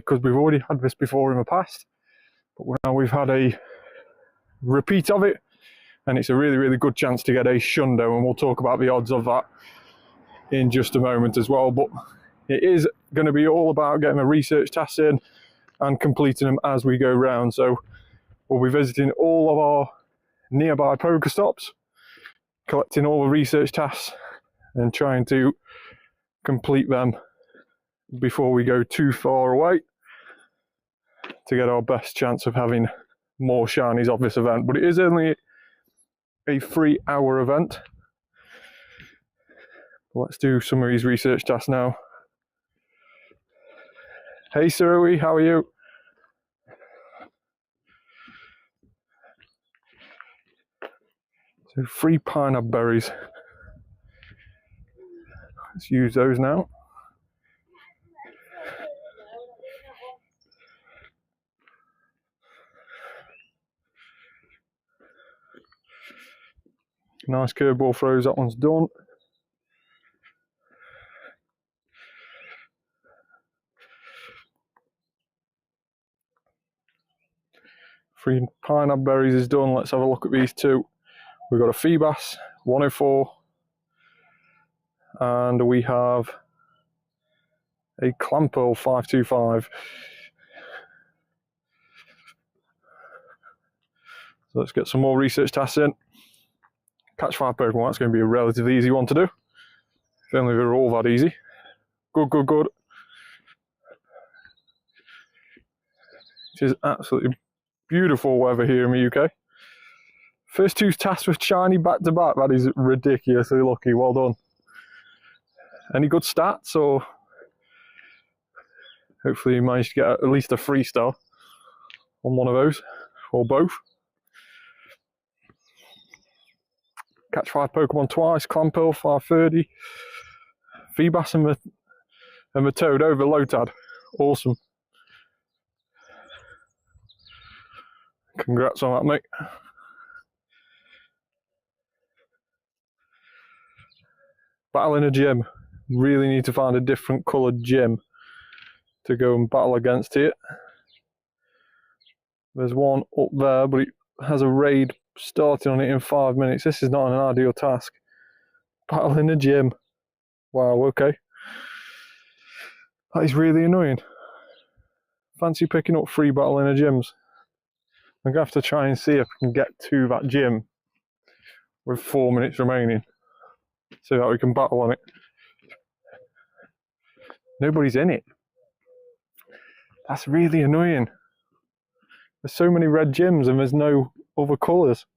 because we've already had this before in the past, but now we've had a repeat of it, and it's a really, really good chance to get a Shundo, and we'll talk about the odds of that in just a moment as well. But it is going to be all about getting the research tasks in and completing them as we go round. So we'll be visiting all of our nearby Pokestops, collecting all the research tasks and trying to complete them before we go too far away to get our best chance of having more shinies of this event. But it is only a 3-hour event. Let's do some of these research tasks now. Hey Surui, how are you? So 3 pineapple berries. Let's use those now. Nice curveball throws, that one's done. Three pineapple berries is done. Let's have a look at these two. We've got a Feebas, 104. And we have a Clamperl, 525. So let's get some more research tasks in. Catch 5 Pokemon, that's going to be a relatively easy one to do. If only they were all that easy. Good, good, good. It is absolutely beautiful weather here in the UK. First 2 tasks with shiny back to back, that is ridiculously lucky, well done. Any good stats, or hopefully you managed to get at least a 3-star on one of those, or both. Catch 5 Pokemon twice, Clamperl 530, Feebas and the Toad over Lotad. Awesome. Congrats on that, mate. Battle in a gym. Really need to find a different coloured gym to go and battle against here. There's one up there, but it has a raid starting on it in 5 minutes. This is not an ideal task. Battle in a gym. Wow, okay. That is really annoying. Fancy picking up 3 battle in a gyms. I'm going to have to try and see if I can get to that gym with 4 minutes remaining, so that we can battle on it. Nobody's in it. That's really annoying. There's so many red gyms and there's no other colours.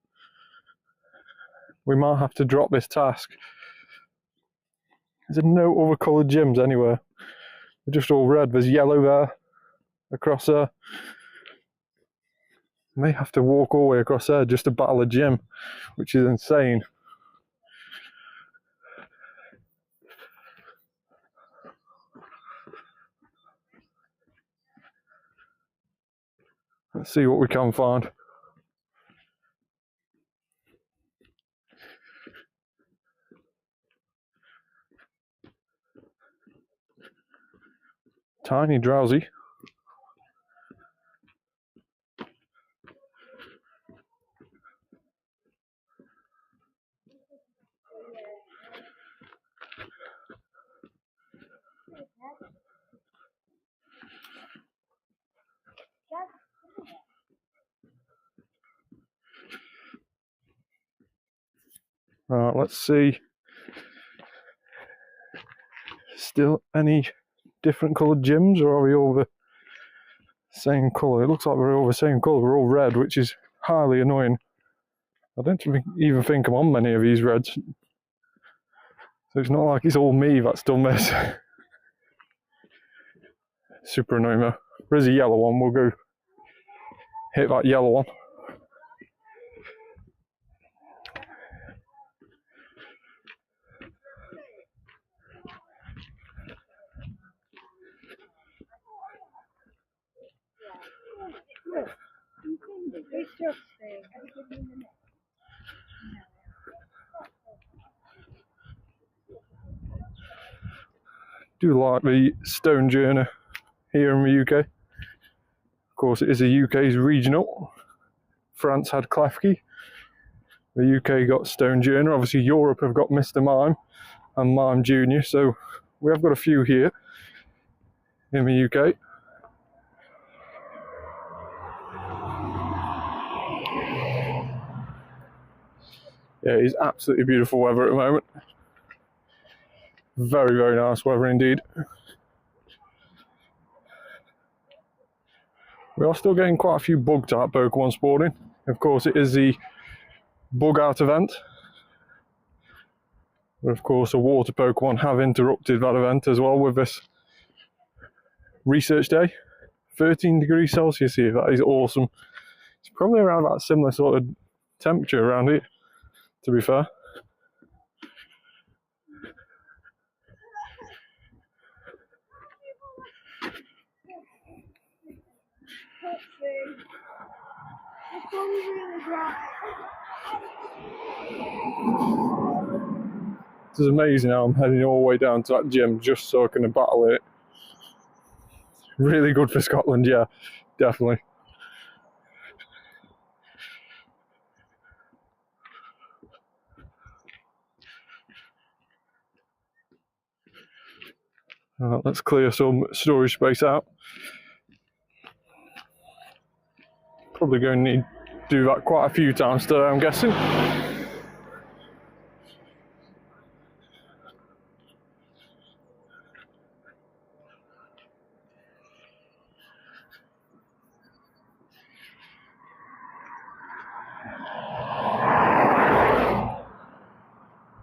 We might have to drop this task. There's no other coloured gyms anywhere. They're just all red. There's yellow there, across there. I may have to walk all the way across there just to battle a gym, which is insane. Let's see what we can find. Tiny Drowsy. Right, let's see. Still any different coloured gyms, or are we all the same colour? It looks like we're all the same colour. We're all red, which is highly annoying. I don't even think I'm on many of these reds. So it's not like it's all me that's done this. Super annoying though. There's a yellow one, we'll go hit that yellow one. Do like the stone journey here in the UK. course, it is the UK's regional. France had Klefki. The UK got Stonejourner. Obviously, Europe have got Mr. Mime and Mime Junior. So we have got a few here in the UK. Yeah, it is absolutely beautiful weather at the moment. Very, very nice weather indeed. We are still getting quite a few bug type Pokemon spawning. Of course, it is the bug out event. But of course, the water Pokemon have interrupted that event as well with this research day. 13 degrees Celsius here, that is awesome. It's probably around that similar sort of temperature around here, to be fair. It's amazing how I'm heading all the way down to that gym just so I can battle it. Really good for Scotland, yeah, definitely. Let's clear some storage space out. Probably going to need to do that quite a few times today, I'm guessing.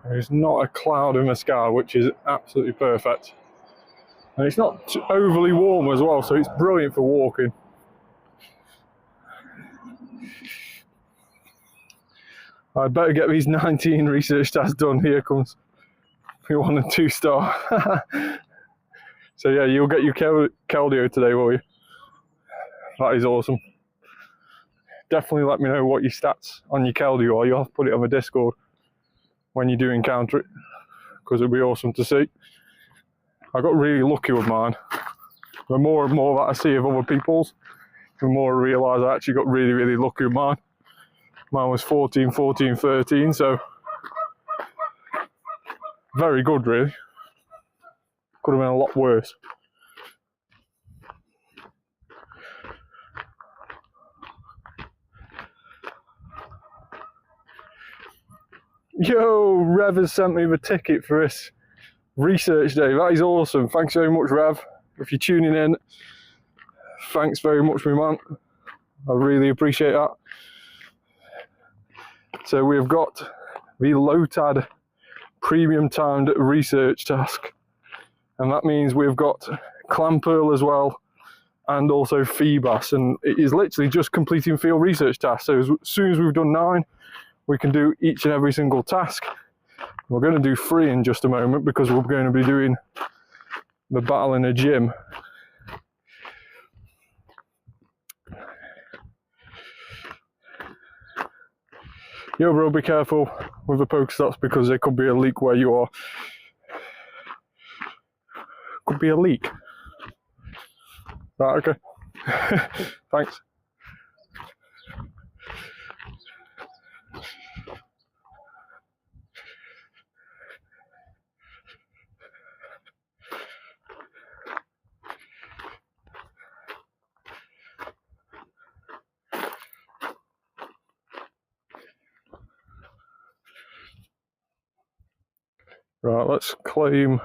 There's not a cloud in the sky, which is absolutely perfect. And it's not overly warm as well, so it's brilliant for walking. I'd better get these 19 research tasks done. Here comes your 1 and 2 star. So yeah, you'll get your Keldeo today, will you? That is awesome. Definitely let me know what your stats on your Keldeo are. You'll have to put it on the Discord when you do encounter it, because it'll be awesome to see. I got really lucky with mine. The more and more that I see of other people's, the more I realise I actually got really, really lucky with mine. Mine was 14, 14, 13, so very good really. Could have been a lot worse. Yo, Rev has sent me the ticket for this research day. That is awesome. Thanks very much, Rev. If you're tuning in, thanks very much, my man. I really appreciate that. So we've got the Lotad premium timed research task. And that means we've got Clamperl as well, and also Feebas. And it is literally just completing field research tasks. So as soon as we've done 9, we can do each and every single task. We're going to do 3 in just a moment because we're going to be doing the battle in a gym. Yo bro, be careful with the Pokestops because there could be a leak where you are. Could be a leak. Right, okay. Thanks. Right, let's claim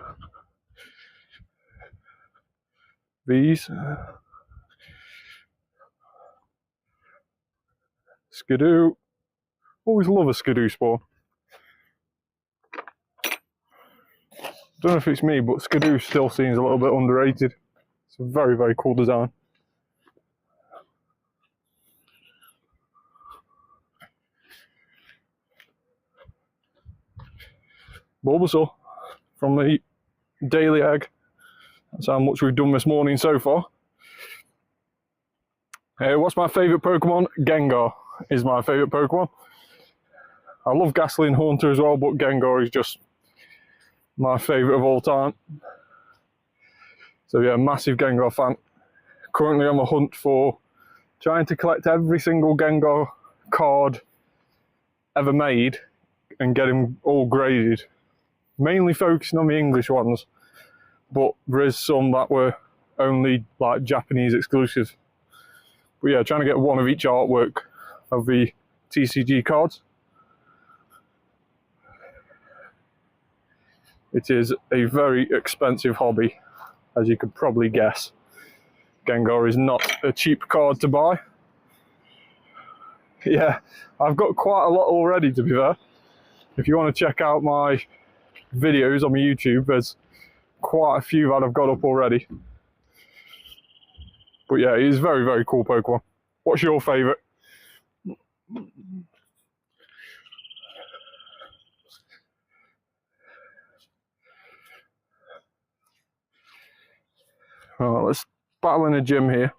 these. Skidoo. Always love a Skidoo spawn. Don't know if it's me, but Skidoo still seems a little bit underrated. It's a very, very cool design. Bulbasaur from the daily egg. That's how much we've done this morning so far. What's my favourite Pokemon? Gengar is my favourite Pokemon. I love Ghastly and Haunter as well, but Gengar is just my favourite of all time. So yeah, massive Gengar fan. Currently on a hunt for trying to collect every single Gengar card ever made and get them all graded. Mainly focusing on the English ones, but there is some that were only like Japanese exclusive. But yeah, trying to get one of each artwork of the TCG cards. It is a very expensive hobby, as you could probably guess. Gengar is not a cheap card to buy. Yeah, I've got quite a lot already, to be fair. If you want to check out my videos on my YouTube, there's quite a few that I've got up already. But yeah, it is very, very cool Pokemon. What's your favourite? Oh, let's battle in a gym here.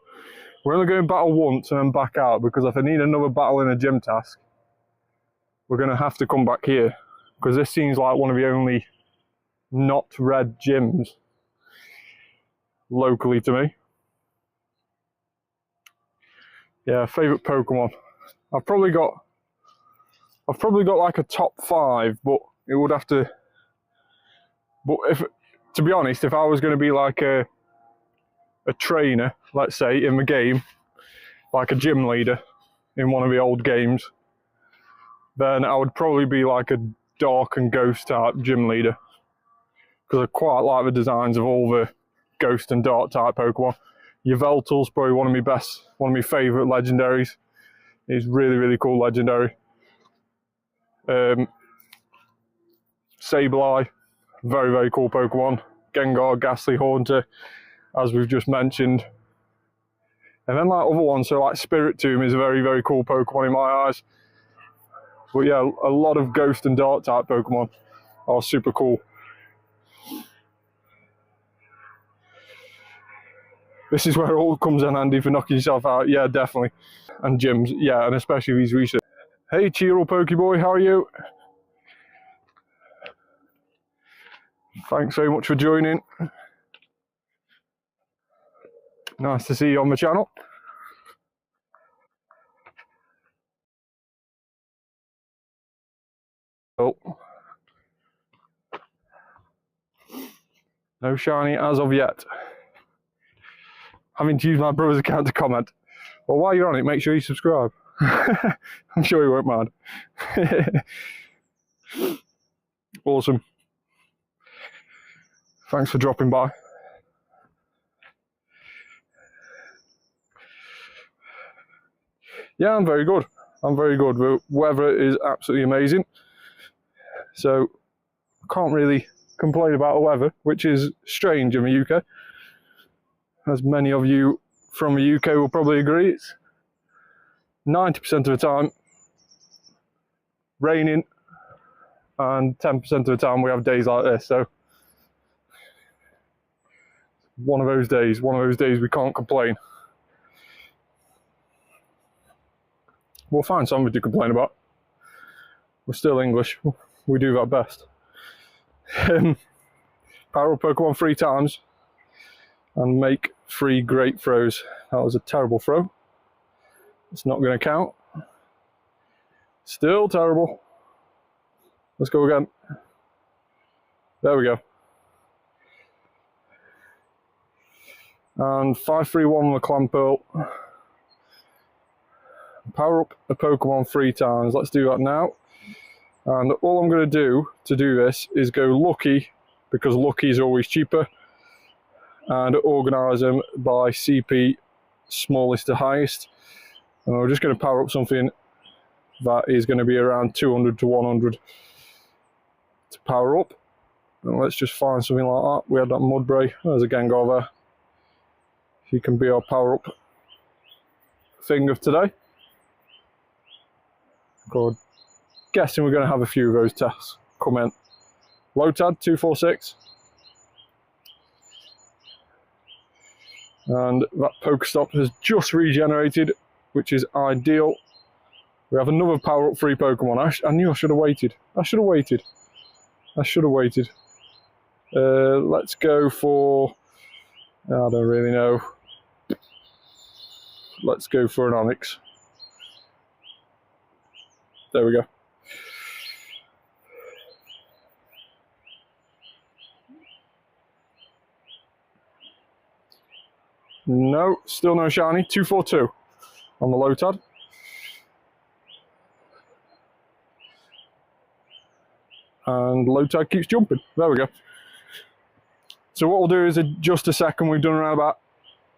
We're only going to battle once and then back out, because if I need another battle in a gym task, we're going to have to come back here, because this seems like one of the only not red gyms locally to me. Yeah, favourite Pokemon. I've probably got like a top 5, but it would have to. But to be honest, if I was going to be like a trainer, let's say, in the game, like a gym leader in one of the old games, then I would probably be like a dark and ghost type gym leader, because I quite like the designs of all the ghost and dark type Pokemon. Yveltal's probably one of my favourite legendaries. It's really, really cool legendary. Sableye, very, very cool Pokemon. Gengar, Ghastly, Haunter, as we've just mentioned. And then like other ones, so like Spiritomb is a very, very cool Pokemon in my eyes. But yeah, a lot of Ghost and Dark type Pokemon are super cool. This is where it all comes in handy for knocking yourself out. Yeah, definitely. And gyms, yeah, and especially these research. Hey, Cheeral Pokeboy, how are you? Thanks very much for joining. Nice to see you on the channel. Oh. No shiny as of yet. Having to use my brother's account to comment. Well, while you're on it, make sure you subscribe. I'm sure he won't mind. Awesome. Thanks for dropping by. Yeah, I'm very good. I'm very good. The weather is absolutely amazing. So, I can't really complain about the weather, which is strange in the UK. As many of you from the UK will probably agree, it's 90% of the time raining, and 10% of the time we have days like this. So, one of those days we can't complain. We'll find something to complain about. We're still English. We do that best. Power up Pokemon 3 times and make 3 great throws. That was a terrible throw. It's not going to count. Still terrible. Let's go again. There we go. And 5-3-1 on the Clamperl. Power up a Pokemon 3 times. Let's do that now. And all I'm going to do this is go lucky, because lucky is always cheaper, and organise them by CP smallest to highest. And we're just going to power up something that is going to be around 200 to 100 to power up. And let's just find something like that. We had that Mudbray. There's a Gengar there. He can be our power up thing of today. Good. Guessing we're going to have a few of those tests come in. Lotad 246. And that Pokestop has just regenerated, which is ideal. We have another power up 3 Pokemon. I knew I should have waited. I should have waited. Let's go for, I don't really know. let's go for an Onyx. There we go. No, still no shiny. 242 on the Lotad. And Lotad keeps jumping. There we go. So what we'll do is in just a second, we've done around about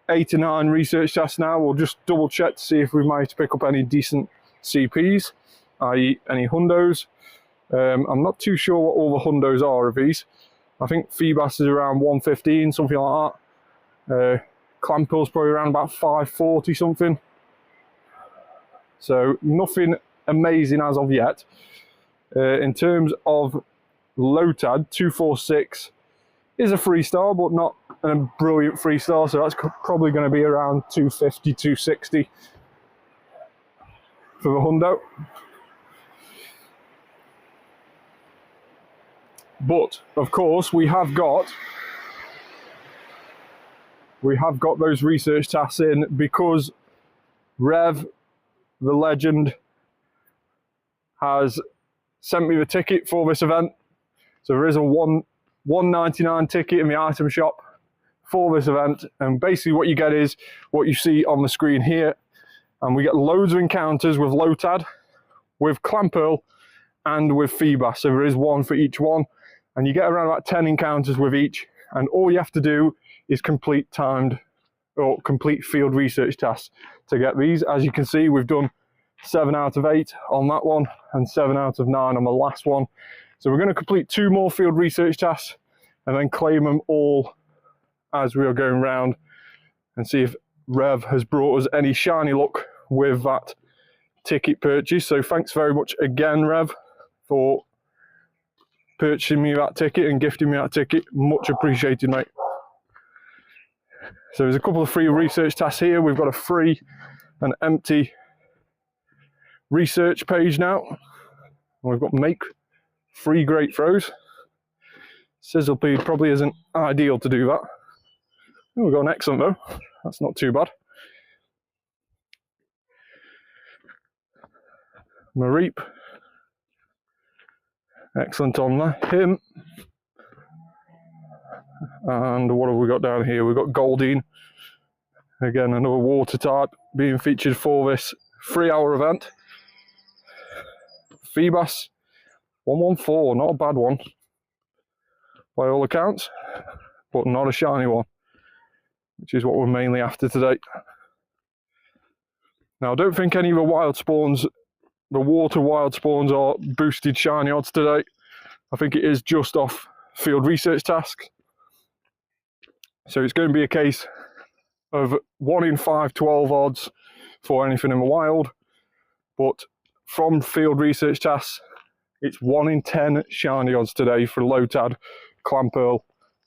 8 or 9 research tests now. We'll just double check to see if we've managed to pick up any decent CPs, i.e. any Hundos. I'm not too sure what all the Hundos are of these. I think Feebas is around 115, something like that. Clamperl's probably around about 540 something. So nothing amazing as of yet. In terms of Lotad, 246 is a 3-star, but not a brilliant 3-star, so that's probably going to be around 250, 260 for the Hundo. But of course we have got those research tasks in because Rev, the legend, has sent me the ticket for this event. So there is a $1.99 ticket in the item shop for this event, and basically what you get is what you see on the screen here, and we get loads of encounters with Lotad, with Clamperl, and with Feebas. So there is one for each one, and you get around about 10 encounters with each, and all you have to do is complete timed or complete field research tasks to get these. As you can see, we've done 7 out of 8 on that one and 7 out of 9 on the last one. So we're going to complete 2 more field research tasks and then claim them all as we are going round and see if Rev has brought us any shiny luck with that ticket purchase. So thanks very much again, Rev, for purchasing me that ticket and gifting me that ticket. Much appreciated, mate. So there's a couple of free research tasks here. We've got a free and empty research page now. We've got make free great throws. Sizzlepede probably isn't ideal to do that. Oh, we've got an excellent though. That's not too bad. Mareep. Excellent on there. Him. And what have we got down here? We've got Goldeen. Again, another water type being featured for this 3-hour event. Feebas. 114, not a bad one by all accounts, but not a shiny one, which is what we're mainly after today. Now, I don't think any of the wild spawns, the water wild spawns, are boosted shiny odds today. I think it is just off field research tasks. So it's going to be a case of 1 in 512 odds for anything in the wild, but from field research tasks, it's 1 in 10 shiny odds today for Lotad, Clamperl,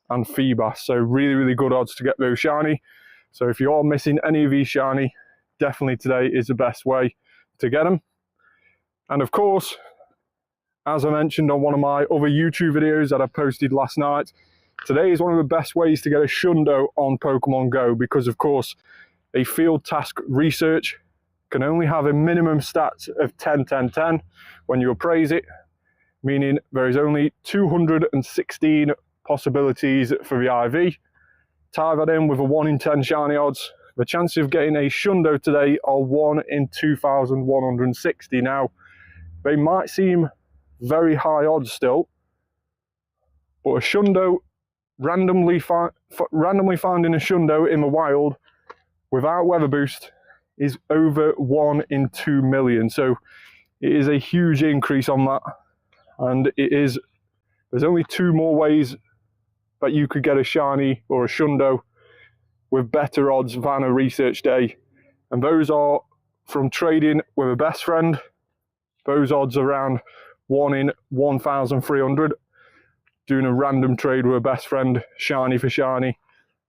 and Feebas. So really, really good odds to get those shiny. So if you are missing any of these shiny, definitely today is the best way to get them. And of course, as I mentioned on one of my other YouTube videos that I posted last night, today is one of the best ways to get a Shundo on Pokemon Go, because of course, a field task research can only have a minimum stats of 10, 10, 10 when you appraise it, meaning there is only 216 possibilities for the IV. Tie that in with a 1 in 10 shiny odds. The chances of getting a Shundo today are 1 in 2,160. Now, they might seem very high odds still, but a Shundo, randomly finding a Shundo in the wild without weather boost is over 1 in 2 million. So it is a huge increase on that. And there's only 2 more ways that you could get a shiny or a Shundo with better odds than a research day. And those are from trading with a best friend. Those odds are around 1 in 1,300. Doing a random trade with a best friend, shiny for shiny.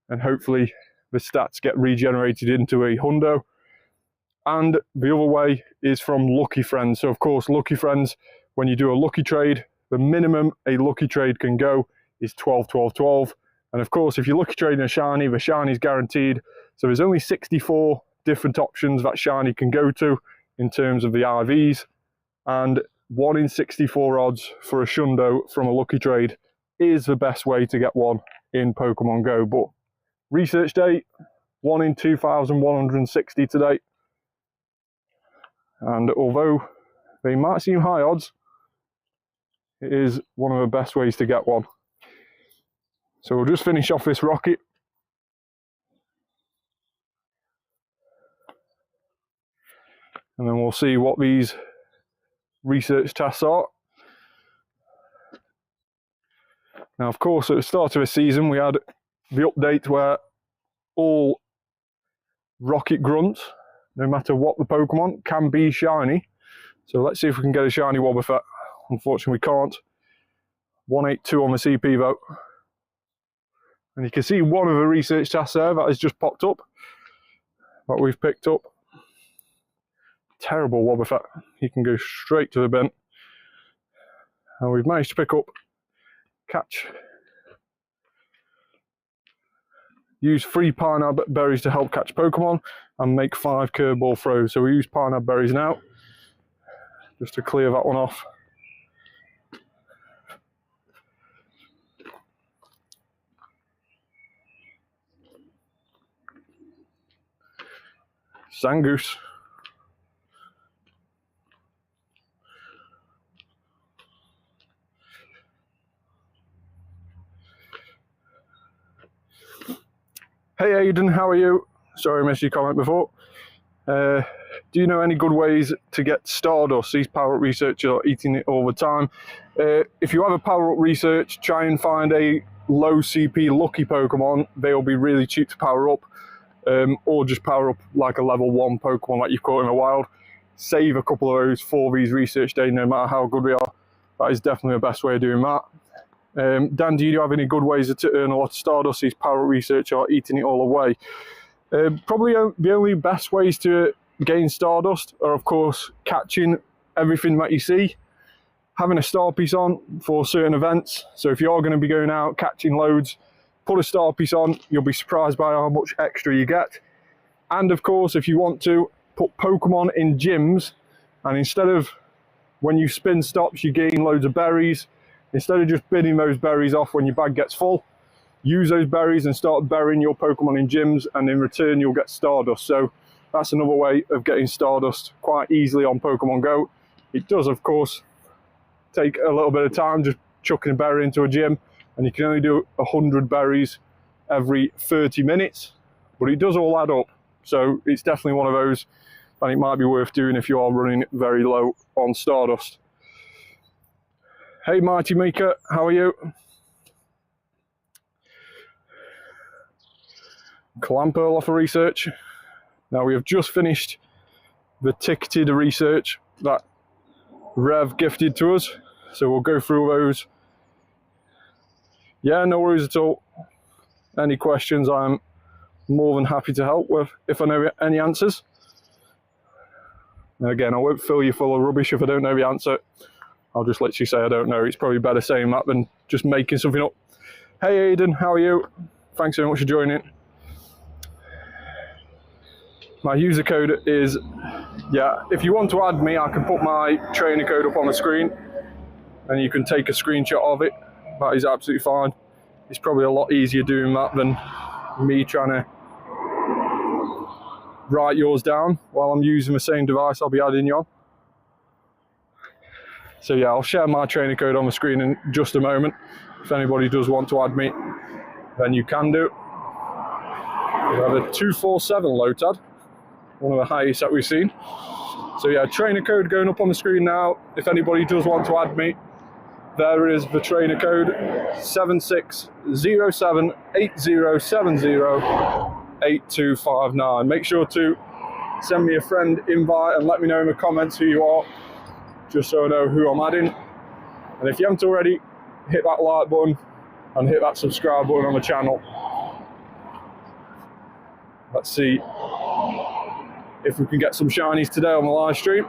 And hopefully the stats get regenerated into a Hundo. And the other way is from lucky friends. So of course, lucky friends, when you do a lucky trade, the minimum a lucky trade can go is 12, 12, 12. And of course, if you're lucky trading a shiny, the shiny is guaranteed. So there's only 64 different options that shiny can go to in terms of the IVs, and 1 in 64 odds for a Shundo from a lucky trade is the best way to get one in Pokemon Go. But research date, 1 in 2,160 to date, and although they might seem high odds, it is one of the best ways to get one. So we'll just finish off this rocket. And then we'll see what these research tasks are. Now, of course, at the start of the season, we had the update where all rocket grunts, no matter what the Pokemon, can be shiny. So let's see if we can get a shiny Wobbuffet. Unfortunately, we can't. 182 on the CP though. And you can see one of the research tasks there that has just popped up, that we've picked up. Terrible Wobbuffet. He can go straight to the bin. And we've managed to pick up catch. Use 3 pineapple berries to help catch Pokemon and make 5 curveball throws. So we use pineapple berries now, just to clear that one off. Zangoose. Hey Aiden, how are you? Sorry I missed your comment before. Do you know any good ways to get Stardust? These power-up researchers are eating it all the time. If you have a power-up research, try and find a low CP lucky Pokemon. They'll be really cheap to power up. Or just power up like a level 1 Pokemon that you've caught in the wild. Save a couple of those for these research days, no matter how good they are. That is definitely the best way of doing that. Dan, do you have any good ways to earn a lot of Stardust? These power research are eating it all away. Probably the only best ways to gain Stardust are, of course, catching everything that you see, having a star piece on for certain events. So if you're going to be going out catching loads, put a star piece on, you'll be surprised by how much extra you get. And of course, if you want to, put Pokemon in gyms, and instead of when you spin stops, you gain loads of berries. Instead of just bidding those berries off when your bag gets full, use those berries and start burying your Pokemon in gyms, and in return you'll get Stardust. So that's another way of getting Stardust quite easily on Pokemon Go. It does, of course, take a little bit of time, just chucking a berry into a gym, and you can only do 100 berries every 30 minutes, but it does all add up. So it's definitely one of those, and it might be worth doing if you are running very low on Stardust. Hey Mighty Maker, how are you? Clamperl off of research. Now we have just finished the ticketed research that Rev gifted to us, so we'll go through those. Yeah, no worries at all. Any questions, I'm more than happy to help with if I know any answers. And again, I won't fill you full of rubbish if I don't know the answer. I'll just literally say I don't know. It's probably better saying that than just making something up. Hey Aiden, how are you? Thanks so much for joining. My user code is, yeah, if you want to add me, I can put my trainer code up on the screen and you can take a screenshot of it. That is absolutely fine. It's probably a lot easier doing that than me trying to write yours down while I'm using the same device I'll be adding you on. So yeah, I'll share my trainer code on the screen in just a moment. If anybody does want to add me, then you can do. We have a 247 Lotad, one of the highest that we've seen. So yeah, trainer code going up on the screen now. If anybody does want to add me, there is the trainer code 760780708259. Make sure to send me a friend invite and let me know in the comments who you are, just so I know who I'm adding. And if you haven't already, hit that like button and hit that subscribe button on the channel. Let's see if we can get some shinies today on the live stream.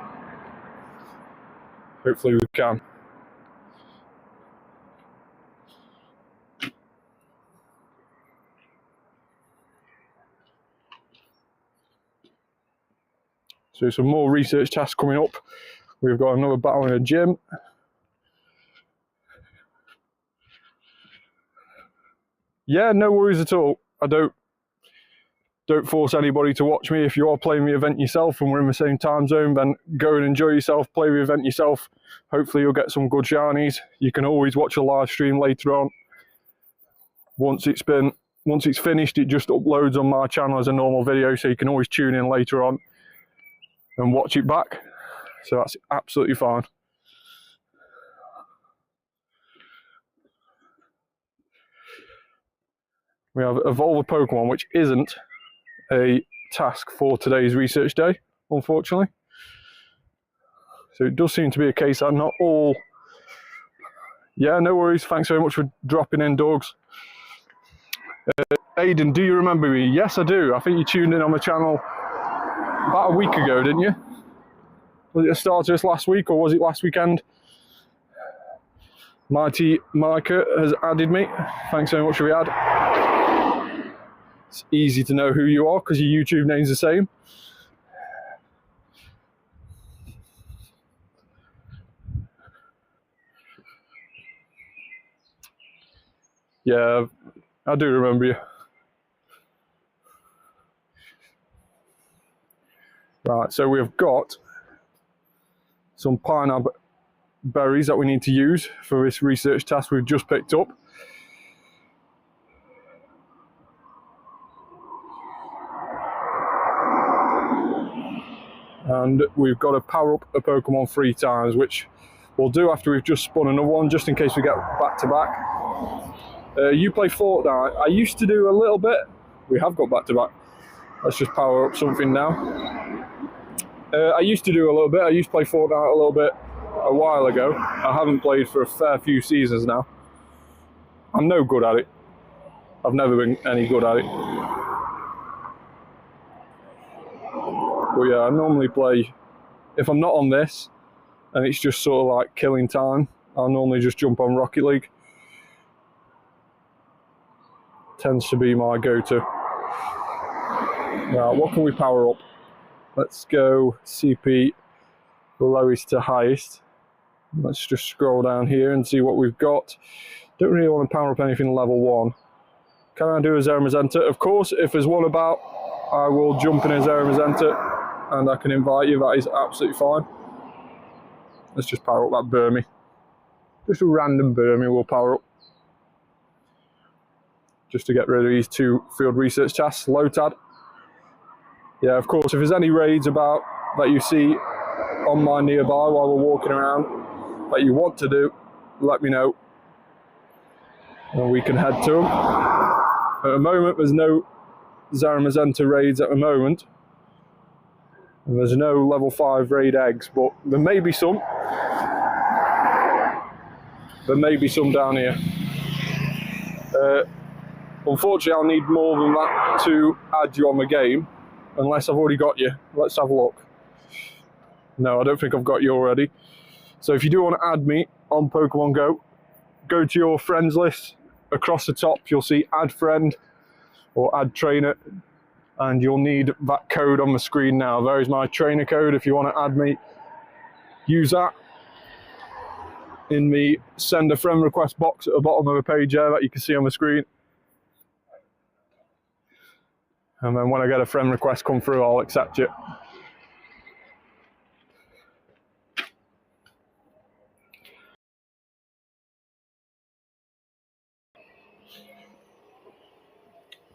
Hopefully we can. So some more research tasks coming up. We've got another battle in a gym. Yeah, no worries at all. I don't force anybody to watch me. If you are playing the event yourself and we're in the same time zone, then go and enjoy yourself, play the event yourself. Hopefully you'll get some good shinies. You can always watch a live stream later on. Once it's finished, it just uploads on my channel as a normal video, so you can always tune in later on and watch it back. So that's absolutely fine. We have Evolve a Pokemon, which isn't a task for today's research day, unfortunately. So it does seem to be a case that not all... Yeah, no worries. Thanks very much for dropping in, dogs. Aiden, do you remember me? Yes, I do. I think you tuned in on the channel about a week ago, didn't you? Was it the start of this last week, or was it last weekend? Mighty Micah has added me. Thanks very much for the ad. It's easy to know who you are because your YouTube name's the same. Yeah, I do remember you. Right, so we've got some pineapple berries that we need to use for this research task we've just picked up. And we've got to power up a Pokemon 3 times, which we'll do after we've just spun another one, just in case we get back to back. You play Fortnite. I used to do a little bit. We have got back to back. Let's just power up something now. I used to do a little bit. I used to play Fortnite a little bit a while ago. I haven't played for a fair few seasons now. I'm no good at it. I've never been any good at it. But yeah, I normally play, if I'm not on this, and it's just sort of like killing time, I'll normally just jump on Rocket League. Tends to be my go-to. Now, what can we power up? Let's go CP lowest to highest. Let's just scroll down here and see what we've got. Don't really want to power up anything level 1. Can I do a Zamazenta? Of course, if there's one about, I will jump in a Zamazenta and I can invite you. That is absolutely fine. Let's just power up that Burmy. Just a random Burmy we'll power up. Just to get rid of these 2 field research tasks. Lotad. Yeah, of course, if there's any raids about that you see on my nearby while we're walking around that you want to do, let me know. And we can head to them. At the moment, there's no Zamazenta raids at the moment. And there's no level 5 raid eggs, but there may be some. There may be some down here. Unfortunately, I'll need more than that to add you on the game, unless I've already got you. Let's have a look. No, I don't think I've got you already. So if you do want to add me on Pokemon Go, go to your friends list. Across the top, you'll see add friend or add trainer, and you'll need that code on the screen now. There is my trainer code. If you want to add me, use that in the send a friend request box at the bottom of the page there that you can see on the screen. And then when I get a friend request come through, I'll accept it.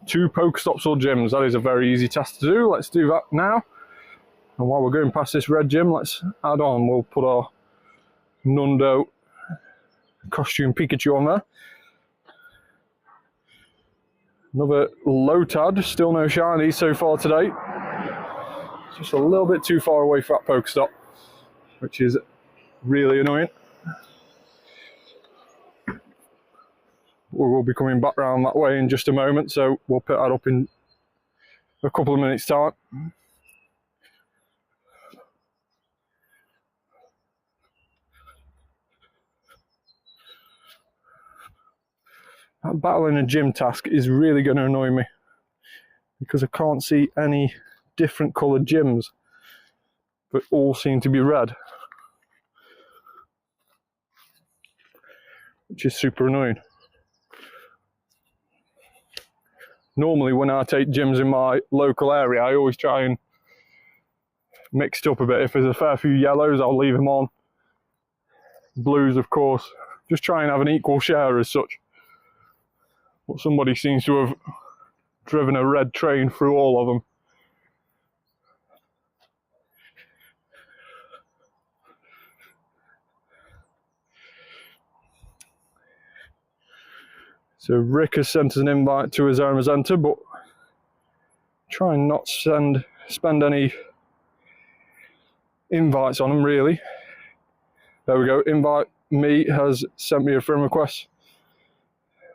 Two Pokestops or gyms, that is a very easy task to do. Let's do that now. And while we're going past this red gym, let's add on. We'll put our Hundo costume Pikachu on there. Another Lotad, still no shinies so far today. Just a little bit too far away for that Pokestop, which is really annoying. We'll be coming back round that way in just a moment, so we'll pick that up in a couple of minutes' time. That battle in a gym task is really going to annoy me because I can't see any different coloured gyms. but all seem to be red, which is super annoying. Normally when I take gyms in my local area, I always try and mix it up a bit. If there's a fair few yellows, I'll leave them on. Blues, of course, just try and have an equal share as such. But somebody seems to have driven a red train through all of them. So Rick has sent us an invite to his Zamazenta, but try and not spend any invites on him really. There we go, invite me has sent me a friend request.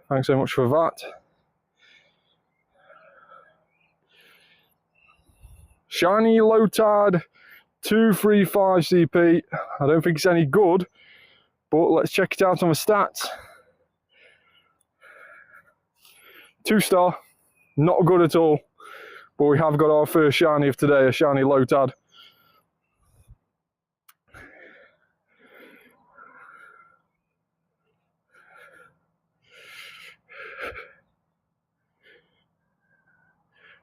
Thanks so much for that. Shiny Lotad 235 CP. I don't think it's any good, but let's check it out on the stats. 2-star, not good at all, but we have got our first shiny of today, a shiny Lotad.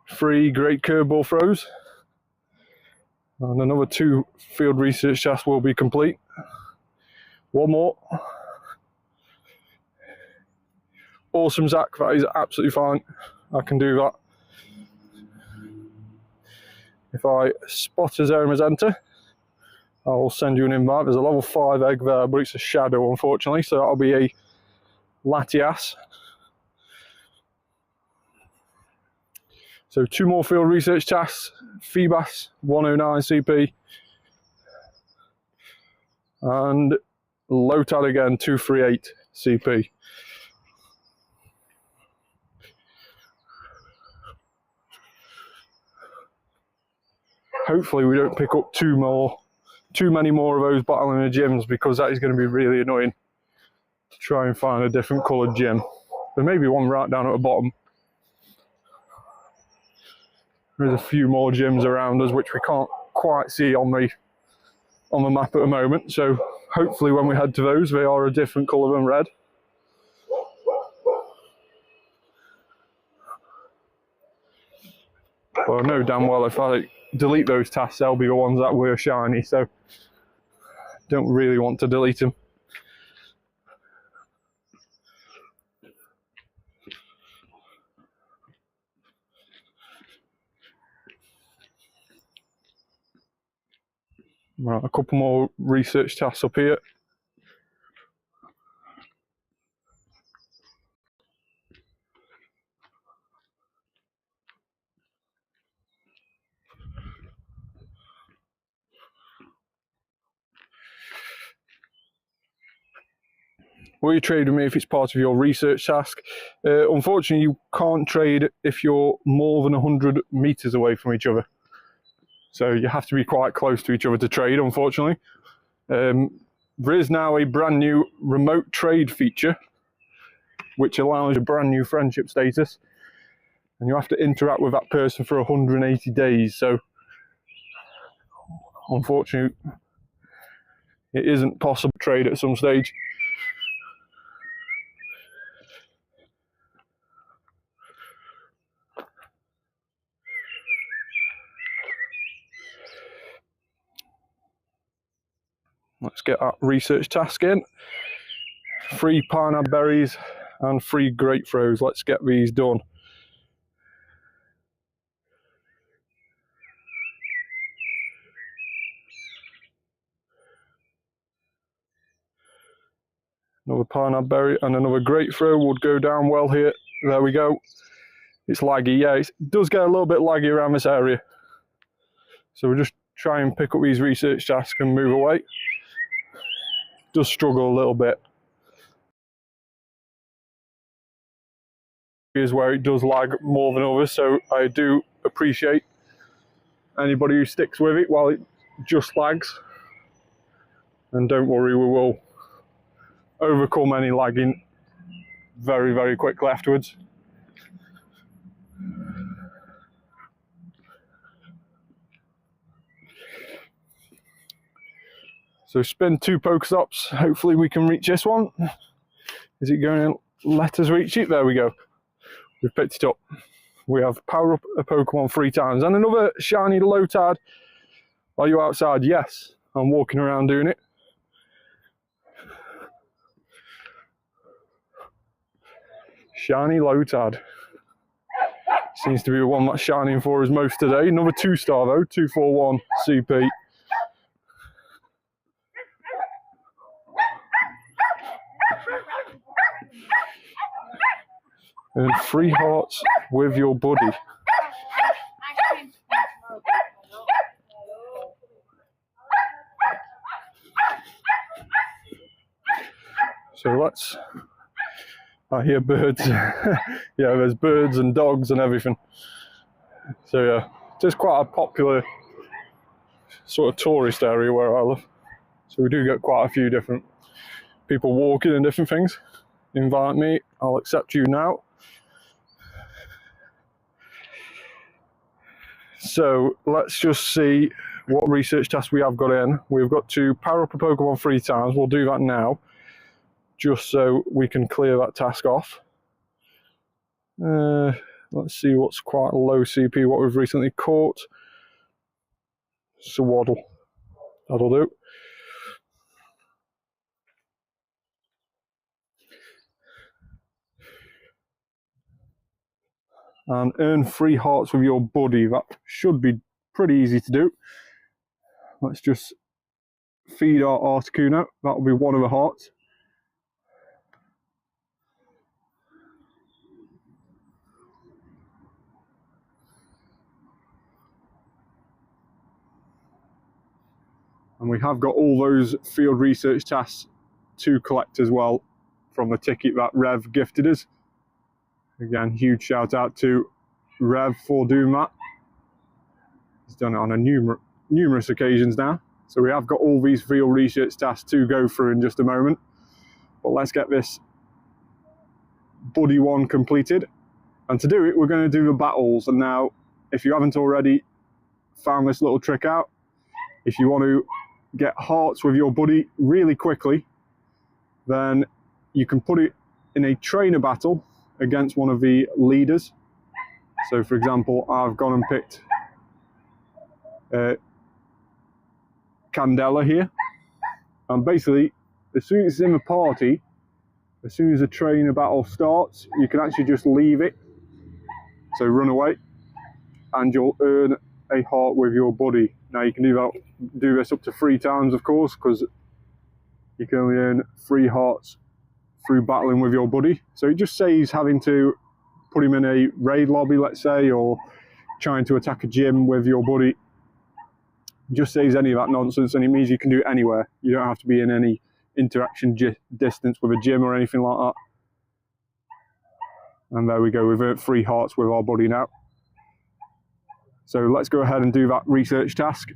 Three great curveball throws, and another 2 field research tasks will be complete. One more. Awesome, Zach, that is absolutely fine. I can do that. If I spot a Zamazenta, I'll send you an invite. There's a level 5 egg there, but it's a shadow, unfortunately, so that'll be a Latias. So 2 more field research tasks. Feebas, 109 CP. And Lotad again, 238 CP. Hopefully we don't pick up too many more of those battling the gyms, because that is going to be really annoying to try and find a different coloured gym. There may be one right down at the bottom. There's a few more gyms around us which we can't quite see on the map at the moment, so hopefully when we head to those they are a different colour than red. But I know damn well if I delete those tasks, they'll be the ones that were shiny, so don't really want to delete them. Right, a couple more research tasks up here. Will you trade with me if it's part of your research task? Unfortunately, you can't trade if you're more than 100 meters away from each other. So you have to be quite close to each other to trade, unfortunately. There is now a brand new remote trade feature, which allows a brand new friendship status. And you have to interact with that person for 180 days. So unfortunately, it isn't possible to trade at some stage. Let's get that research task in. 3 pineapple berries and 3 grape throws. Let's get these done. Another pineapple berry and another grape throw would go down well here. There we go. It's laggy, yeah, it does get a little bit laggy around this area. So we'll just try and pick up these research tasks and move away. Does struggle a little bit. Here's where it does lag more than others, so I do appreciate anybody who sticks with it while it just lags. And don't worry, we will overcome any lagging very, very quickly afterwards. So spin 2 Pokestops. Hopefully we can reach this one. Is it going to let us reach it? There we go. We've picked it up. We have power up a Pokemon 3 times. And another shiny Lotad. Are you outside? Yes. I'm walking around doing it. Shiny Lotad. Seems to be the one that's shining for us most today. Another 2-star though, 241 CP. And 3 hearts with your buddy. So let's... I hear birds. Yeah, there's birds and dogs and everything. So yeah, it is quite a popular sort of tourist area where I live. So we do get quite a few different people walking and different things. Invite me, I'll accept you now. So let's just see what research tasks we have got in. We've got to power up a Pokemon 3 times. We'll do that now, just so we can clear that task off. Let's see what's quite low CP, what we've recently caught. Swaddle. That'll do. And earn 3 hearts with your buddy. That should be pretty easy to do. Let's just feed our Articuno. That'll be 1 of the hearts. And we have got all those field research tasks to collect as well from the ticket that Rev gifted us. Again, huge shout out to Rev for doing that. He's done it on numerous occasions now. So we have got all these field research tasks to go through in just a moment. But let's get this buddy one completed. And to do it, we're going to do the battles. And now, if you haven't already found this little trick out, if you want to get hearts with your buddy really quickly, then you can put it in a trainer battle against one of the leaders. So for example, I've gone and picked Candela here, and basically as soon as it's in the party, as soon as the trainer battle starts, you can actually just leave it, so run away, and you'll earn a heart with your buddy. Now you can do this up to 3 times, of course, because you can only earn 3 hearts through battling with your buddy. So it just saves having to put him in a raid lobby, let's say, or trying to attack a gym with your buddy. It just saves any of that nonsense, and it means you can do it anywhere. You don't have to be in any interaction distance with a gym or anything like that. And there we go, we've earned 3 hearts with our buddy now. So let's go ahead and do that research task.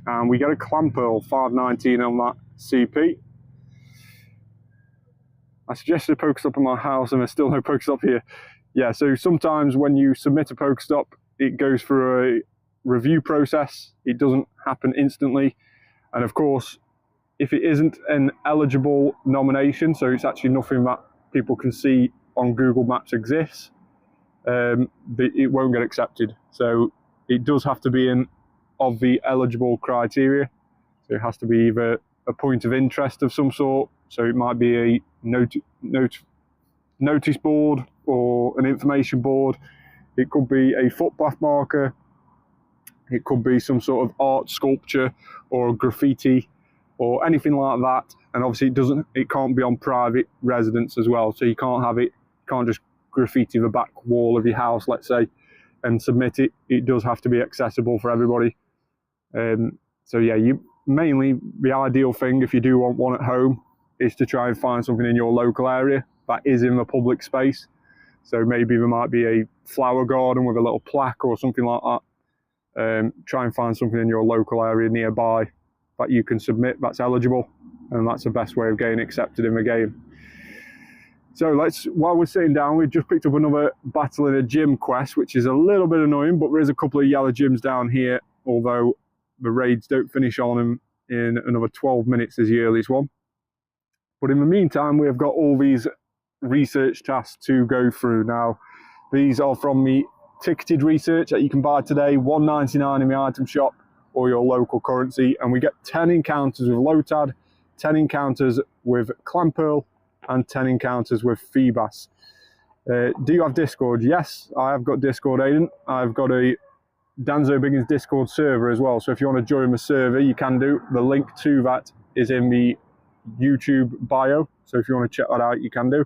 And we get a Clamperl, 519 on that CP. I suggested a Pokestop in my house and there's still no Pokestop here. Yeah, so sometimes when you submit a Pokestop, it goes through a review process. It doesn't happen instantly. And of course, if it isn't an eligible nomination, so it's actually nothing that people can see on Google Maps exists, it won't get accepted. So it does have to be in of the eligible criteria. So it has to be either a point of interest of some sort. So it might be a notice board or an information board. It could be a footpath marker. It could be some sort of art sculpture or graffiti or anything like that. And obviously it can't be on private residence as well. So you can't just graffiti the back wall of your house, let's say, and submit it. It does have to be accessible for everybody. So yeah, mainly the ideal thing, if you do want one at home, is to try and find something in your local area that is in the public space. So maybe there might be a flower garden with a little plaque or something like that. Try and find something in your local area nearby that you can submit that's eligible, and that's the best way of getting accepted in the game. So while we're sitting down, we've just picked up another battle in a gym quest, which is a little bit annoying, but there is a couple of yellow gyms down here, although the raids don't finish on them in another 12 minutes is the earliest one. But in the meantime, we have got all these research tasks to go through. Now, these are from the ticketed research that you can buy today, $1.99 in the item shop or your local currency, and we get 10 encounters with Lotad, 10 encounters with Clamperl, and 10 encounters with Feebas. Do you have Discord? Yes, I have got Discord, Aiden. I've got a Danzo Biggins Discord server as well, so if you want to join the server, you can do. The link to that is in the YouTube bio, so if you want to check that out, you can do.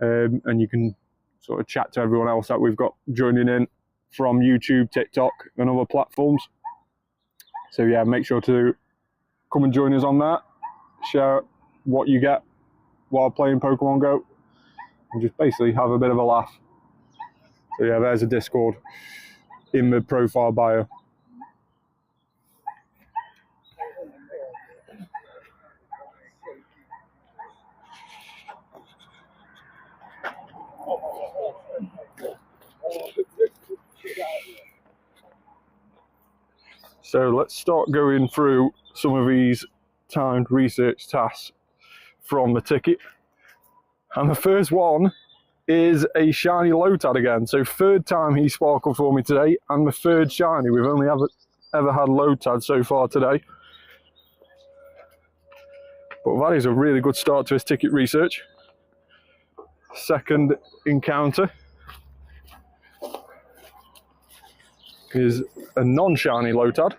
And you can sort of chat to everyone else that we've got joining in from YouTube, TikTok, and other platforms. So yeah, make sure to come and join us on that. Share what you get while playing Pokemon Go, and just basically have a bit of a laugh. So yeah, there's a Discord in the profile bio. So let's start going through some of these timed research tasks from the ticket. And the first one is a shiny Lotad again. So third time he sparkled for me today, and the third shiny. We've only ever had Lotad so far today. But that is a really good start to his ticket research. Second encounter is a non-shiny Lotad.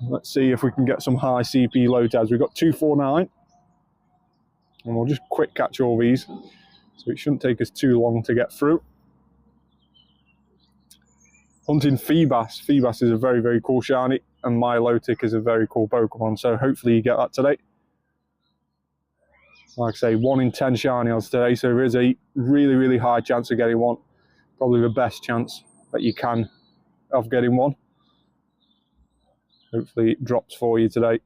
Let's see if we can get some high CP Lotads. We've got 249, and we'll just quick catch all these, so it shouldn't take us too long to get through. Hunting Feebas. Feebas is a very, very cool shiny, and Milotic is a very cool Pokemon, so hopefully you get that today. Like I say, 1 in 10 shiny odds today, so there is a really, really high chance of getting one. Probably the best chance that you can of getting one. Hopefully it drops for you today.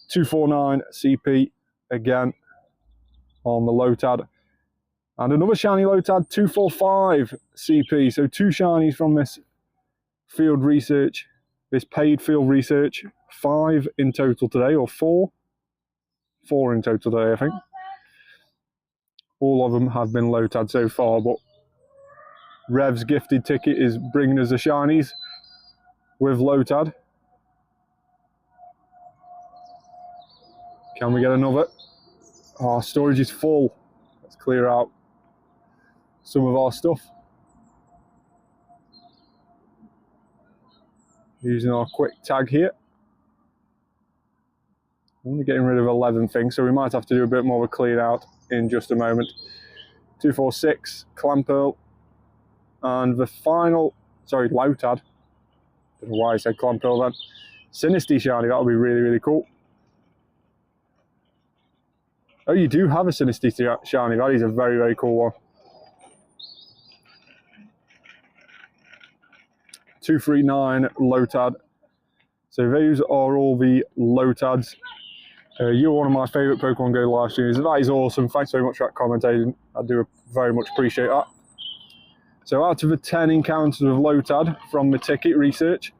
249 CP again on the Lotad. And another shiny Lotad, 245 CP. So 2 shinies from this field research, this paid field research. 5 in total today, or 4? 4 in total today, I think. All of them have been Lotad so far, but Rev's gifted ticket is bringing us the shinies with Lotad. Can we get another? Our storage is full. Let's clear out some of our stuff. Using our quick tag here. Only getting rid of 11 things, so we might have to do a bit more of a clean out in just a moment. 246, Clamperl, and the final, sorry, Lotad. Don't know why I said Clamperl then. Sinisty shiny, that would be really, really cool. Oh, you do have a Sinisty shiny, that is a very, very cool one. 239 Lotad. So those are all the Lotads. You're one of my favourite Pokemon Go live streams. That is awesome. Thanks very much for that comment, Aiden. I do very much appreciate that. So out of the 10 encounters of Lotad from the ticket research,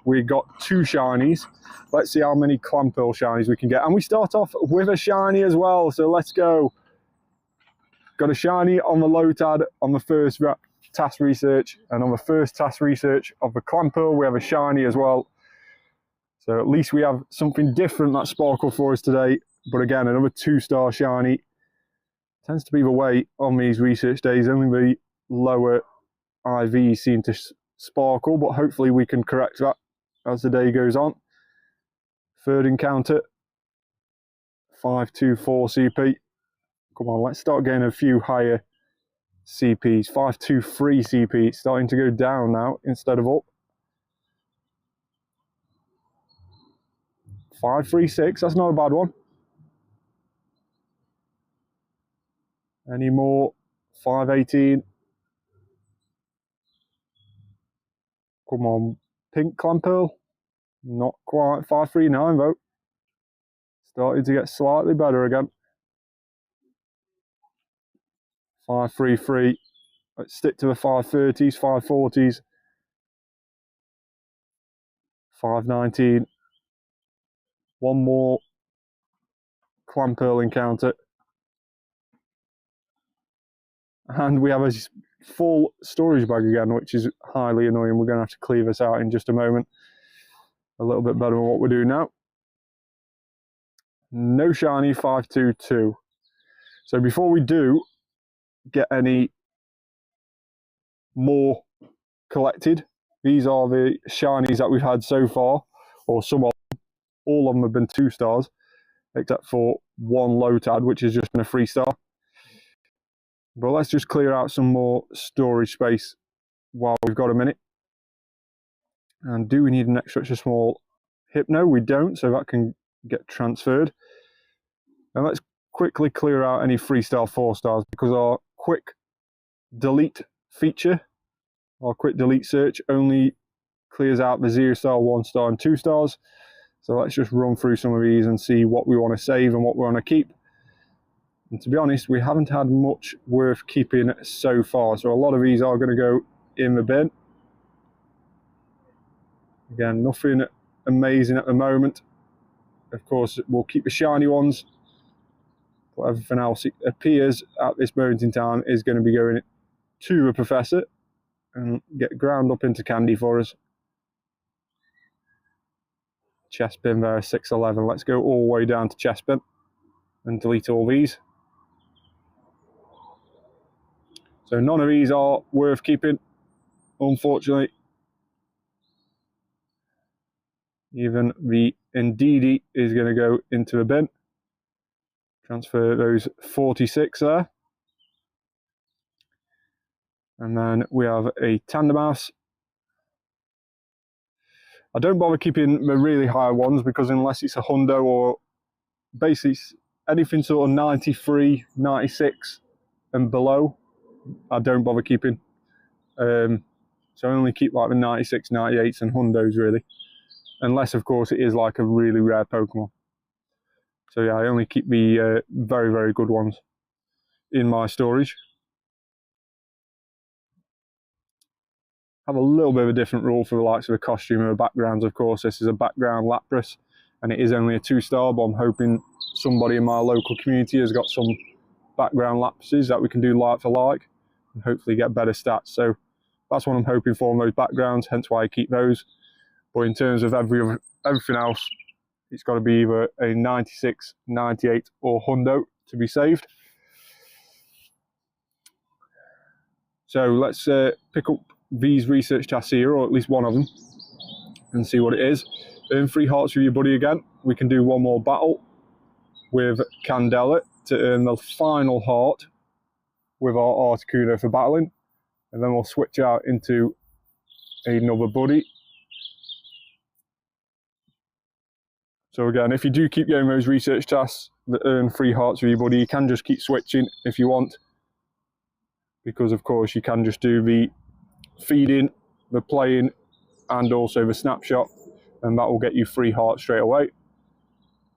we got 2 shinies. Let's see how many Clamperl shinies we can get. And we start off with a shiny as well, so let's go. Got a shiny on the Lotad on the first task research, and on the first task research of the Clamperl, we have a shiny as well. So at least we have something different that sparkled for us today. But again, another 2-star shiny. Tends to be the way on these research days. Only the lower IVs seem to sparkle, but hopefully we can correct that as the day goes on. Third encounter, 524 CP. Come on, let's start getting a few higher CPs. 523 CP. It's starting to go down now instead of up. 536, that's not a bad one. Any more? 518. Come on, pink Clamperl. Not quite. 539 though. Starting to get slightly better again. 533. Let's stick to the 530s, 540s, 519. One more Clamperl encounter. And we have a full storage bag again, which is highly annoying. We're going to have to clear this out in just a moment. A little bit better than what we're doing now. No shiny 522. So before we do get any more collected, these are the shinies that we've had so far, or some of them. All of them have been 2 stars, except for one Lotad, which has just been a 3-star. But let's just clear out some more storage space while we've got a minute. And do we need an extra small Hypno? We don't, so that can get transferred. And let's quickly clear out any 3-star, 4-stars, because our quick delete feature, our quick delete search, only clears out the 0-star, 1-star and 2 stars. So let's just run through some of these and see what we want to save and what we want to keep. And to be honest, we haven't had much worth keeping so far, so a lot of these are going to go in the bin. Again, nothing amazing at the moment. Of course, we'll keep the shiny ones, but everything else, it appears at this moment in time, is going to be going to the Professor and get ground up into candy for us. Chest bin there, 611. Let's go all the way down to chest bin and delete all these. So none of these are worth keeping, unfortunately. Even the Indeedee is going to go into the bin. Transfer those 46 there. And then we have a Tandemaus. I don't bother keeping the really high ones, because unless it's a Hundo or basically anything sort of 93, 96 and below, I don't bother keeping. So I only keep like the 96, 98s and Hundos really. Unless, of course, it is like a really rare Pokemon. So yeah, I only keep the very, very good ones in my storage. Have a little bit of a different rule for the likes of the costume and the backgrounds, of course. This is a background Lapras, and it is only a 2-star, but I'm hoping somebody in my local community has got some background Laprases that we can do like for like, and hopefully get better stats. So that's what I'm hoping for on those backgrounds, hence why I keep those. But in terms of everything else, it's got to be either a 96, 98 or Hundo to be saved. So let's pick up these research tasks here, or at least one of them, and see what it is. Earn 3 hearts with your buddy again. We can do one more battle with Candela to earn the final heart with our Articuno for battling, and then we'll switch out into another buddy. So again, if you do keep getting those research tasks that earn 3 hearts with your buddy, you can just keep switching if you want, because of course you can just do the feeding, the playing, and also the snapshot, and that will get you 3 hearts straight away.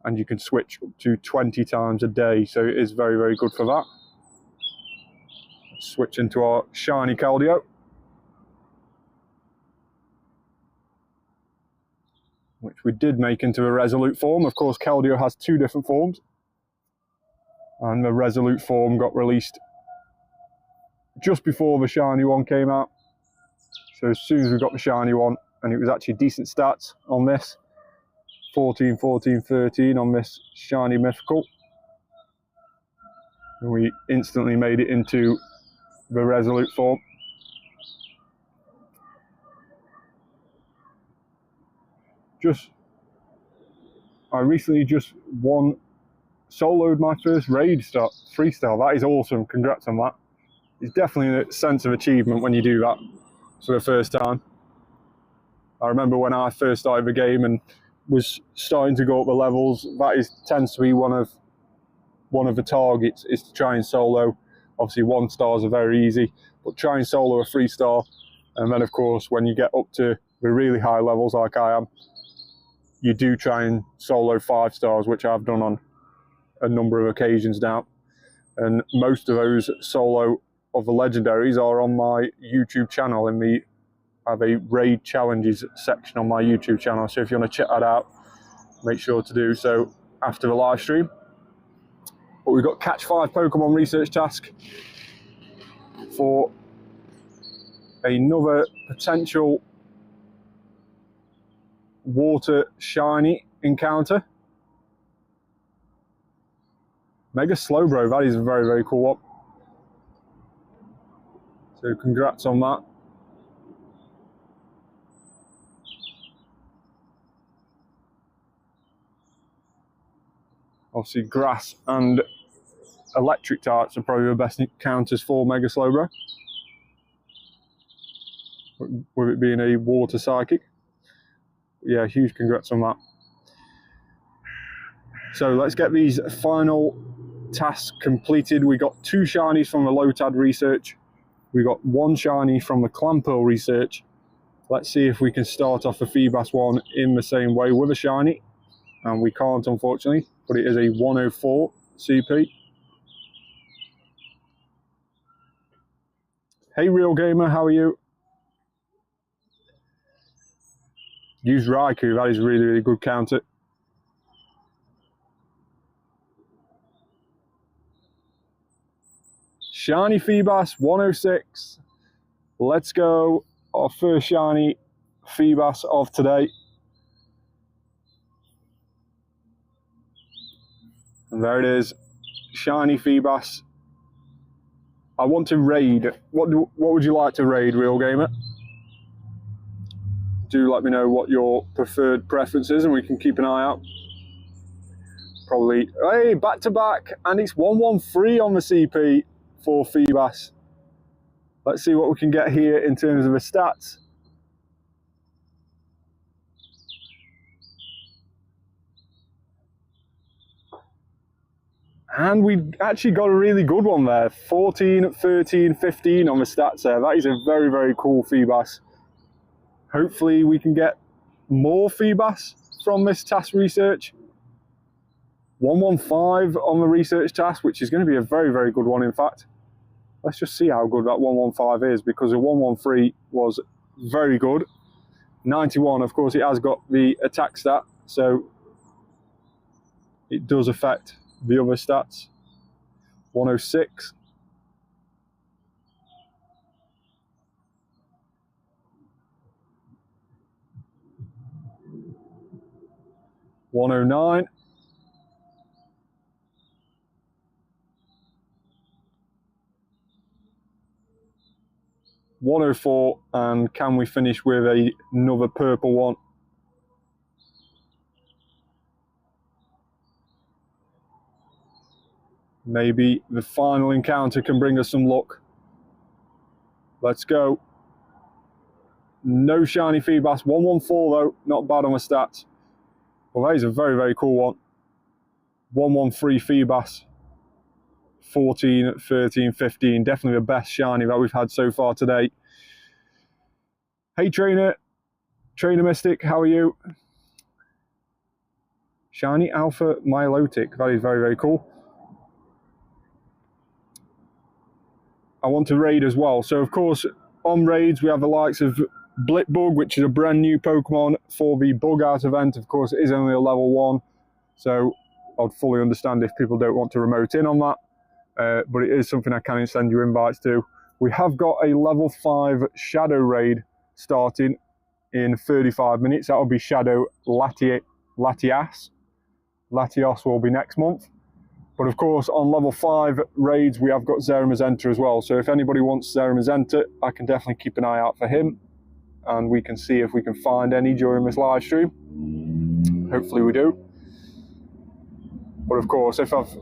And you can switch up to 20 times a day, so it is very, very good for that. Switch into our shiny Keldeo. Which we did make into a Resolute form. Of course, Keldeo has 2 different forms, and the Resolute form got released just before the shiny one came out. So as soon as we got the shiny one, and it was actually decent stats on this, 14, 14, 13 on this shiny mythical, and we instantly made it into the Resolute form. I recently just soloed my first raid 3-star. That is awesome. Congrats on that. It's definitely a sense of achievement when you do that for the first time. I remember when I first started the game and was starting to go up the levels, that tends to be one of the targets, is to try and solo. Obviously 1-stars are very easy, but try and solo a 3-star, and then of course when you get up to the really high levels like I am, you do try and solo 5-stars, which I've done on a number of occasions now, and most of those solo of the legendaries are on my YouTube channel. I have a raid challenges section on my YouTube channel. So if you want to check that out, make sure to do so after the live stream. But we've got catch 5 Pokemon research task for another potential water shiny encounter. Mega Slowbro, that is a very, very cool one. So congrats on that. Obviously grass and electric types are probably the best encounters for Mega Slowbro, with it being a water psychic. Yeah, huge congrats on that. So let's get these final tasks completed. We got 2 shinies from the Lotad research. We got 1 shiny from the Clamperl research. Let's see if we can start off the Feebas one in the same way with a shiny. And we can't, unfortunately, but it is a 104 CP. Hey Real Gamer, how are you? Use Raikou, that is a really, really good counter. Shiny Feebas, 106. Let's go. Our first shiny Feebas of today. And there it is, shiny Feebas. I want to raid. What would you like to raid, Real Gamer? Do let me know what your preferred preference is, and we can keep an eye out. Probably, hey, back to back, and it's 113 on the CP for Feebas. Let's see what we can get here in terms of the stats. And we actually got a really good one there. 14, 13, 15 on the stats there. That is a very, very cool Feebas. Hopefully we can get more Feebas from this task research. 115 on the research task, which is going to be a very, very good one, in fact. Let's just see how good that 115 is, because the 113 was very good. 91, of course, it has got the attack stat, so it does affect the other stats. 106. $109. $104, and can we finish with another purple one? Maybe the final encounter can bring us some luck. Let's go. No shiny Feebas. 114 though, not bad on the stats. Well, that is a very, very cool one. 113 Feebas. 14, 13, 15. Definitely the best shiny that we've had so far today. Hey Trainer Mystic, how are you? Shiny Alpha Milotic. That is very, very cool. I want to raid as well. So of course, on raids we have the likes of Blipbug, which is a brand new Pokemon for the Bug Out event. Of course, it is only a level 1, so I'd fully understand if people don't want to remote in on that. But it is something I can send you invites to. We have got a level 5 Shadow raid starting in 35 minutes. That will be Shadow Latias. Latios will be next month. But of course, on level 5 raids, we have got Zeramazenta as well. So if anybody wants Zeramazenta, I can definitely keep an eye out for him. And we can see if we can find any during this live stream. Hopefully we do. But of course, if I've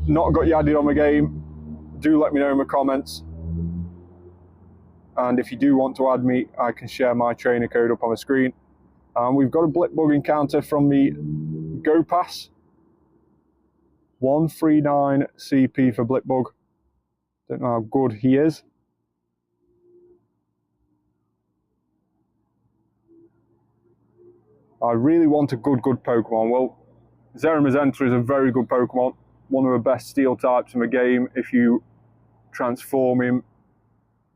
not got you added on the game, do let me know in the comments. And if you do want to add me, I can share my trainer code up on the screen. And we've got a Blipbug encounter from the Go Pass. 139 CP for Blipbug. Don't know how good he is. I really want a good Pokemon. Well, Zeramazenta is a very good Pokemon. One of the best steel types in the game if you transform him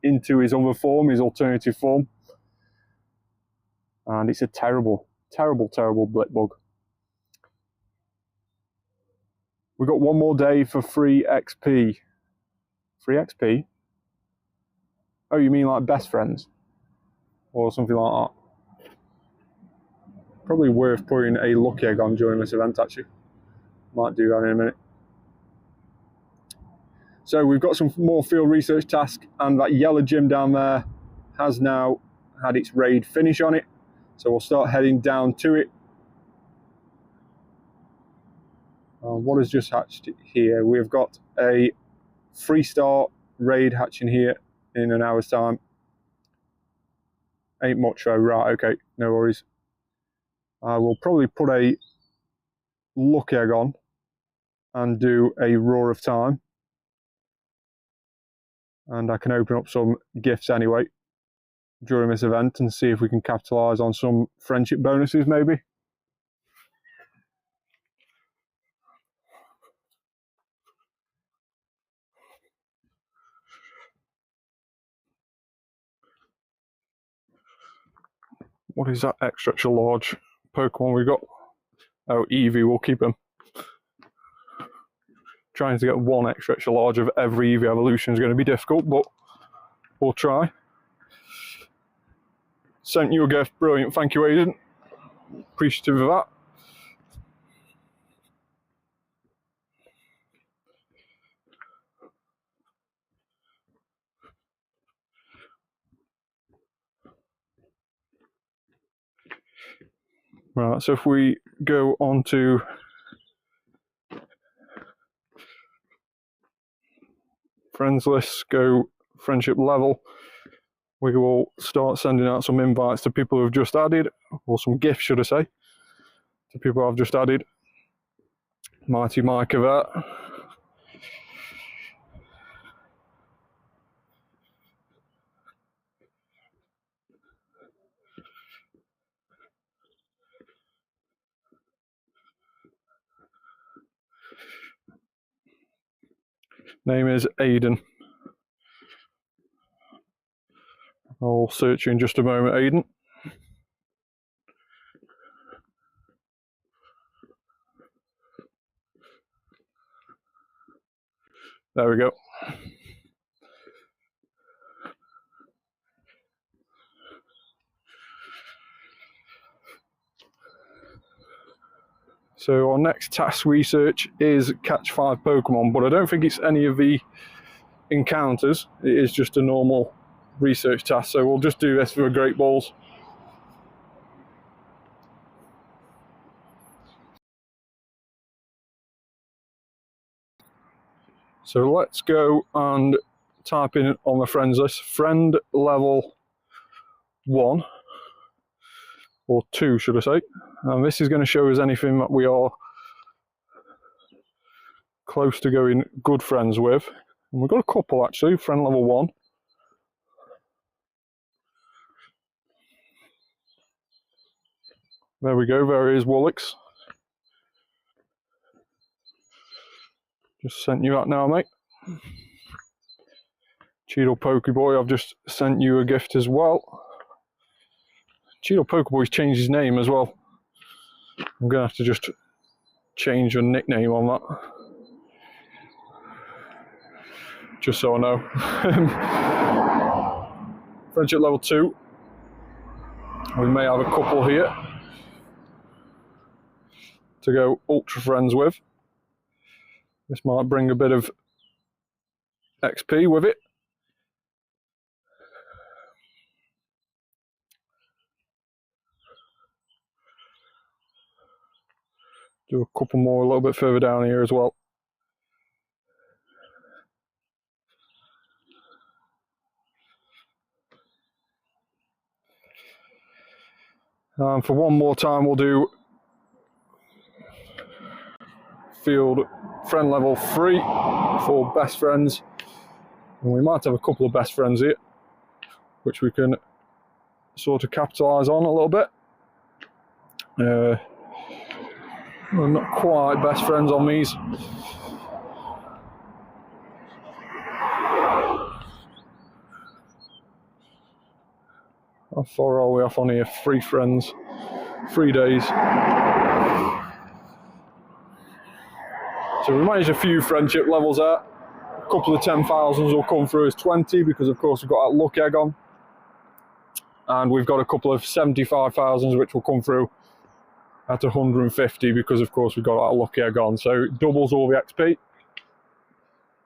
into his other form, his alternative form. And it's a terrible, terrible, terrible blip bug. We've got one more day for free XP. Free XP? Oh, you mean like best friends? Or something like that. Probably worth putting a lucky egg on during this event, actually. Might do that in a minute. So we've got some more field research tasks, and that yellow gym down there has now had its raid finish on it. So we'll start heading down to it. What has just hatched here? We've got a 3-star raid hatching here in an hour's time. Ain't much though, right, okay, no worries. I will probably put a lucky egg on and do a roar of time. And I can open up some gifts anyway during this event and see if we can capitalise on some friendship bonuses maybe. What is that extra large Pokemon we got? Oh, Eevee, we'll keep him. Trying to get one extra large of every Eevee evolution is going to be difficult, but we'll try. Sent you a gift, brilliant, thank you Aiden. Appreciative of that. Right, so if we go on to friends list, go friendship level, we will start sending out some invites to people who have just added, or some gifts should I say, to people I've just added. Mighty Mike of that. Name is Aiden. I'll search you in just a moment, Aiden. There we go. So our next task research is catch 5 Pokemon, but I don't think it's any of the encounters. It is just a normal research task, so we'll just do this for the Great Balls. So let's go and type in on the friends list, friend level 1, or 2 should I say, and this is going to show us anything that we are close to going good friends with. And we've got a couple actually, friend level 1. There we go, there is Woolix. Just sent you out now, mate. Cheeto Pokeboy, I've just sent you a gift as well. Cheeto Pokeboy's changed his name as well. I'm going to have to just change a nickname on that. Just so I know. Friendship level 2. We may have a couple here to go ultra friends with. This might bring a bit of XP with it. Do a couple more a little bit further down here as well. And for one more time we'll do field friend level 3 for best friends. And we might have a couple of best friends here, which we can sort of capitalise on a little bit. We're not quite best friends on these. How far are we off on here? 3 friends, 3 days. So we managed a few friendship levels there. A couple of 10,000s will come through as 20 because of course we've got that luck egg on. And we've got a couple of 75,000s which will come through at 150 because of course we've got that luck egg on. So it doubles all the XP.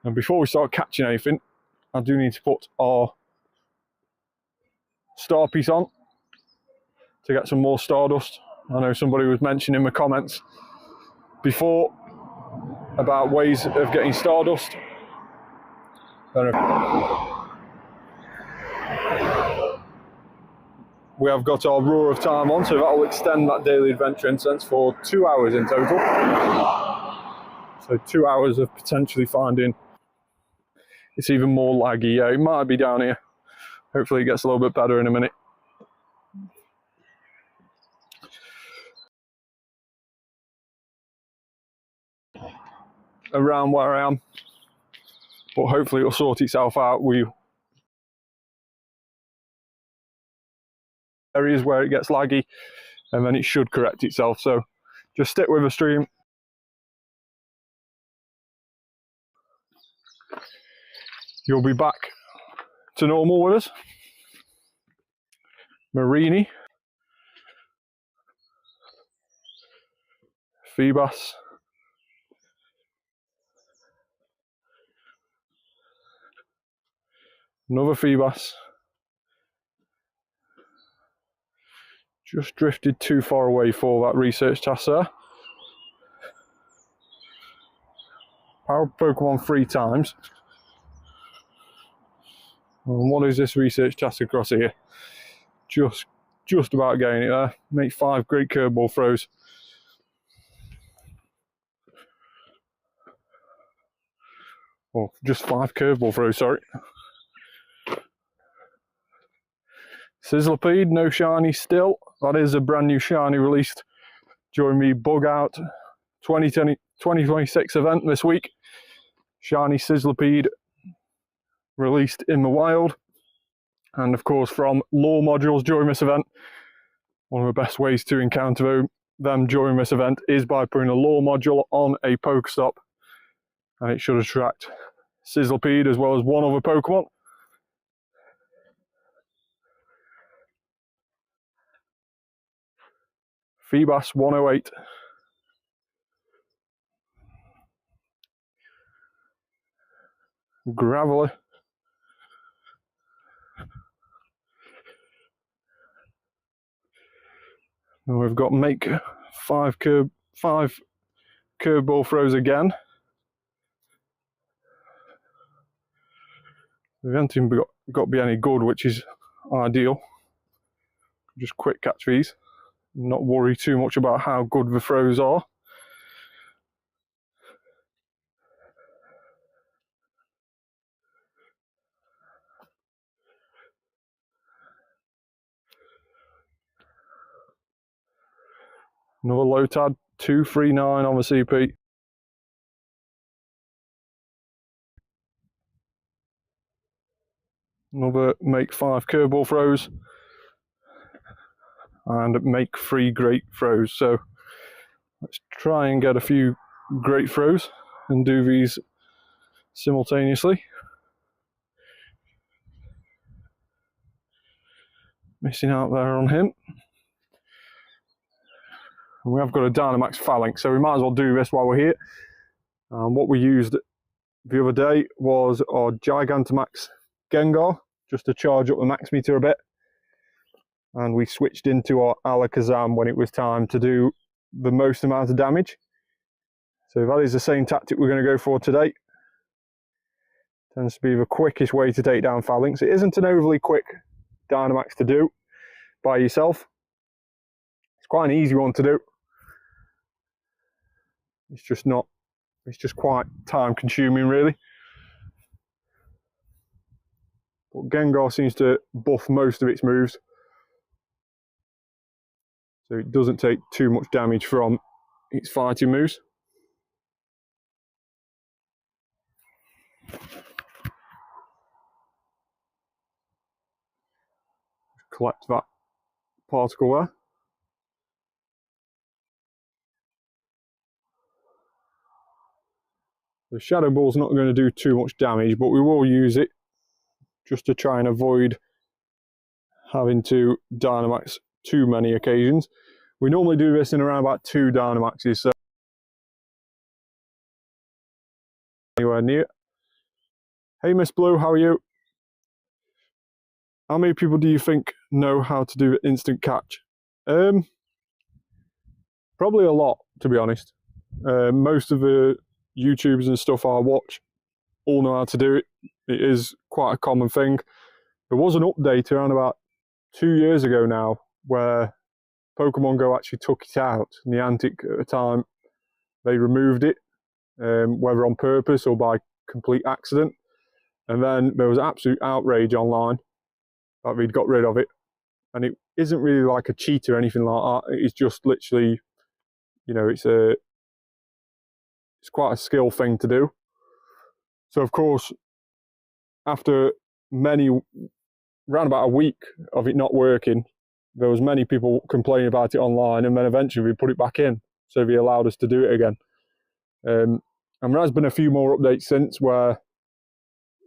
And before we start catching anything, I do need to put our star piece on to get some more Stardust. I know somebody was mentioning in the comments before about ways of getting Stardust. We have got our Roar of Time on, so that will extend that daily adventure incense for 2 hours in total. So 2 hours of potentially finding. It's even more laggy. Yeah, it might be down here. Hopefully it gets a little bit better in a minute. Around where I am, but hopefully it'll sort itself out. Areas where it gets laggy, and then it should correct itself. So just stick with the stream. You'll be back to normal with us. Marini, Feebas, another Feebas. Just drifted too far away for that research task there. Power Pokemon 3 times. And what is this research task across here? Just about getting it there. Make 5 great curveball throws. Or just 5 curveball throws, sorry. Sizzlipede, no shiny still. That is a brand new shiny released during the Bug Out 2026 event this week. Shiny Sizzlipede released in the wild. And of course from lore modules during this event. One of the best ways to encounter them during this event is by putting a lore module on a Pokestop. And it should attract Sizzlipede as well as one other Pokemon. Feebas 108. Gravelly. And we've got make 5 curveball throws again. We haven't even got to be any good, which is ideal. Just quick catch these. Not worry too much about how good the throws are. Another Lotad 239 on the CP. Another make 5 curveball throws. And make 3 great throws. So let's try and get a few great throws and do these simultaneously. Missing out there on him. And we have got a Dynamax Phalanx, so we might as well do this while we're here. What we used the other day was our Gigantamax Gengar, just to charge up the max meter a bit. And we switched into our Alakazam when it was time to do the most amount of damage. So that is the same tactic we're going to go for today. Tends to be the quickest way to take down Phalanx. It isn't an overly quick Dynamax to do by yourself. It's quite an easy one to do. It's just quite time consuming really. But Gengar seems to buff most of its moves. So it doesn't take too much damage from its fighting moves. collect that particle there. The Shadow Ball's not going to do too much damage, but we will use it just to try and avoid having to Dynamax too many occasions. We normally do this in around about 2 Dynamaxes, so anywhere near. Hey Miss Blue, how are you? How many people do you think know how to do instant catch? Probably a lot, to be honest. Most of the YouTubers and stuff I watch all know how to do it. It is quite a common thing. There was an update around about 2 years ago now where Pokemon GO actually took it out. Niantic at the time, they removed it, whether on purpose or by complete accident. And then there was absolute outrage online that we'd got rid of it. And it isn't really like a cheat or anything like that. It's just literally, you know, it's quite a skill thing to do. So of course, after around about a week of it not working, there was many people complaining about it online, and then eventually we put it back in, so they allowed us to do it again. And there has been a few more updates since where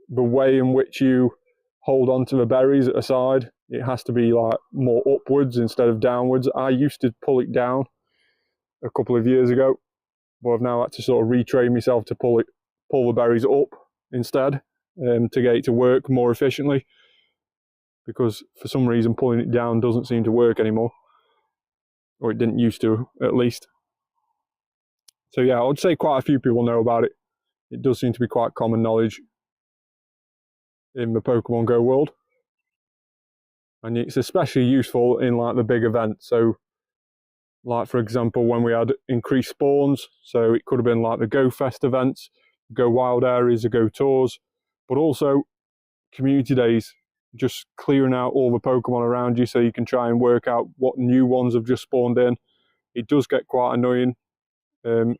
the way in which you hold on to the berries at the side, it has to be like more upwards instead of downwards. I used to pull it down a couple of years ago, but I've now had to sort of retrain myself to pull the berries up instead, to get it to work more efficiently, because for some reason pulling it down doesn't seem to work anymore, or it didn't used to at least. So yeah, I would say quite a few people know about it. It does seem to be quite common knowledge in the Pokemon GO world, and it's especially useful in like the big events. So like for example, when we had increased spawns, so it could have been like the Go Fest events, Go Wild areas, the Go tours, but also community days, just clearing out all the Pokemon around you so you can try and work out what new ones have just spawned in. It does get quite annoying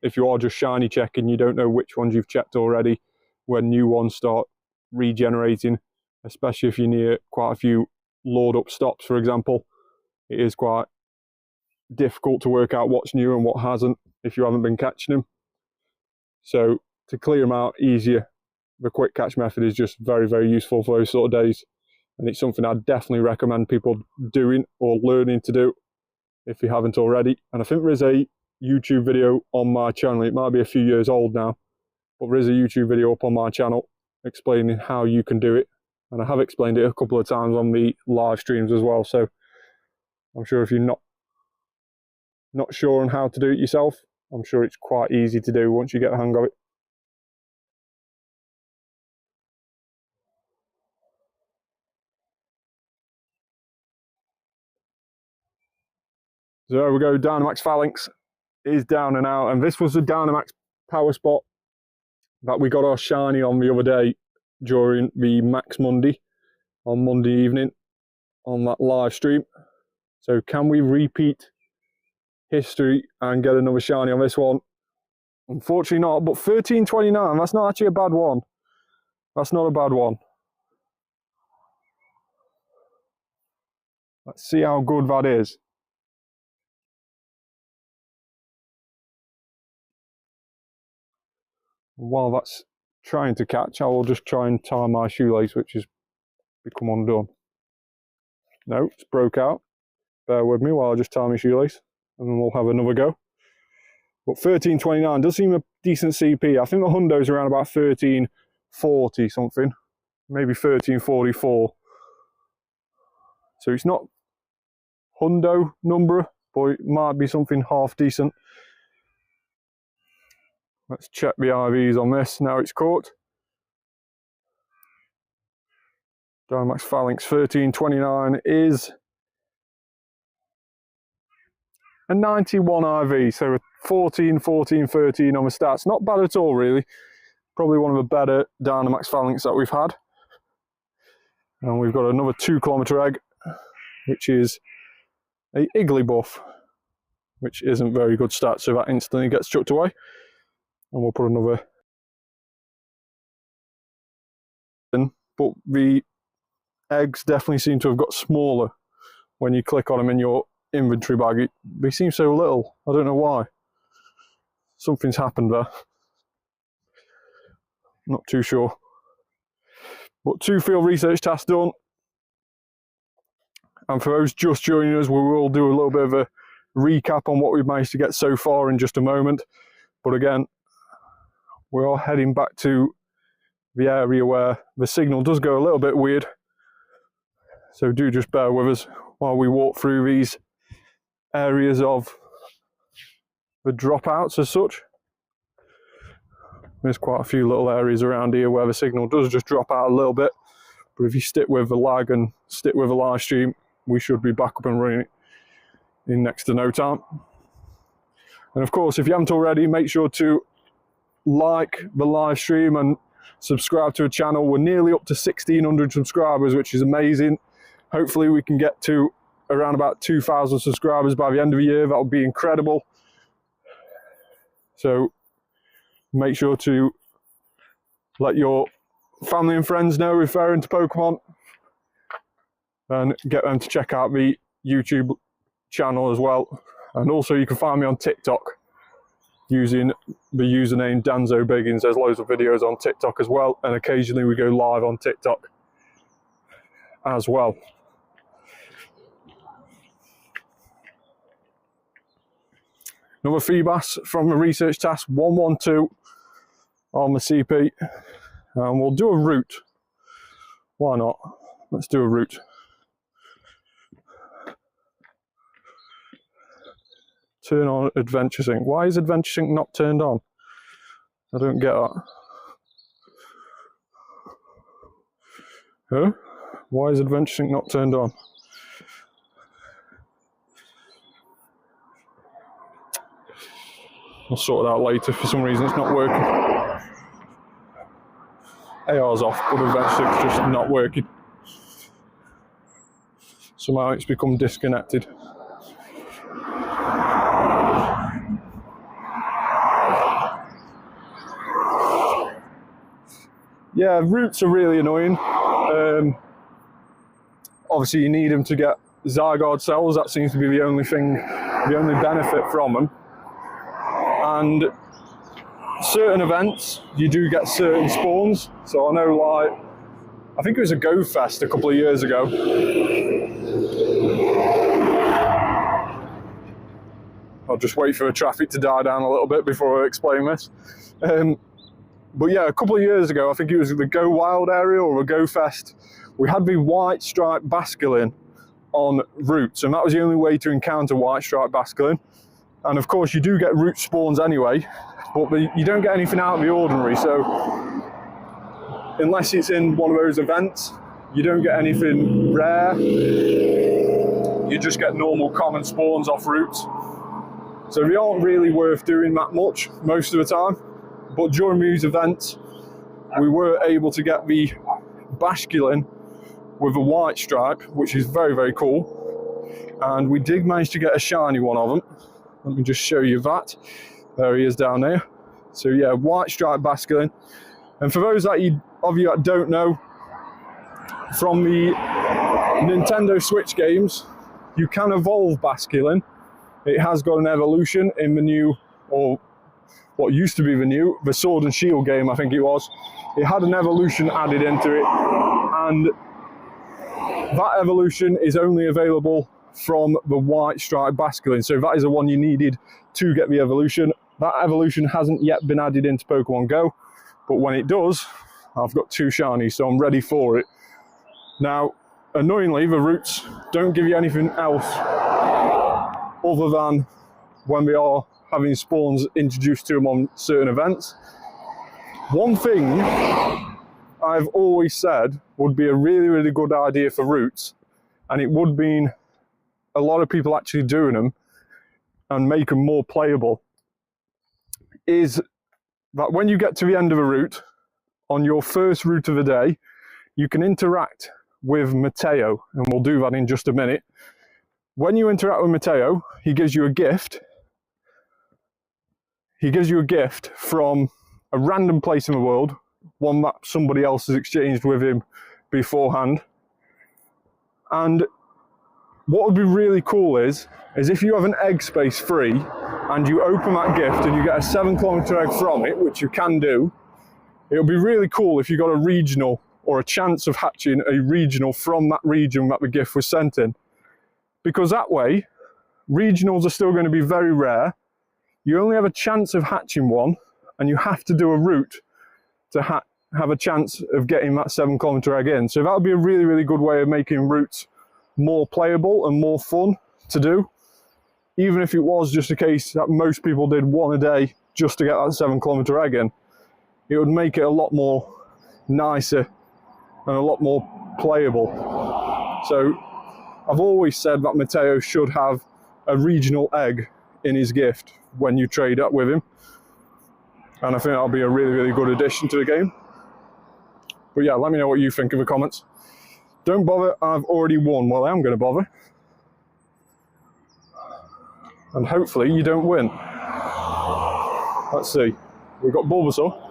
if you are just shiny checking, you don't know which ones you've checked already when new ones start regenerating, especially if you're near quite a few Lord up stops, for example. It is quite difficult to work out what's new and what hasn't if you haven't been catching them. So to clear them out easier, the quick catch method is just very, very useful for those sort of days. And it's something I'd definitely recommend people doing or learning to do if you haven't already. And I think there is a YouTube video on my channel. It might be a few years old now, but there is a YouTube video up on my channel explaining how you can do it. And I have explained it a couple of times on the live streams as well. So I'm sure if you're not sure on how to do it yourself, I'm sure it's quite easy to do once you get the hang of it. So there we go, Dynamax Phalanx is down and out, and this was the Dynamax power spot that we got our shiny on the other day during the Max Monday, on Monday evening, on that live stream. So can we repeat history and get another shiny on this one? Unfortunately not, but 1329, that's not actually a bad one. That's not a bad one. Let's see how good that is. While that's trying to catch, I will just try and tie my shoelace, which has become undone. No, it's broke out. Bear with me while I just tie my shoelace, and then we'll have another go. But 1329 does seem a decent CP. I think the Hundo's around about 1340 something, maybe 1344. So it's not Hundo number, but it might be something half decent. Let's check the IVs on this. Now it's caught. Dynamax Phalanx 1329 is a 91 IV, so a 14, 14, 13 on the stats. Not bad at all, really. Probably one of the better Dynamax Phalanx that we've had. And we've got another 2 kilometer egg, which is a Igglybuff, which isn't very good stats, so that instantly gets chucked away. And we'll put another in. But the eggs definitely seem to have got smaller when you click on them in your inventory bag. They seem so little. I don't know why. Something's happened there. Not too sure. But 2 field research tasks done. And for those just joining us, we will do a little bit of a recap on what we've managed to get so far in just a moment. But again, we are heading back to the area where the signal does go a little bit weird. So do just bear with us while we walk through these areas of the dropouts as such. There's quite a few little areas around here where the signal does just drop out a little bit. But if you stick with the lag and stick with the live stream, we should be back up and running in next to no time. And of course, if you haven't already, make sure to like the live stream and subscribe to the channel. We're nearly up to 1,600 subscribers, which is amazing. Hopefully we can get to around about 2,000 subscribers by the end of the year. That would be incredible. So make sure to let your family and friends know if they're into Pokemon, and get them to check out the YouTube channel as well. And also you can find me on TikTok using the username DanzoBiggins. There's loads of videos on TikTok as well, and occasionally we go live on TikTok as well. Another Feebas from the research task 112 on the CP, and we'll do a route. Why not? Let's do a route. Turn on Adventure Sync. Why is Adventure Sync not turned on? I don't get that. Huh? Why is Adventure Sync not turned on? I'll sort it out later. For some reason it's not working. AR's off, but Adventure Sync's just not working. Somehow it's become disconnected. Yeah, routes are really annoying. Obviously you need them to get Zygarde cells. That seems to be the only thing, the only benefit from them. And certain events, you do get certain spawns. So I know, like, I think it was a Go Fest a couple of years ago. I'll just wait for the traffic to die down a little bit before I explain this. But yeah, a couple of years ago, I think it was the Go Wild area or the Go Fest, we had the white striped basculin on routes, and that was the only way to encounter white striped basculin. And of course you do get route spawns anyway, but you don't get anything out of the ordinary. So unless it's in one of those events, you don't get anything rare. You just get normal common spawns off routes. So they aren't really worth doing that much most of the time. But during these events, we were able to get the basculin with a white stripe, which is very, very cool. And we did manage to get a shiny one of them. Let me just show you that. There he is down there. So yeah, white stripe basculin. And for those of you that don't know, from the Nintendo Switch games, you can evolve basculin. It has got an evolution in the new, or what used to be the Sword and Shield game, I think it was. It had an evolution added into it, and that evolution is only available from the white striped basculin. So that is the one you needed to get the evolution. That evolution hasn't yet been added into Pokemon Go, but when it does, I've got 2 shinies, so I'm ready for it. Now, annoyingly, the routes don't give you anything else other than when we are having spawns introduced to them on certain events. One thing I've always said would be a really, really good idea for routes, and it would mean a lot of people actually doing them and make them more playable, is that when you get to the end of a route, on your first route of the day, you can interact with Mateo, and we'll do that in just a minute. When you interact with Mateo, he gives you a gift. He gives you a gift from a random place in the world, one that somebody else has exchanged with him beforehand. And what would be really cool is if you have an egg space free and you open that gift and you get a 7-kilometer egg from it, which you can do, it would be really cool if you got a regional or a chance of hatching a regional from that region that the gift was sent in. Because that way, regionals are still going to be very rare. You only have a chance of hatching one, and you have to do a route to have a chance of getting that 7-kilometer egg in. So that would be a really, really good way of making routes more playable and more fun to do. Even if it was just a case that most people did one a day just to get that 7-kilometer egg in, it would make it a lot more nicer and a lot more playable. So I've always said that Mateo should have a regional egg in his gift when you trade up with him. And I think that'll be a really, really good addition to the game. But yeah, let me know what you think in the comments. Don't bother, I've already won. Well, I am going to bother. And hopefully you don't win. Let's see. We've got Bulbasaur.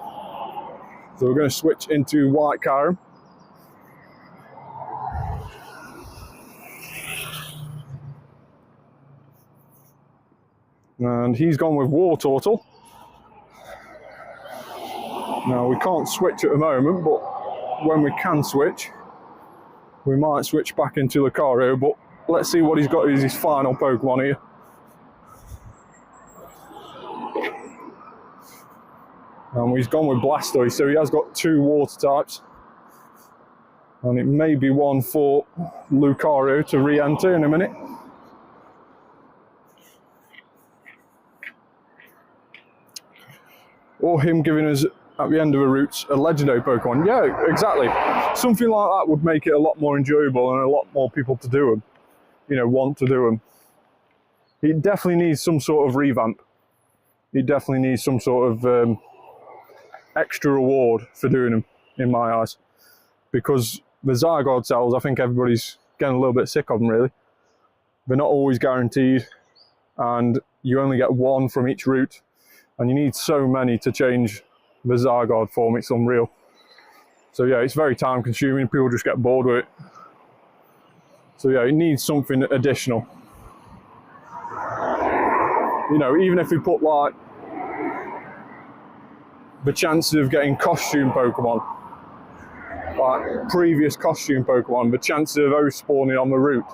So we're going to switch into White Kyurem. And he's gone with War Turtle. Now we can't switch at the moment, but when we can switch, we might switch back into Lucario, but let's see what he's got as his final Pokemon here. And he's gone with Blastoise, so he has got 2 water types. And it may be one for Lucario to re-enter in a minute. Or him giving us, at the end of the routes, a legendary Pokemon. Yeah, exactly. Something like that would make it a lot more enjoyable and a lot more people to do them. You know, want to do them. It definitely needs some sort of revamp. It definitely needs some sort of extra reward for doing them, in my eyes. Because the Zygarde cells, I think everybody's getting a little bit sick of them, really. They're not always guaranteed, and you only get 1 from each route. And you need so many to change the Zygarde form, it's unreal. So yeah, it's very time consuming, people just get bored with it. So yeah, it needs something additional. You know, even if we put like the chances of getting costume Pokemon, like previous costume Pokemon, the chances of those spawning on the route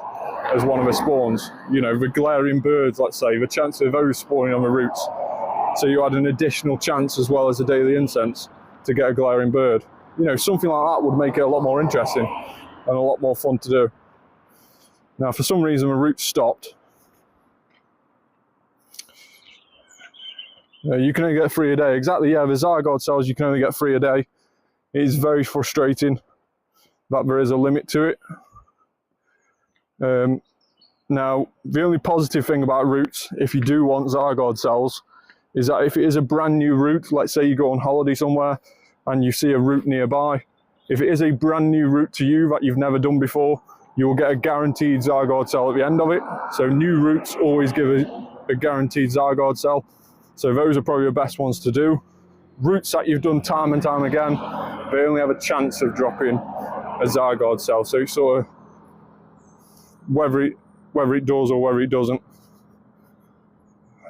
as one of the spawns, you know, the glaring birds, let's say, the chances of those spawning on the routes. So you had an additional chance as well as a daily incense to get a glaring bird. You know, something like that would make it a lot more interesting and a lot more fun to do. Now, for some reason, the route stopped. You can only get 3 a day. Exactly, yeah, the Zygarde cells you can only get 3 a day. It is very frustrating that there is a limit to it. Now, the only positive thing about routes, if you do want Zygarde cells, is that if it is a brand new route, let's say you go on holiday somewhere and you see a route nearby, if it is a brand new route to you that you've never done before, you will get a guaranteed Zygarde cell at the end of it. So new routes always give a guaranteed Zygarde cell. So those are probably the best ones to do. Routes that you've done time and time again, they only have a chance of dropping a Zygarde cell. So it's sort of whether it does or whether it doesn't.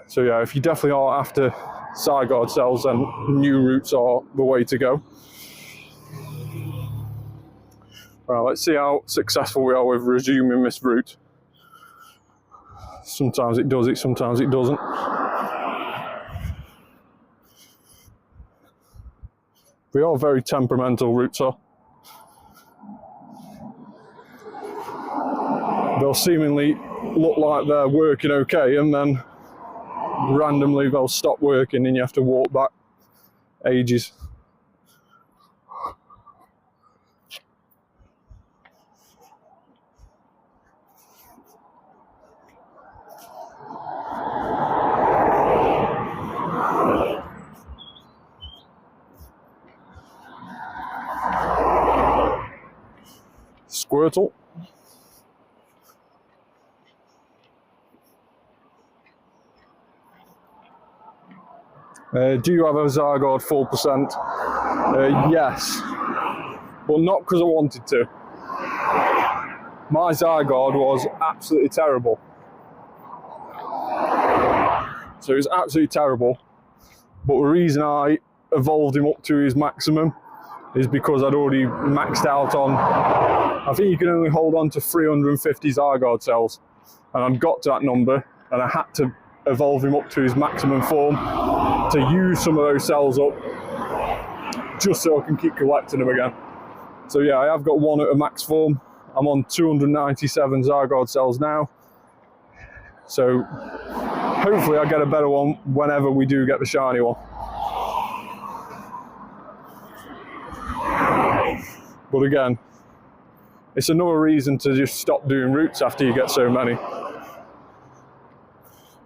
So yeah, if you definitely are after Zygarde cells, then new routes are the way to go. Right, let's see how successful we are with resuming this route. Sometimes it does it, sometimes it doesn't. We are very temperamental, routes are. They'll seemingly look like they're working okay, and then randomly they'll stop working and you have to walk back ages. Squirtle. Do you have a Zygarde 4%? Yes, but not because I wanted to. my Zygarde was absolutely terrible. So it was absolutely terrible. But the reason I evolved him up to his maximum is because I'd already maxed out on, I think you can only hold on to 350 Zygarde cells. And I'd got to that number and I had to evolve him up to his maximum form to use some of those cells up just so I can keep collecting them again. So yeah, I have got one at a max form. I'm on 297 Zygarde cells now. So hopefully I get a better one whenever we do get the shiny one. But again, it's another reason to just stop doing routes after you get so many.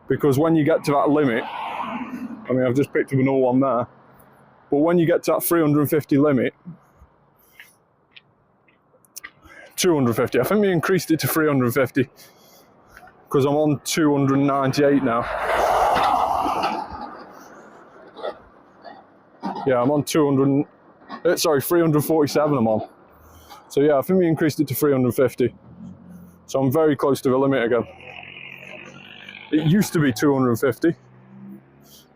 Because when you get to that limit, I mean, I've just picked up another one there, but when you get to that 350 limit, 250, I think we increased it to 350, because I'm on 298 now. Yeah, I'm on 347 I'm on. So yeah, I think we increased it to 350. So I'm very close to the limit again. It used to be 250.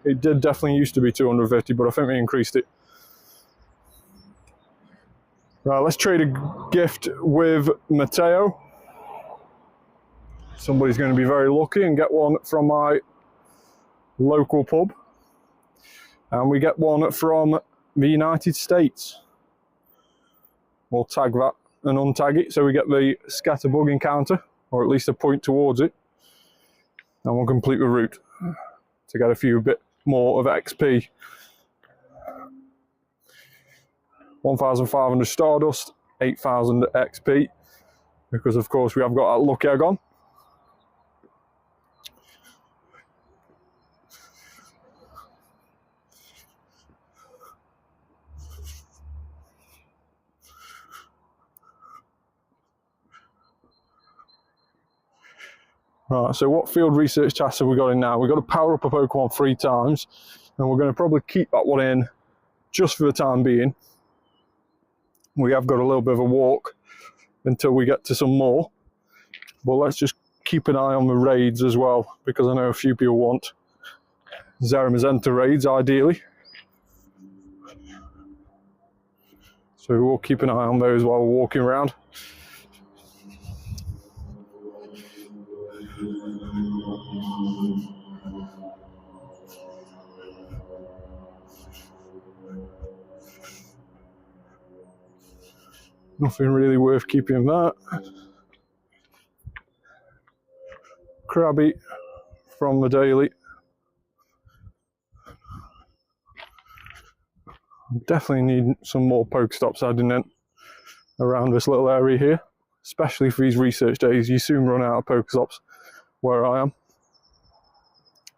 It did definitely used to be 250, but I think we increased it. Right, let's trade a gift with Mateo. Somebody's going to be very lucky and get one from my local pub. And we get one from the United States. We'll tag that and untag it so we get the scatterbug encounter, or at least a point towards it. And we'll complete the route to get a few bit more of XP. 1,500 Stardust, 8,000 XP, because of course we have got that lucky egg on. Right, so what field research tasks have we got in now? We've got to power up a Pokemon 3 times, and we're going to probably keep that one in just for the time being. We have got a little bit of a walk until we get to some more, but let's just keep an eye on the raids as well, because I know a few people want Zeramazenta raids ideally. So we'll keep an eye on those while we're walking around. Nothing really worth keeping that. Krabby from the daily. Definitely need some more Pokestops added in around this little area here, especially for these research days. You soon run out of Pokestops where I am.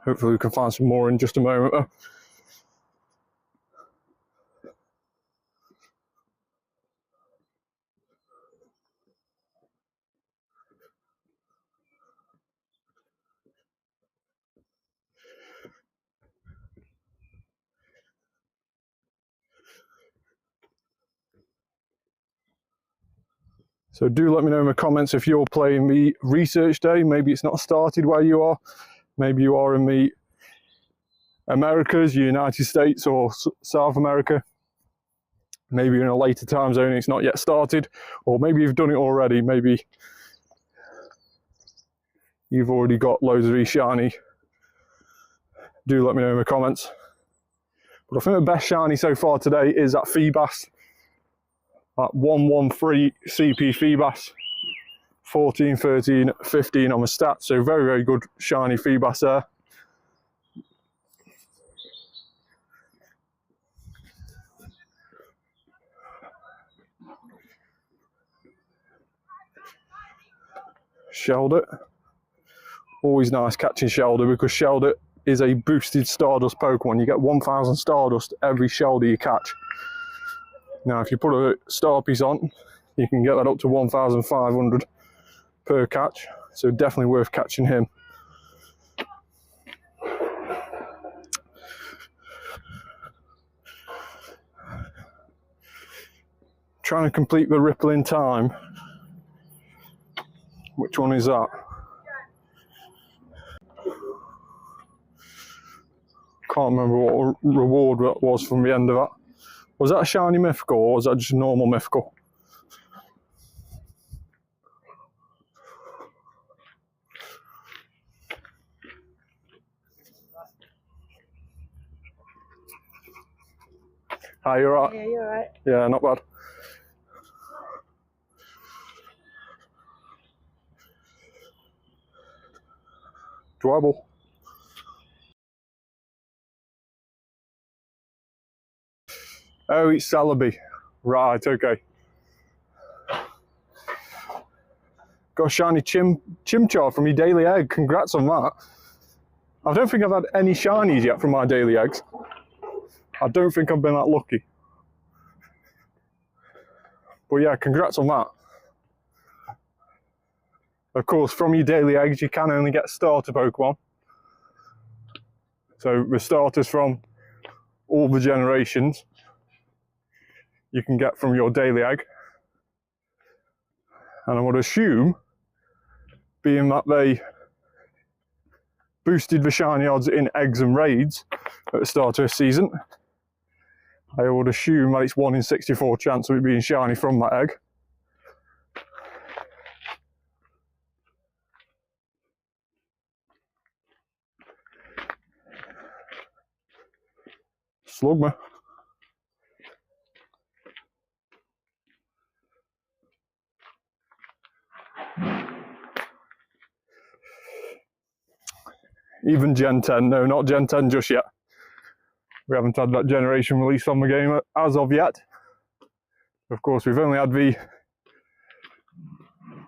Hopefully we can find some more in just a moment though. So do let me know in the comments if you're playing the research day. Maybe it's not started where you are. Maybe you are in the Americas, United States or South America. Maybe you're in a later time zone, it's not yet started. Or maybe you've done it already. Maybe you've already got loads of these shiny. Do let me know in the comments. But I think the best shiny so far today is that Feebas. At 113 CP Feebas, 14, 13, 15 on the stats, so very, very good shiny Feebas there. Shelder, always nice catching Shelder, because Shelder is a boosted Stardust Pokemon. You get 1,000 Stardust every Shelder you catch. Now, if you put a star piece on, you can get that up to 1,500 per catch. So definitely worth catching him. Trying to complete the ripple in time Which one is that? Can't remember what reward that was from the end of that. Was that a shiny mythical or was that just a normal mythical? Hi, you alright? Yeah, you're right. Yeah, not bad. Dwabble. Oh, it's Celebi. Right, okay. Got a shiny Chimchar from your daily egg. Congrats on that. I don't think I've had any shinies yet from my daily eggs. I don't think I've been that lucky. But yeah, congrats on that. Of course, from your daily eggs, you can only get starter Pokemon. So the starters from all the generations you can get from your daily egg. And I would assume, being that they boosted the shiny odds in eggs and raids at the start of the season, I would assume that it's 1 in 64 chance of it being shiny from that egg. Slugma. Even Gen 10, no, not Gen 10 just yet. We haven't had that generation release on the game as of yet. Of course, we've only had the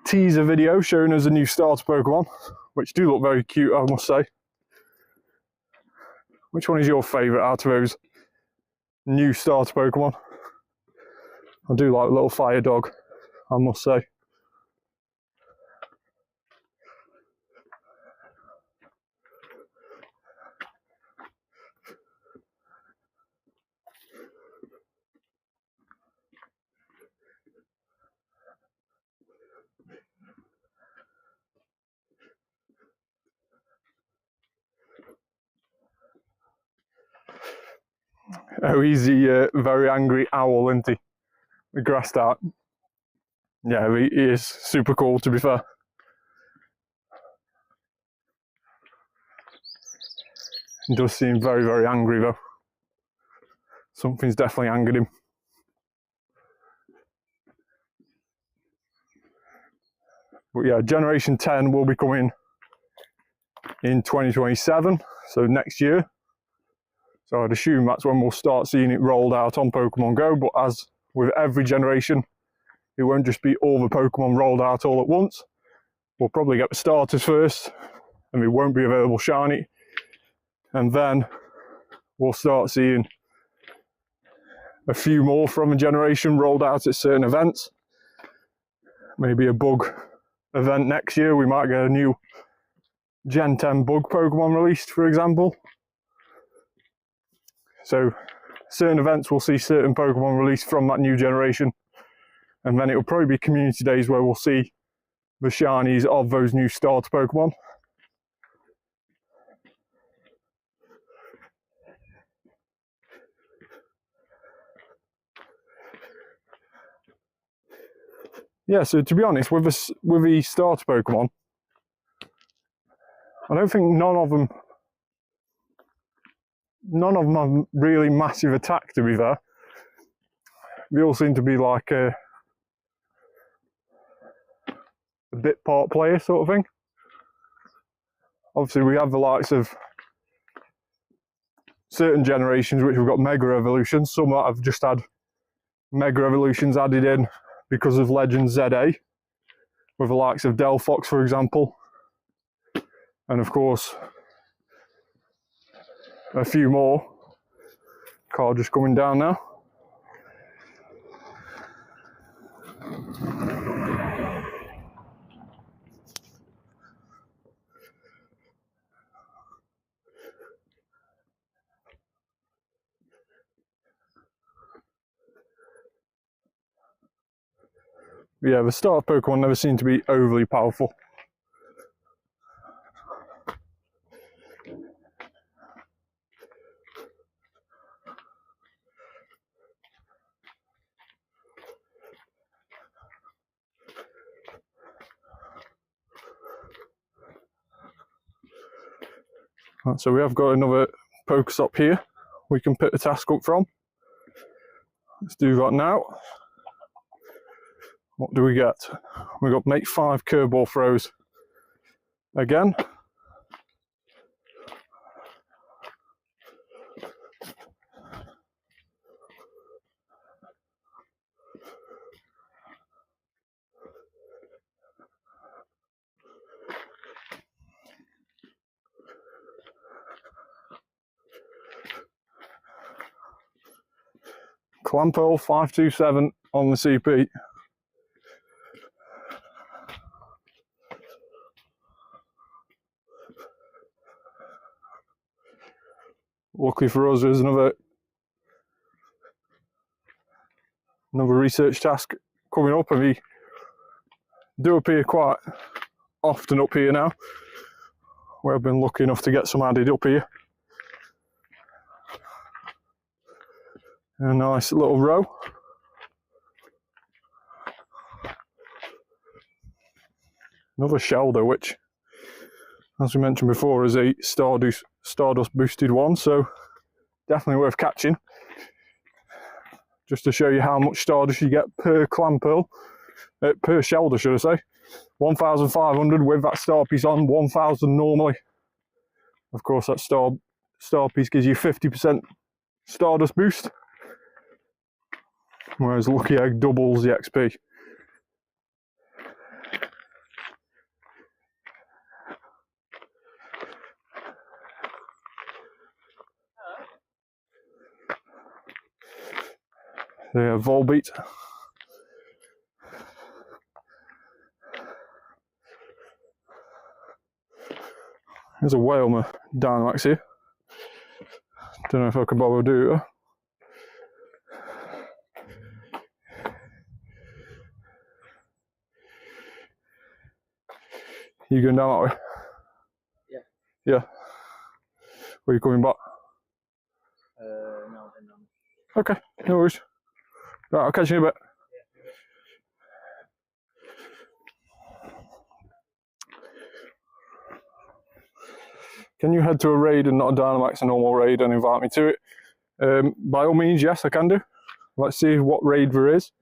teaser video showing us a new starter Pokemon, which do look very cute, I must say. Which one is your favourite out of those new starter Pokemon? I do like the little fire dog, I must say. Oh, he's the very angry owl, isn't he? The grass dart. Yeah, he is super cool, to be fair. He does seem very, very angry, though. Something's definitely angered him. But yeah, Generation 10 will be coming in 2027, so next year. So I'd assume that's when we'll start seeing it rolled out on Pokemon Go, but as with every generation, it won't just be all the Pokemon rolled out all at once. We'll probably get the starters first, and it won't be available shiny. And then we'll start seeing a few more from a generation rolled out at certain events. Maybe a bug event next year, we might get a new Gen 10 bug Pokemon released, for example. So certain events will see certain Pokemon released from that new generation, and then it'll probably be community days where we'll see the shinies of those new starter Pokemon. Yeah, so to be honest, with the starter Pokemon, I don't think none of them have really massive attack, to be fair. They all seem to be like a bit part player sort of thing. Obviously, we have the likes of certain generations which have got Mega Evolutions, some that have just had Mega Evolutions added in because of Legend ZA, with the likes of Delphox, for example. And of course, a few more. Car just coming down now. Yeah, the starter Pokemon never seem to be overly powerful. Right, so we have got another Pokestop here we can pick the task up from. Let's do that now. What do we get? We got make 5 curveball throws again. Clamperl 527 on the CP. Luckily for us, there's another research task coming up, and we do appear quite often up here now, where I've been lucky enough to get some added up here. A nice little row. Another Shelder, which, as we mentioned before, is a Stardust boosted one, so definitely worth catching. Just to show you how much Stardust you get per Clamperl, per Shelder, should I say. 1,500 with that star piece on, 1,000 normally. Of course, that star piece gives you 50% Stardust boost, whereas Lucky Egg doubles the XP. Yeah, Volbeat. There's a Whalmer Dynamax here. Don't know if I could bother to do it. You going down that way? Yeah. Yeah. Where are you coming back? No. Okay, no worries. Right, I'll catch you in a bit. Can you head to a raid and not a Dynamax, a normal raid, and invite me to it? By all means, yes, I can do. Let's see what raid there is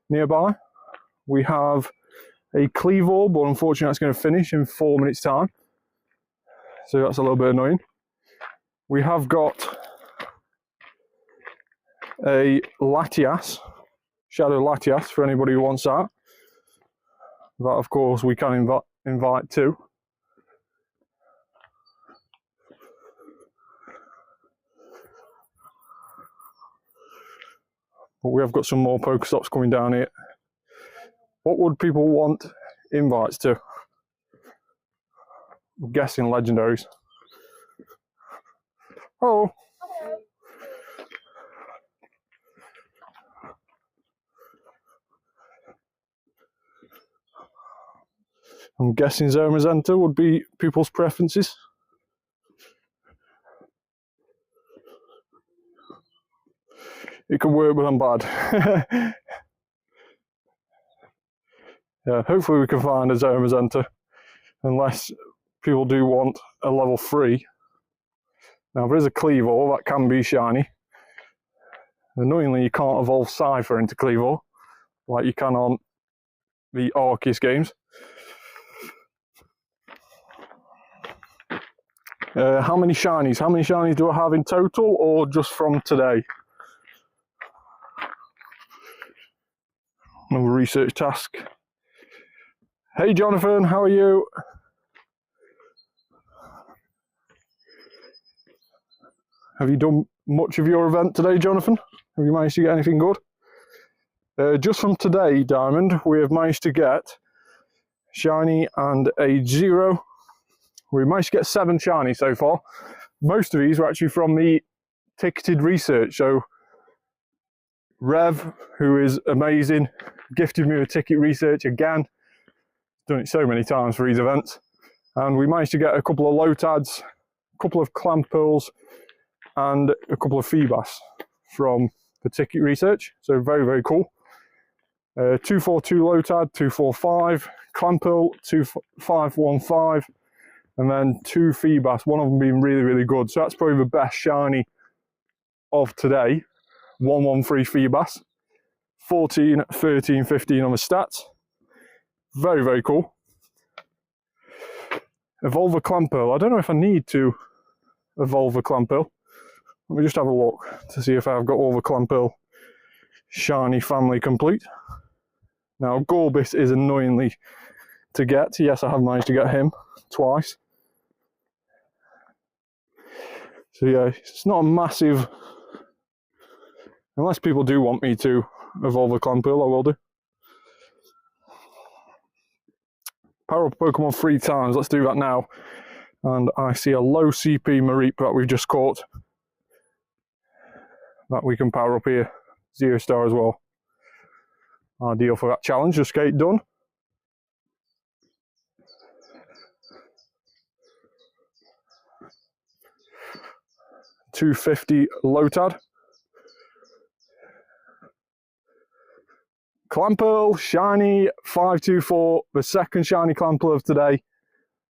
nearby. We have a Cleavor, but unfortunately that's going to finish in 4 minutes' time. So that's a little bit annoying. We have got a Latias, Shadow Latias, for anybody who wants that. That, of course, we can invite too. But we have got some more Pokestops coming down here. What would people want invites to? I'm guessing legendaries. Oh. Hello. I'm guessing Zomazenta would be people's preferences. It could work, but I'm bad. Yeah, hopefully we can find a Zomazenta, unless people do want a level 3. Now, there is a Cleavor, that can be shiny. Annoyingly, you can't evolve Cypher into Cleavor, like you can on the Arceus games. How many shinies? How many shinies do I have in total, or just from today? Another research task. Hey Jonathan, how are you? Have you done much of your event today, Jonathan? Have you managed to get anything good? Just from today, Diamond, we have managed to get shiny and a 0. We managed to get 7 shiny so far. Most of these were actually from the ticketed research. So Rev, who is amazing, gifted me with ticket research again. Done it so many times for these events. And we managed to get a couple of Lotads, a couple of Clamperls, and a couple of Feebas from the ticket research. So very, very cool. 242 Lotad, 245, Clamperl, 2515, and then 2 Feebas, one of them being really, really good. So that's probably the best shiny of today. 113 Feebas, 14, 13, 15 on the stats. Very, very cool. Evolve a Clamperl. I don't know if I need to evolve a Clamperl. Let me just have a look to see if I've got all the Clamperl shiny family complete. Now, Gorbis is annoyingly to get. Yes, I have managed to get him twice. So yeah, it's not a massive... Unless people do want me to evolve a Clamperl, I will do. Power up Pokemon 3 times. Let's do that now. And I see a low CP Mareep that we've just caught. That we can power up here. 0 star as well. Ideal for that challenge. Just get it done. $250 Lotad. Clamperl, shiny, 524, the second shiny Clamperl of today.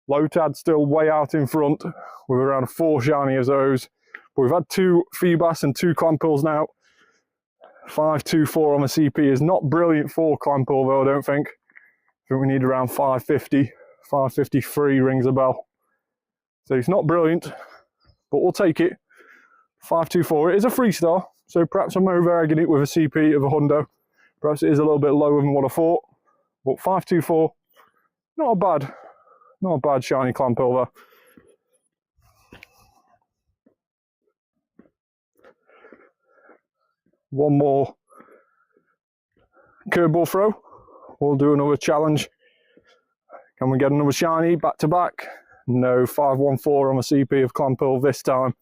Lotad still way out in front with around 4 shiny of those. But we've had 2 Feebas and 2 Clamperls now. 524 on the CP is not brilliant for Clamperl though, I don't think. I think we need around 550. 553 rings a bell. So it's not brilliant, but we'll take it. 524, it is a 3 star, so perhaps I'm over-egging it with a CP of a Hundo. Perhaps it is a little bit lower than what I thought, but 524, not a bad shiny Clamperl there. One more curveball throw. We'll do another challenge. Can we get another shiny back to back? No, 514 on the CP of Clamperl this time.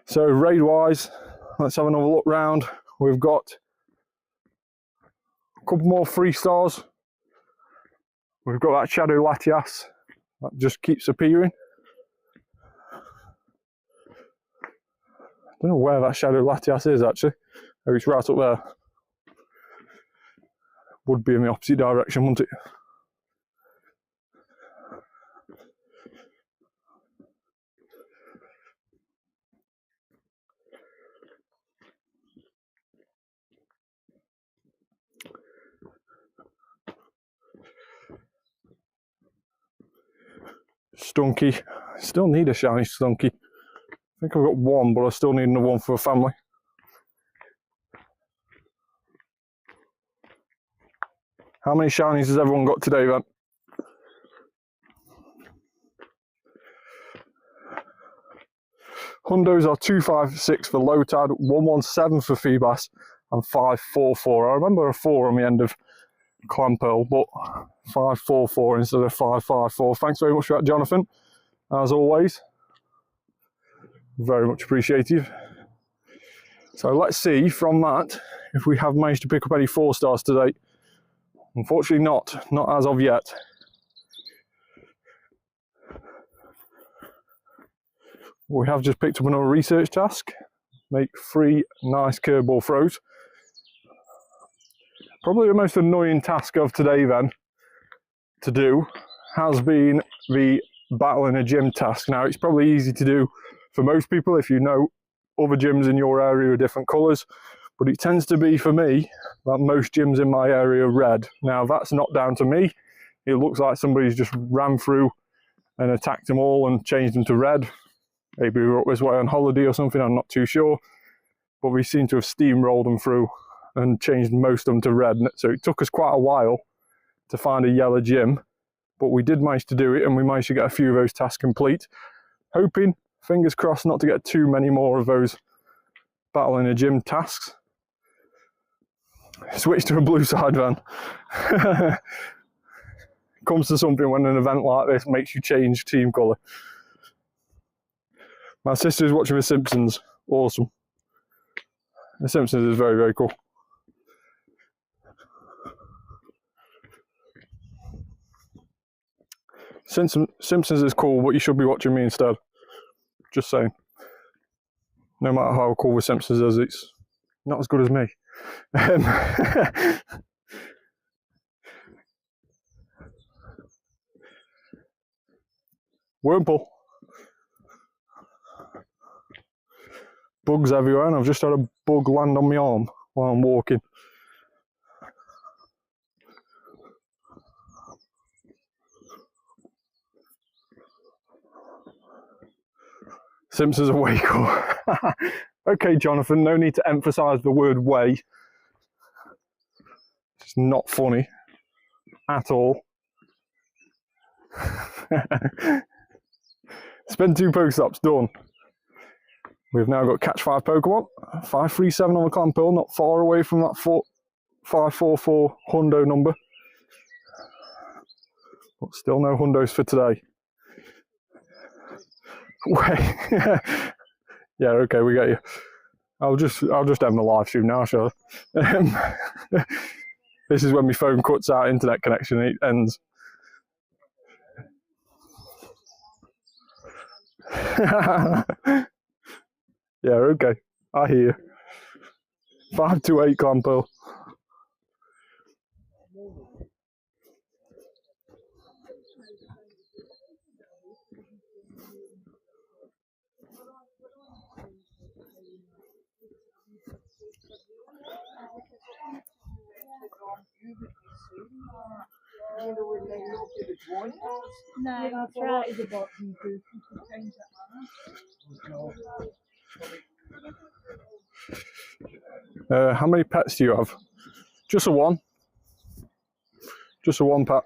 So raid wise, let's have another look round. We've got a couple more 3 stars. We've got that Shadow Latias that just keeps appearing. I don't know where that Shadow Latias is actually. Oh, it's right up there. Would be in the opposite direction, wouldn't it? Stunky. Still need a shiny Stunky. I think I've got one, but I still need another one for a family. How many shinies has everyone got today then? Hundos are 256 for Lotad, 117 for Feebas, and 544. I remember a 4 on the end of Clamperl, but 544 instead of 554. Thanks very much for that, Jonathan. As always, very much appreciated. So let's see from that if we have managed to pick up any 4 stars today. Unfortunately not as of yet. We have just picked up another research task. Make 3 nice curveball throws. Probably the most annoying task of today then to do has been the battle in a gym task. Now it's probably easy to do for most people if you know other gyms in your area are different colours, but it tends to be for me that most gyms in my area are red. Now that's not down to me. It looks like somebody's just ran through and attacked them all and changed them to red. Maybe we were up this way on holiday or something, I'm not too sure. But we seem to have steamrolled them through and changed most of them to red. So it took us quite a while to find a yellow gym, but we did manage to do it and we managed to get a few of those tasks complete. Hoping, fingers crossed, not to get too many more of those battle in a gym tasks. Switch to a blue side van. Comes to something when an event like this makes you change team colour. My sister's watching The Simpsons. Awesome. The Simpsons is very, very cool. Simpsons is cool, but you should be watching me instead. Just saying. No matter how cool the Simpsons is, it's not as good as me. Wurmple. Bugs everywhere, and I've just had a bug land on my arm while I'm walking. Simpsons are way cool. Okay, Jonathan, no need to emphasise the word way. It's not funny at all. Spend 2 Pokestops, done. We've now got catch 5 Pokemon. 537 on the Clamperl, not far away from that 544 Hundo number. But still no Hundos for today. Wait. Yeah, okay, we get you. I'll just end the live stream now, shall I? This is when my phone cuts out internet connection and it ends. Yeah, okay. I hear you. 528 Clamperl. No, that's right. How many pets do you have? Just a one. Just a one pet.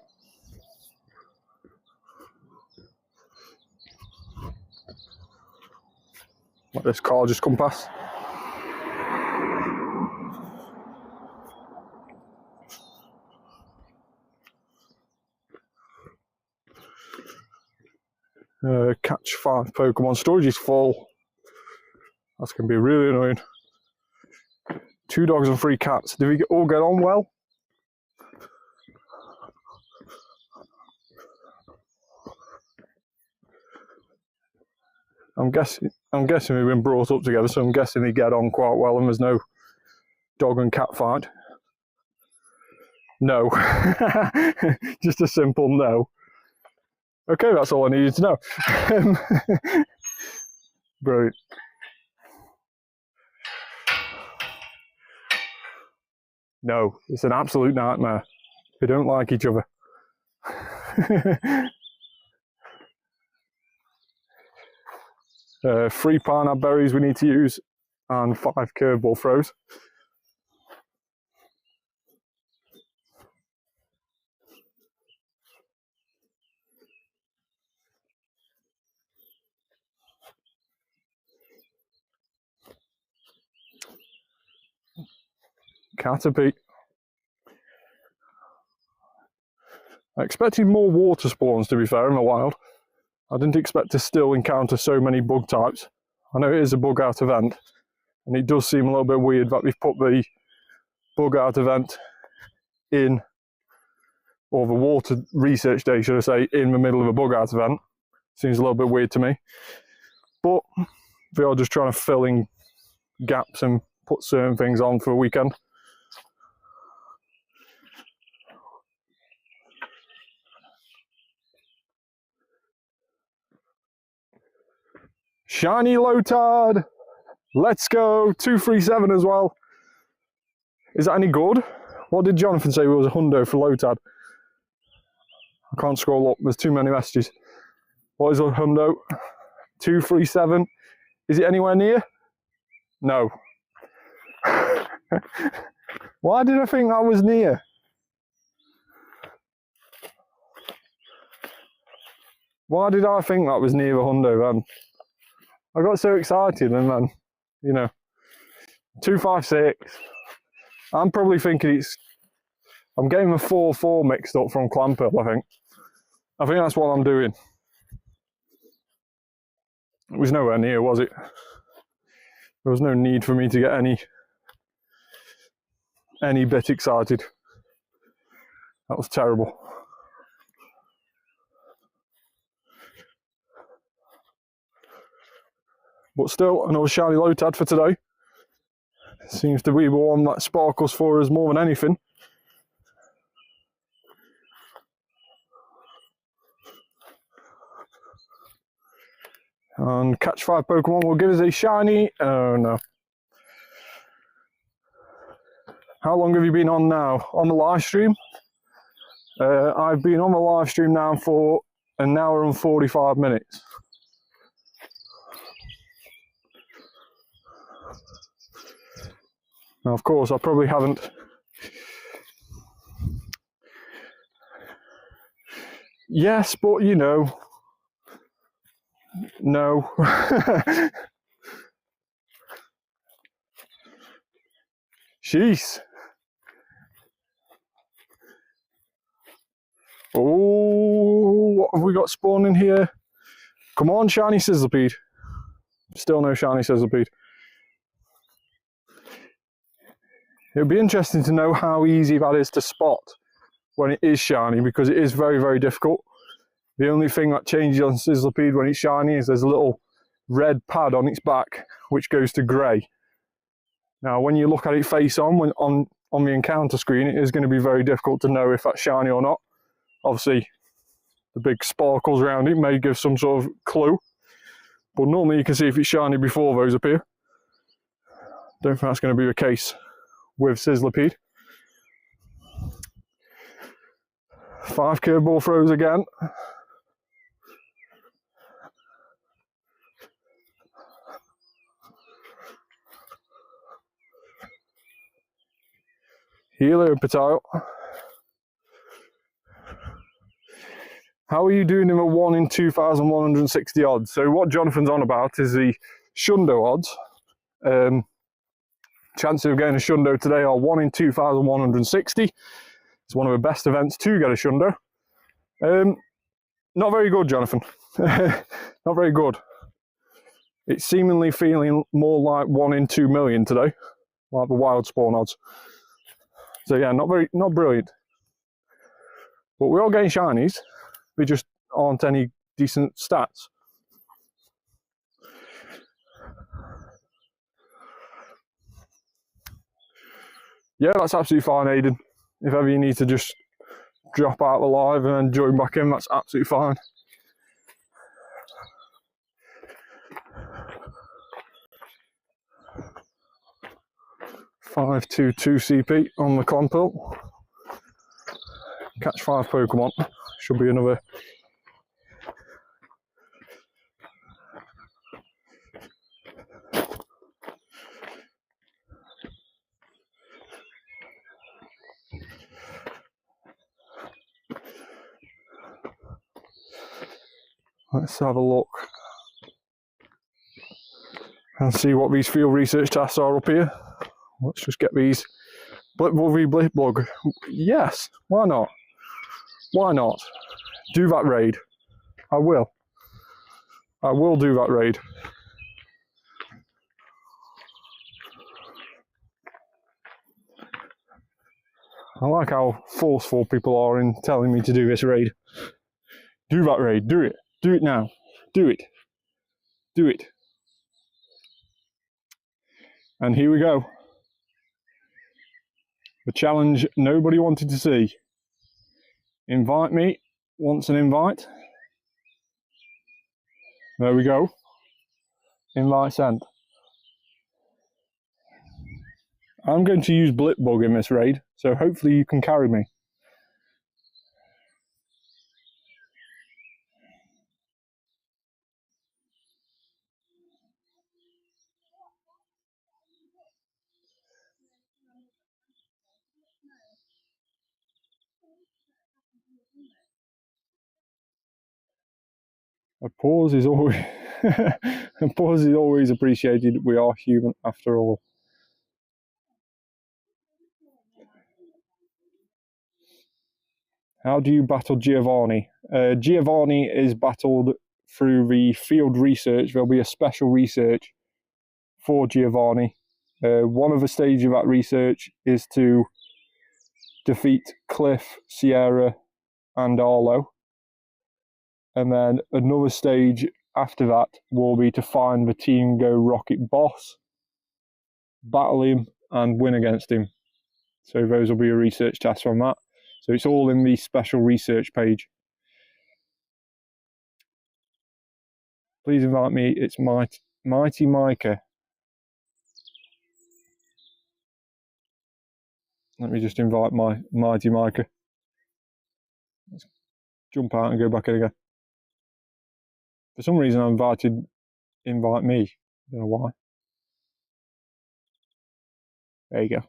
Let this car just come past. Catch 5 Pokemon. Storage is full. That's going to be really annoying. 2 dogs and 3 cats. Do we all get on well? I'm guessing we've been brought up together, so I'm guessing they get on quite well and there's no dog and cat fight. No. Just a simple no. Okay, that's all I needed to know. Brilliant. No, it's an absolute nightmare. They don't like each other. 3 pineapple berries we need to use and 5 curveball throws. Caterpie. I expected more water spawns, to be fair, in the wild. I didn't expect to still encounter so many bug types. I know it is a bug out event, and it does seem a little bit weird that we've put the bug out event in, or the water research day, should I say, in the middle of a bug out event. Seems a little bit weird to me. But they are just trying to fill in gaps and put certain things on for a weekend. Shiny Lotad! Let's go! 237 as well. Is that any good? What did Jonathan say was a hundo for Lotad? I can't scroll up, there's too many messages. What is a hundo? 237. Is it anywhere near? No. Why did I think that was near? Why did I think that was near the hundo then? I got so excited and then, you know, 256. I'm probably thinking I'm getting the 4-4 mixed up from Clamperl, I think. I think that's what I'm doing. It was nowhere near, was it? There was no need for me to get any any bit excited. That was terrible. But still, another shiny Lotad for today. Seems to be the one that sparkles for us more than anything. And catch 5 Pokemon will give us a shiny. Oh no. How long have you been on now? On the live stream? I've been on the live stream now for an hour and 45 minutes. Now, of course, I probably haven't. Yes, but you know. No. Jeez. Oh, what have we got spawning here? Come on, shiny Sizzlipede. Still no shiny Sizzlipede. It would be interesting to know how easy that is to spot when it is shiny, because it is very, very difficult. The only thing that changes on Sizzlipede when it's shiny is there's a little red pad on its back which goes to grey. Now when you look at it face on, on the encounter screen, it is going to be very difficult to know if that's shiny or not. Obviously the big sparkles around it may give some sort of clue, but normally you can see if it's shiny before those appear. Don't think that's going to be the case with Sizzlipede. 5 curveball throws again. Healer Potato. How are you doing in a 1 in 2,160 odds? So what Jonathan's on about is the Shundo odds. Chances of getting a Shundo today are 1 in 2,160. It's one of the best events to get a Shundo. Not very good, Jonathan. Not very good. It's seemingly feeling more like 1 in 2 million today, like the wild spawn odds. So yeah, not brilliant. But we're all getting shinies. They just aren't any decent stats. Yeah, that's absolutely fine, Aiden. If ever you need to just drop out the live and then join back in, that's absolutely fine. $522 CP on the Clamperl. Catch 5 Pokemon. Should be another. Let's have a look and see what these field research tasks are up here. Let's just get these. Blipbug v Blipbug. Yes, why not? Why not? Do that raid. I will. I will do that raid. I like how forceful people are in telling me to do this raid. Do that raid. Do it. Do it now. Do it. Do it. And here we go. The challenge nobody wanted to see. Invite me. Wants an invite. There we go. Invite sent. I'm going to use Blipbug in this raid, so hopefully you can carry me. A pause is always a pause is always appreciated. We are human after all. How do you battle Giovanni? Giovanni is battled through the field research. There'll be a special research for Giovanni One of the stages of that research is to defeat Cliff, Sierra, and Arlo. And then another stage after that will be to find the Team Go Rocket boss, battle him, and win against him. So those will be a research task from that. So it's all in the special research page. Please invite me. It's Mighty Micah. Let me just invite my Mighty Micah. Let's jump out and go back in again. For some reason I invite me. I don't know why. There you go.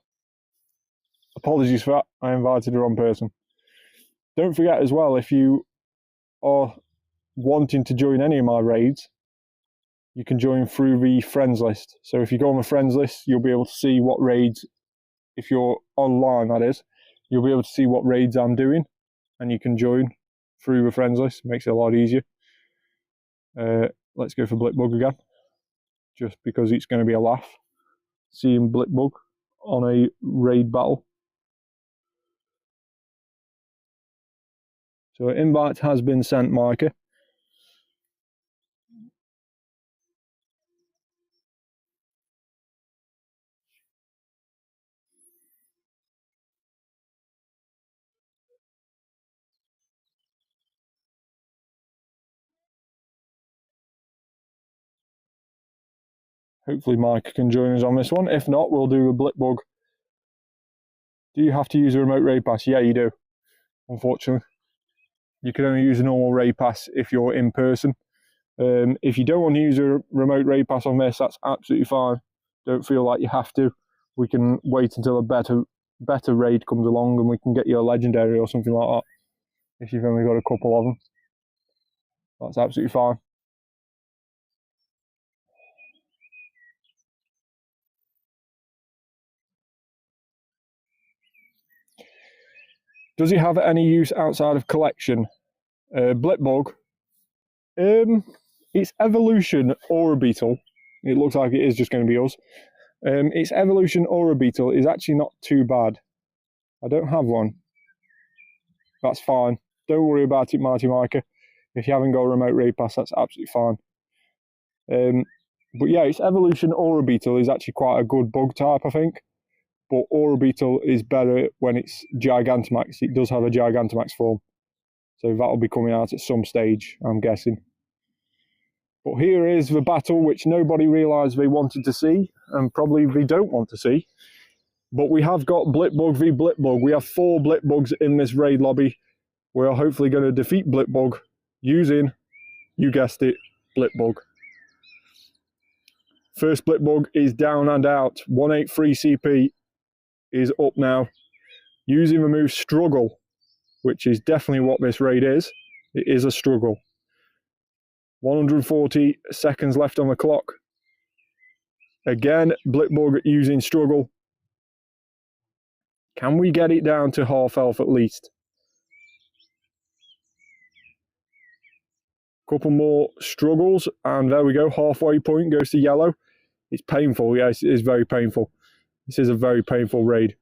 Apologies for that. I invited the wrong person. Don't forget as well, if you are wanting to join any of my raids, you can join through the friends list. So if you go on the friends list, you'll be able to see what raids, if you're online that is, you'll be able to see what raids I'm doing, and you can join through the friends list. It makes it a lot easier. Let's go for Blipbug again, just because it's going to be a laugh seeing Blipbug on a raid battle. So an invite has been sent, Micah. Hopefully Micah can join us on this one. If not, we'll do a Blipbug. Do you have to use a remote raid pass? Yeah, you do, unfortunately. You can only use a normal raid pass if you're in person. If you don't want to use a remote raid pass on this, that's absolutely fine. Don't feel like you have to. We can wait until a better raid comes along and we can get you a legendary or something like that. If you've only got a couple of them, that's absolutely fine. Does he have any use outside of collection? Blipbug. Its evolution Aura Beetle, it looks like it is just going to be us. Its evolution Aura Beetle is actually not too bad. I don't have one. That's fine. Don't worry about it, Mighty Micah. If you haven't got a remote raid pass, that's absolutely fine. But yeah, its evolution Aura Beetle is actually quite a good bug type, I think. But Aura Beetle is better when it's Gigantamax. It does have a Gigantamax form. So that'll be coming out at some stage, I'm guessing. But here is the battle which nobody realised they wanted to see, and probably they don't want to see. But we have got Blipbug v Blipbug. We have 4 Blipbugs in this raid lobby. We are hopefully going to defeat Blipbug using, you guessed it, Blipbug. First Blipbug is down and out. 183 CP is up now. Using the move Struggle, which is definitely what this raid is. It is a struggle. 140 seconds left on the clock. Again, Blipbug using Struggle. Can we get it down to half health at least? Couple more struggles, and there we go. Halfway point goes to yellow. It's painful. Yes, it is very painful. This is a very painful raid.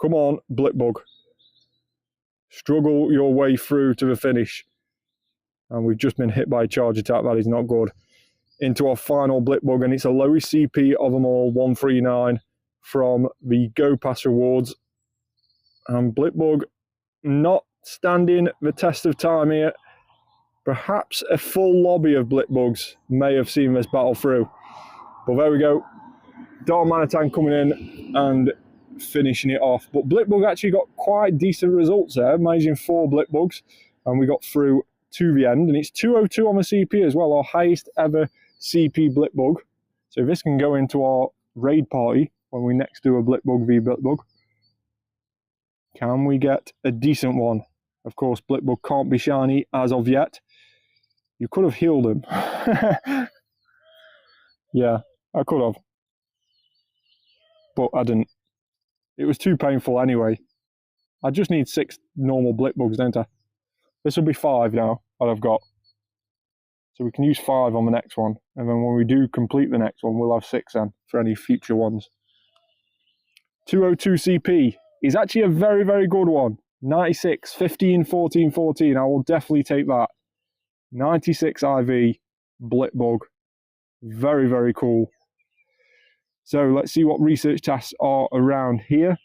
Come on, Blipbug. Struggle your way through to the finish. And we've just been hit by a charge attack. That is not good. Into our final Blipbug, and it's a lowest CP of them all, 139 from the Go Pass rewards. And Blipbug not standing the test of time here. Perhaps a full lobby of Blipbugs may have seen this battle through. But there we go. Darmanitan coming in and finishing it off. But Blipbug actually got quite decent results there, managing 4 Blipbugs. And we got through to the end. And it's 202 on the CP as well, our highest ever CP Blipbug. So if this can go into our raid party when we next do a Blipbug v Blipbug, can we get a decent one? Of course, Blipbug can't be shiny as of yet. You could have healed him. Yeah, I could have. But I didn't. It was too painful anyway. I just need 6 normal Blipbugs, don't I? This will be 5 now that I've got. So we can use 5 on the next one, and then when we do complete the next one, we'll have 6 then for any future ones. 202 CP is actually a very, very good one. 96, 15, 14, 14. I will definitely take that. 96 IV, Blitbug. Very, very cool. So let's see what research tasks are around here.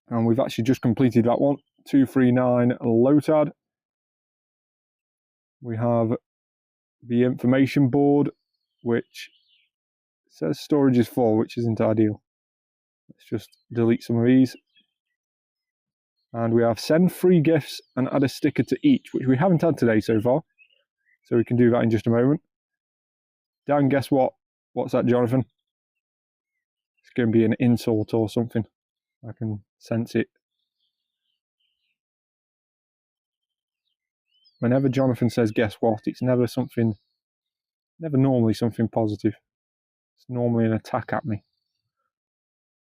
And we've actually just completed that one. 239 Lotad. We have the information board, which says storage is full, which isn't ideal. Let's just delete some of these. And we have send free gifts and add a sticker to each, which we haven't had today so far. So we can do that in just a moment. Dan, guess what? What's that, Jonathan? It's going to be an insult or something. I can sense it. Whenever Jonathan says guess what, it's never normally something positive. It's normally an attack at me.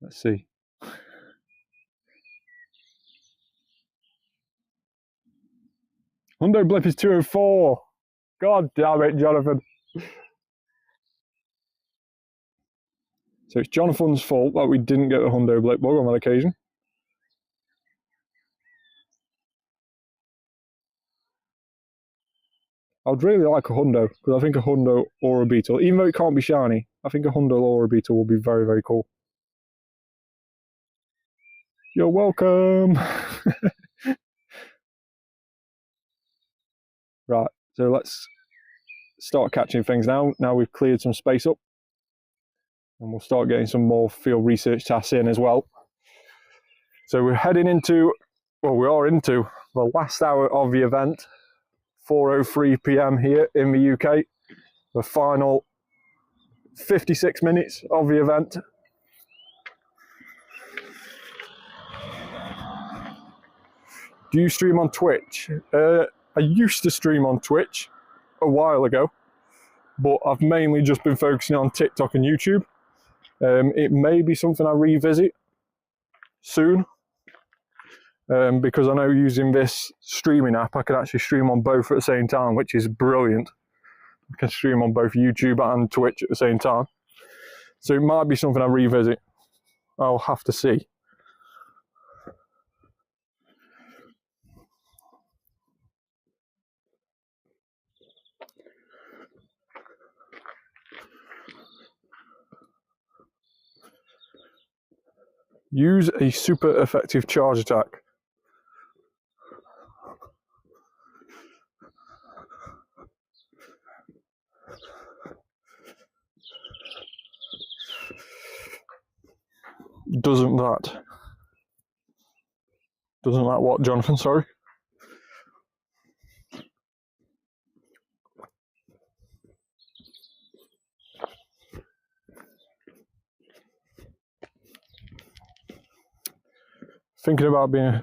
Let's see. Hundo Blip is 204. God damn it, Jonathan. So it's Jonathan's fault that we didn't get the Hundo Blip bug on that occasion. I'd really like a Hundo, because I think a Hundo or a Beetle, even though it can't be shiny, I think a Hundo or a Beetle will be very, very cool. You're welcome! Right, so let's start catching things now. Now we've cleared some space up. And we'll start getting some more field research tasks in as well. So we're heading into, well, we are into the last hour of the event. 4:03 PM here in the UK. The final 56 minutes of the event. Do you stream on Twitch? I used to stream on Twitch a while ago, but I've mainly just been focusing on TikTok and YouTube. It may be something I revisit soon, because I know using this streaming app, I can actually stream on both at the same time, which is brilliant. I can stream on both YouTube and Twitch at the same time. So it might be something I revisit. I'll have to see. Use a super effective charge attack. Doesn't that what, Jonathan? Sorry. Thinking about being,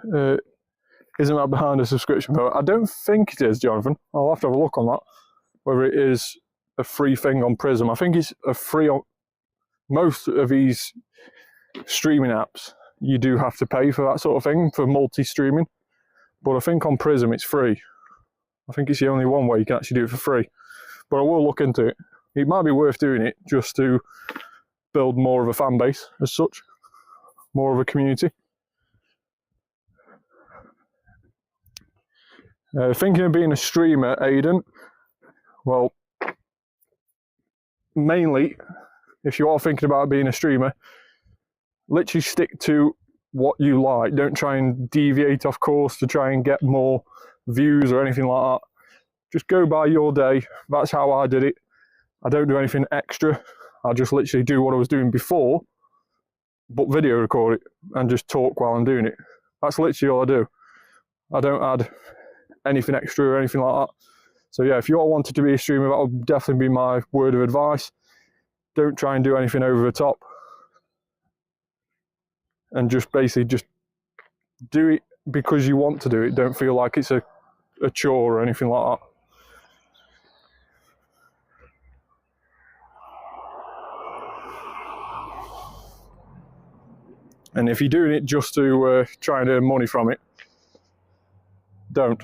isn't that behind a subscription bill? I don't think it is, Jonathan. I'll have to have a look on that. Whether it is a free thing on Prism. I think it's a free on most of these streaming apps. You do have to pay for that sort of thing for multi-streaming. But I think on Prism it's free. I think it's the only one way you can actually do it for free. But I will look into it. It might be worth doing it just to build more of a fan base as such. More of a community. Thinking of being a streamer, Aiden? Well, mainly, if you are thinking about being a streamer, literally stick to what you like. Don't try and deviate off course to try and get more views or anything like that. Just go by your day. That's how I did it. I don't do anything extra. I just literally do what I was doing before, but video record it and just talk while I'm doing it. That's literally all I do. I don't add anything extra or anything like that. So yeah, if you all wanted to be a streamer, that would definitely be my word of advice. Don't try and do anything over the top. And just basically just do it because you want to do it. Don't feel like it's a chore or anything like that. And if you're doing it just to try and earn money from it, don't.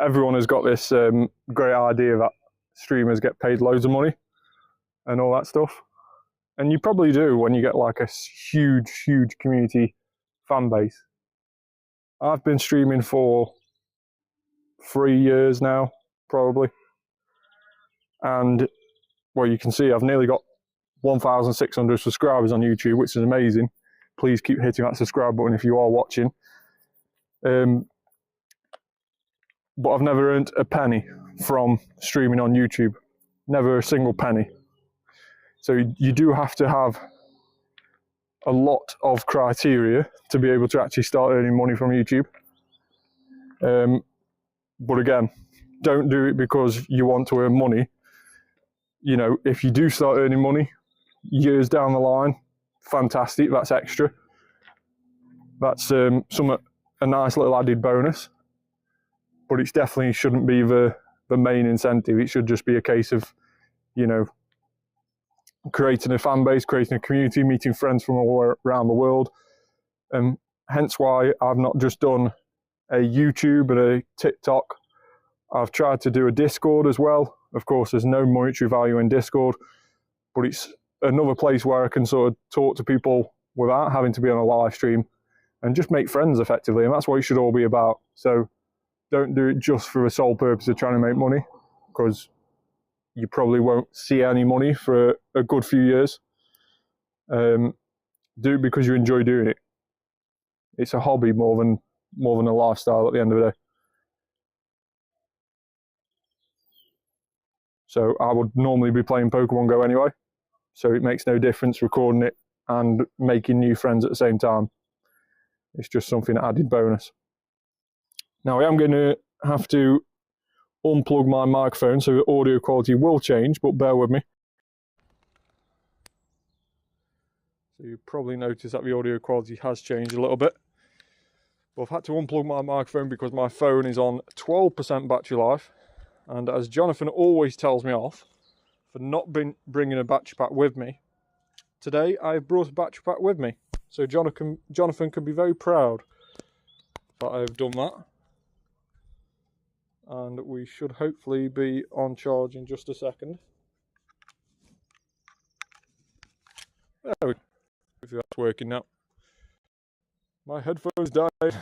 everyone has got this great idea that streamers get paid loads of money and all that stuff. And you probably do when you get like a huge, huge community fan base. I've been streaming for 3 years now, probably. And, well, you can see I've nearly got 1,600 subscribers on YouTube, which is amazing. Please keep hitting that subscribe button if you are watching. But I've never earned a penny from streaming on YouTube. Never a single penny. So you do have to have a lot of criteria to be able to actually start earning money from YouTube. But again, don't do it because you want to earn money. You know, if you do start earning money years down the line, fantastic, that's extra. That's a nice little added bonus. But it definitely shouldn't be the main incentive. It should just be a case of, you know, creating a fan base, creating a community, meeting friends from all around the world. And hence why I've not just done a YouTube and a TikTok. I've tried to do a Discord as well. Of course, there's no monetary value in Discord, but it's another place where I can sort of talk to people without having to be on a live stream and just make friends effectively. And that's what it should all be about. So don't do it just for the sole purpose of trying to make money, because you probably won't see any money for a good few years. Do it because you enjoy doing it. It's a hobby more than a lifestyle at the end of the day. So I would normally be playing Pokemon GO anyway, so it makes no difference recording it and making new friends at the same time. It's just something added bonus. Now I am going to have to unplug my microphone, so the audio quality will change, but bear with me. So you probably noticed that the audio quality has changed a little bit. But I've had to unplug my microphone because my phone is on 12% battery life. And as Jonathan always tells me off for not bringing a battery pack with me, today I've brought a battery pack with me. So Jonathan can be very proud that I've done that. And we should hopefully be on charge in just a second. There we go. Hopefully that's working now. My headphones died.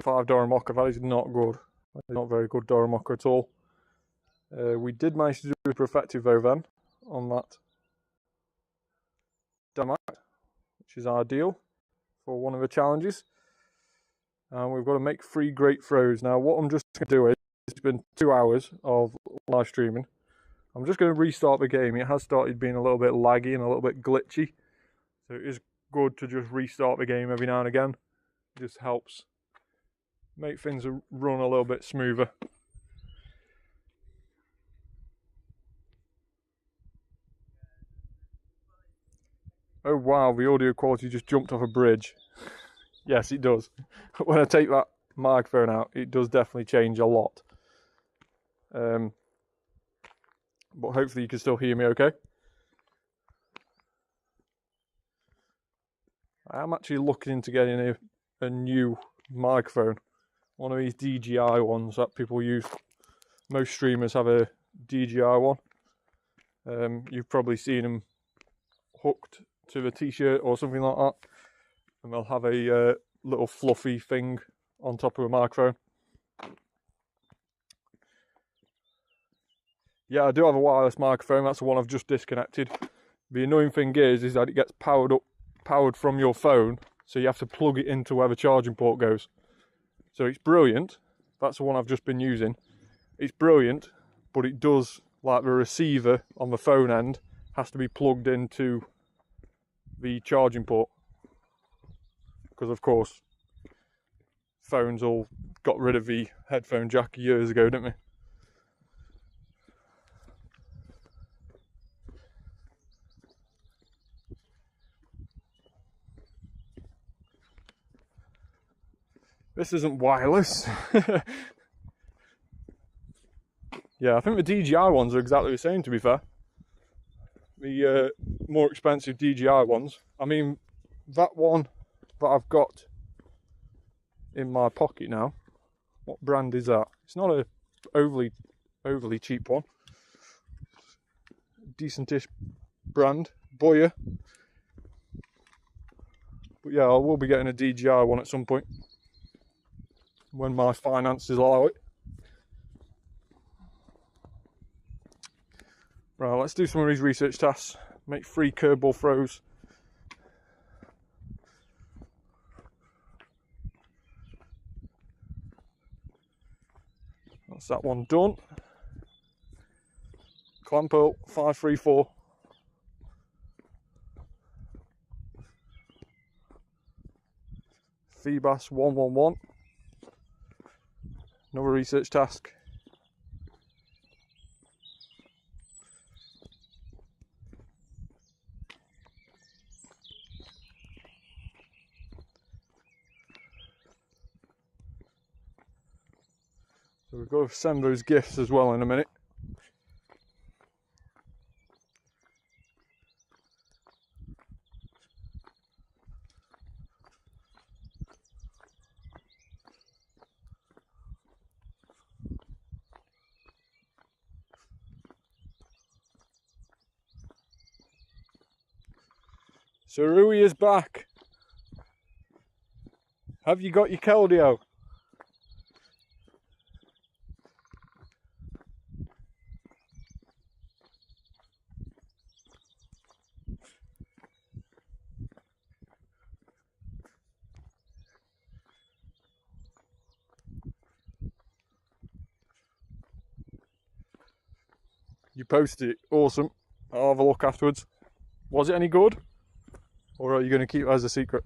5 Doromoka, that is not good. That is not very good Doromoka at all. We did manage to do a effective though then on that Damac, which is ideal for one of the challenges. And we've got to make 3 great throws. Now what I'm just going to do is, it's been 2 hours of live streaming. I'm just going to restart the game. It has started being a little bit laggy and a little bit glitchy. So it is good to just restart the game every now and again. It just helps make things run a little bit smoother. Oh wow, the audio quality just jumped off a bridge. Yes, it does. When I take that microphone out, it does definitely change a lot. But hopefully you can still hear me okay. I am actually looking into getting a new microphone. One of these DJI ones that people use. Most streamers have a DJI one. You've probably seen them hooked to the t-shirt or something like that. And they'll have a little fluffy thing on top of a microphone. Yeah, I do have a wireless microphone. That's the one I've just disconnected. The annoying thing is that it gets powered from your phone, so you have to plug it into where the charging port goes. So it's brilliant. That's the one I've just been using. It's brilliant, but it does, like the receiver on the phone end, has to be plugged into the charging port. Because of course, phones all got rid of the headphone jack years ago, didn't they? This isn't wireless. Yeah, I think the DJI ones are exactly the same, to be fair. The more expensive DJI ones. I mean, that one that I've got in my pocket now, what brand is that? It's not a overly cheap one. Decentish brand, Boya. But yeah, I will be getting a DJI one at some point when my finances allow it. Right, let's do some of these research tasks. Make 3 curveball throws. That's that one done. Clamperl 534. Feebas 111. Another research task. So we've got to send those gifts as well in a minute. So Rui is back. Have you got your Keldeo? You posted it, awesome. I'll have a look afterwards. Was it any good? Or are you going to keep it as a secret?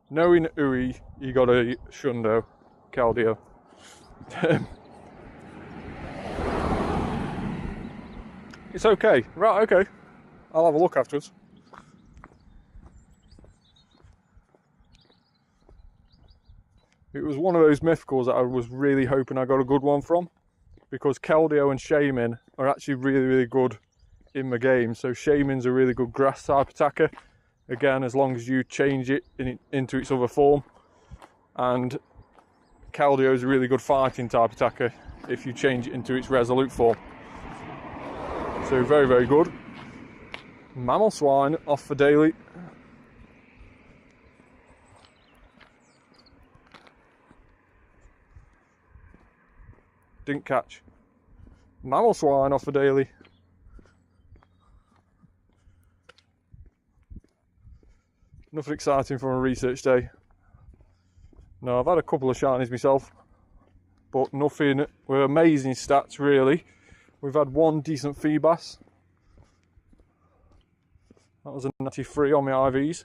Knowing Ui, you got a Hundo Keldeo. It's okay. Right, okay. I'll have a look afterwards. It was one of those mythicals that I was really hoping I got a good one from, because Keldeo and Shaman are actually really good in the game. So Shaman's a really good grass type attacker, again, as long as you change it into its other form, and Keldeo is a really good fighting type attacker if you change it into its resolute form. So very good. Mammal Swine off for daily. Didn't catch. Mammal Swine off for daily. Nothing exciting from a research day. No, I've had a couple of shinies myself, but nothing with amazing stats really. We've had one decent Feebas. That was a 93 on my IVs.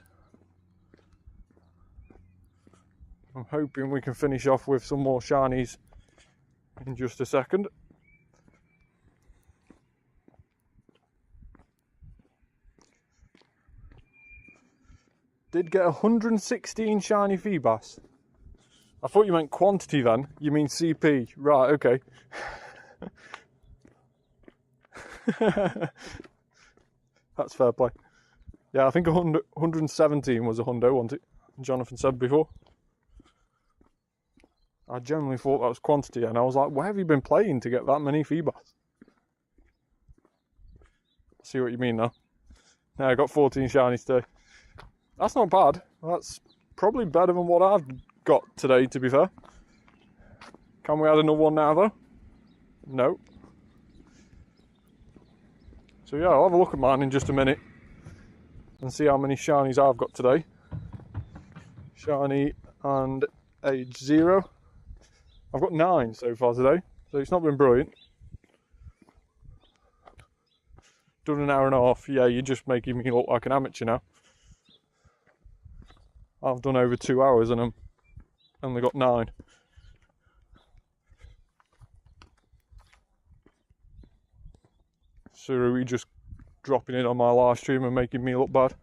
I'm hoping we can finish off with some more shinies in just a second. Did get 116 shiny Feebas. I thought you meant quantity then. You mean CP. Right, okay. That's fair play. Yeah, I think 117 was a hundo, wasn't it? Jonathan said before. I generally thought that was quantity, and I was like, where have you been playing to get that many Feebas? See what you mean now. Now I got 14 shinies today. That's not bad. That's probably better than what I've got today, to be fair. Can we add another one now, though? No. So yeah, I'll have a look at mine in just a minute and see how many shinies I've got today. Shiny and age 0. I've got 9 so far today, so it's not been brilliant. Done an hour and a half. Yeah, you're just making me look like an amateur now. I've done over 2 hours and I'm only got 9. So are we just dropping it on my live stream and making me look bad?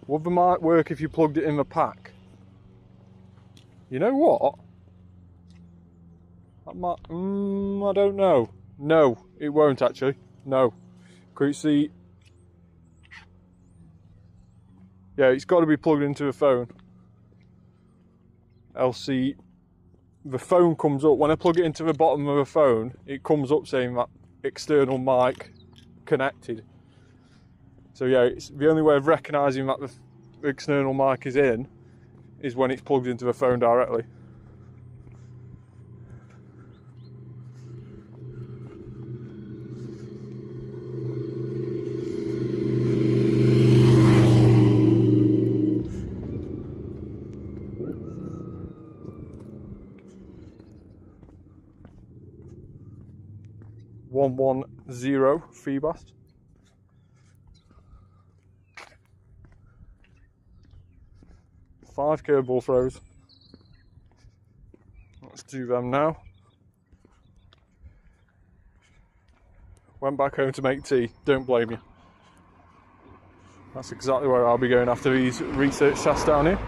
Would the mic work if you plugged it in the pack? You know what? That might, I don't know. No, it won't actually. No. Could you see? Yeah, it's got to be plugged into the phone. Else the phone comes up. When I plug it into the bottom of the phone, it comes up saying that external mic connected. So yeah, it's the only way of recognising that the external mic is in is when it's plugged into the phone directly. $110 Feebas. Five curveball throws. Let's do them now. Went back home to make tea. Don't blame you. That's exactly where I'll be going after these research tasks down here.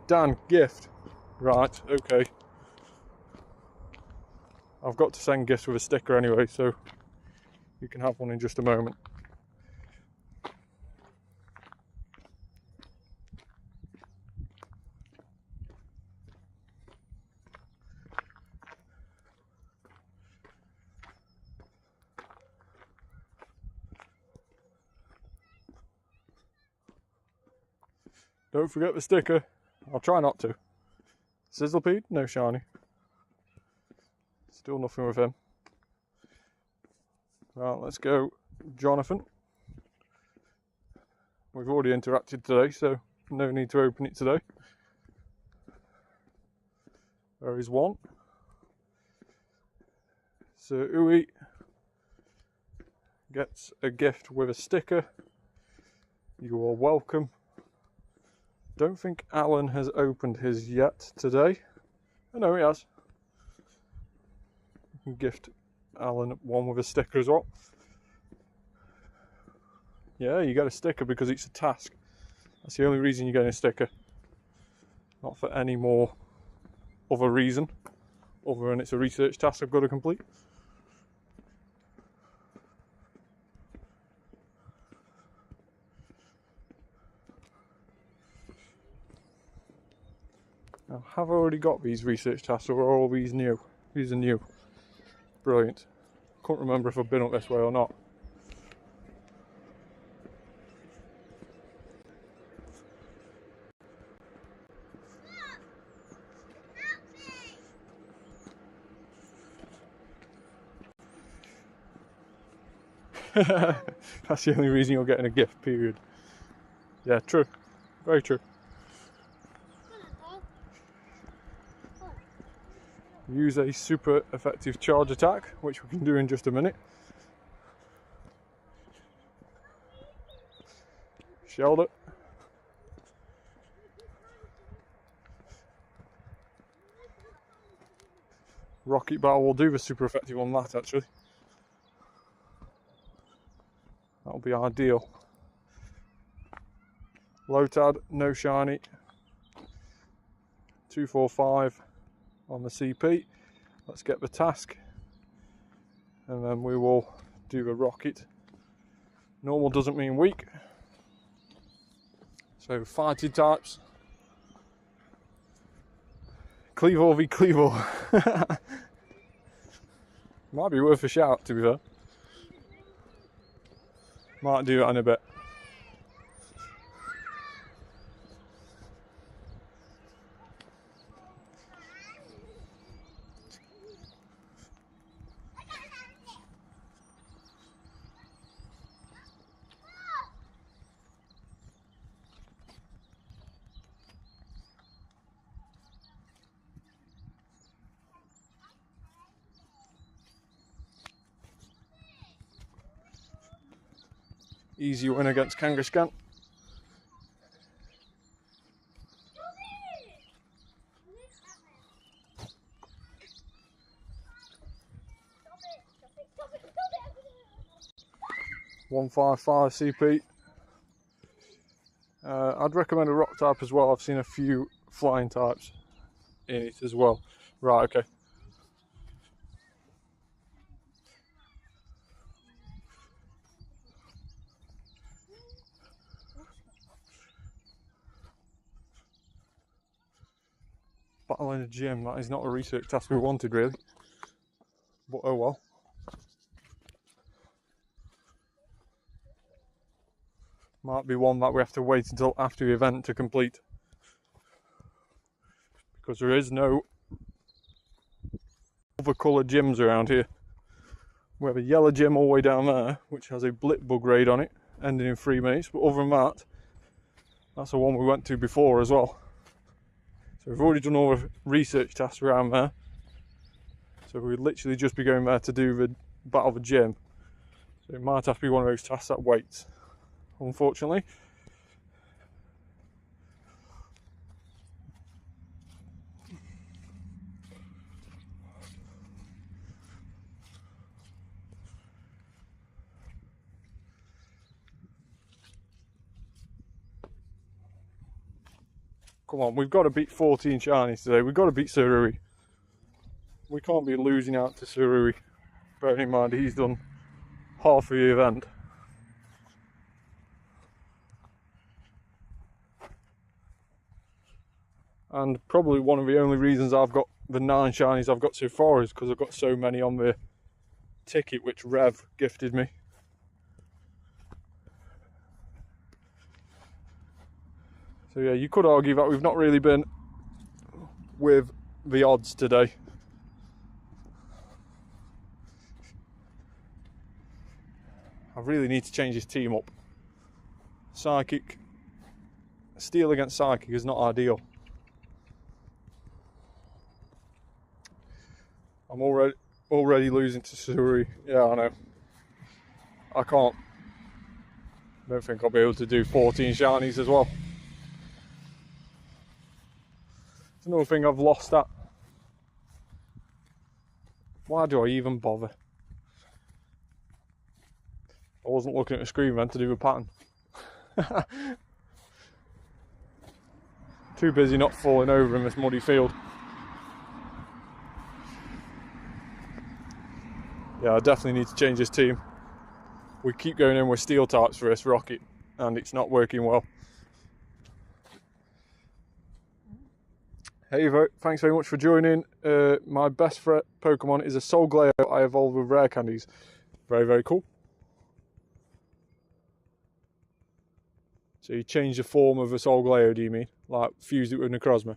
Dan, gift. Right, okay. I've got to send gifts with a sticker anyway, so you can have one in just a moment. Don't forget the sticker. I'll try not to. Sizzlepede, no shiny. Still nothing with him. Right, let's go Jonathan. We've already interacted today, so no need to open it today. There is one. So Uwe gets a gift with a sticker. You are welcome. Don't think Alan has opened his yet today. Oh no, he has. You can gift Alan one with a sticker as well. Yeah, you get a sticker because it's a task. That's the only reason you're getting a sticker. Not for any more other reason, other than it's a research task I've got to complete. Now, have I already got these research tasks, or are all these new? These are new. Brilliant. Can't remember if I've been up this way or not. That's the only reason you're getting a gift, period. Yeah, true. Very true. Use a super effective charge attack, which we can do in just a minute. Shelled it. Rocket Bar will do the super effective on that actually. That'll be ideal. Lotad, no shiny. 245 on the CP. Let's get the task and then we will do the rocket. Normal doesn't mean weak. So fighting types. Cleaver v Cleaver. Might be worth a shout, to be fair. Might do that in a bit. Easy win against Kangaskhan. $155 CP. I'd recommend a rock type as well. I've seen a few flying types in it as well. Right, okay. Battle in a gym, that is not a research task we wanted really. But oh well. Might be one that we have to wait until after the event to complete. Because there is no other coloured gyms around here. We have a yellow gym all the way down there, which has a blip bug raid on it, ending in 3 minutes. But other than that, that's the one we went to before as well. So we've already done all the research tasks around there. So we'd literally just be going there to do the battle of the gym. So it might have to be one of those tasks that waits, unfortunately. Come on, we've got to beat 14 shinies today. We've got to beat Surui. We can't be losing out to Surui. Bearing in mind he's done half of the event. And probably one of the only reasons I've got the 9 shinies I've got so far is because I've got so many on the ticket which Rev gifted me. So yeah, you could argue that we've not really been with the odds today. I really need to change this team up. Psychic, Steel against Psychic is not ideal. I'm already losing to Surui. Yeah, I know. I can't. Don't think I'll be able to do 14 shinies as well. It's another thing I've lost at. Why do I even bother? I wasn't looking at the screen then to do the pattern. Too busy not falling over in this muddy field. Yeah, I definitely need to change this team. We keep going in with steel types for this rocket and it's not working well. Hey Evo, thanks very much for joining. My best Pokemon is a Solgaleo I evolved with rare candies. Very, very cool. So you changed the form of a Solgaleo, do you mean? Like fused it with Necrozma?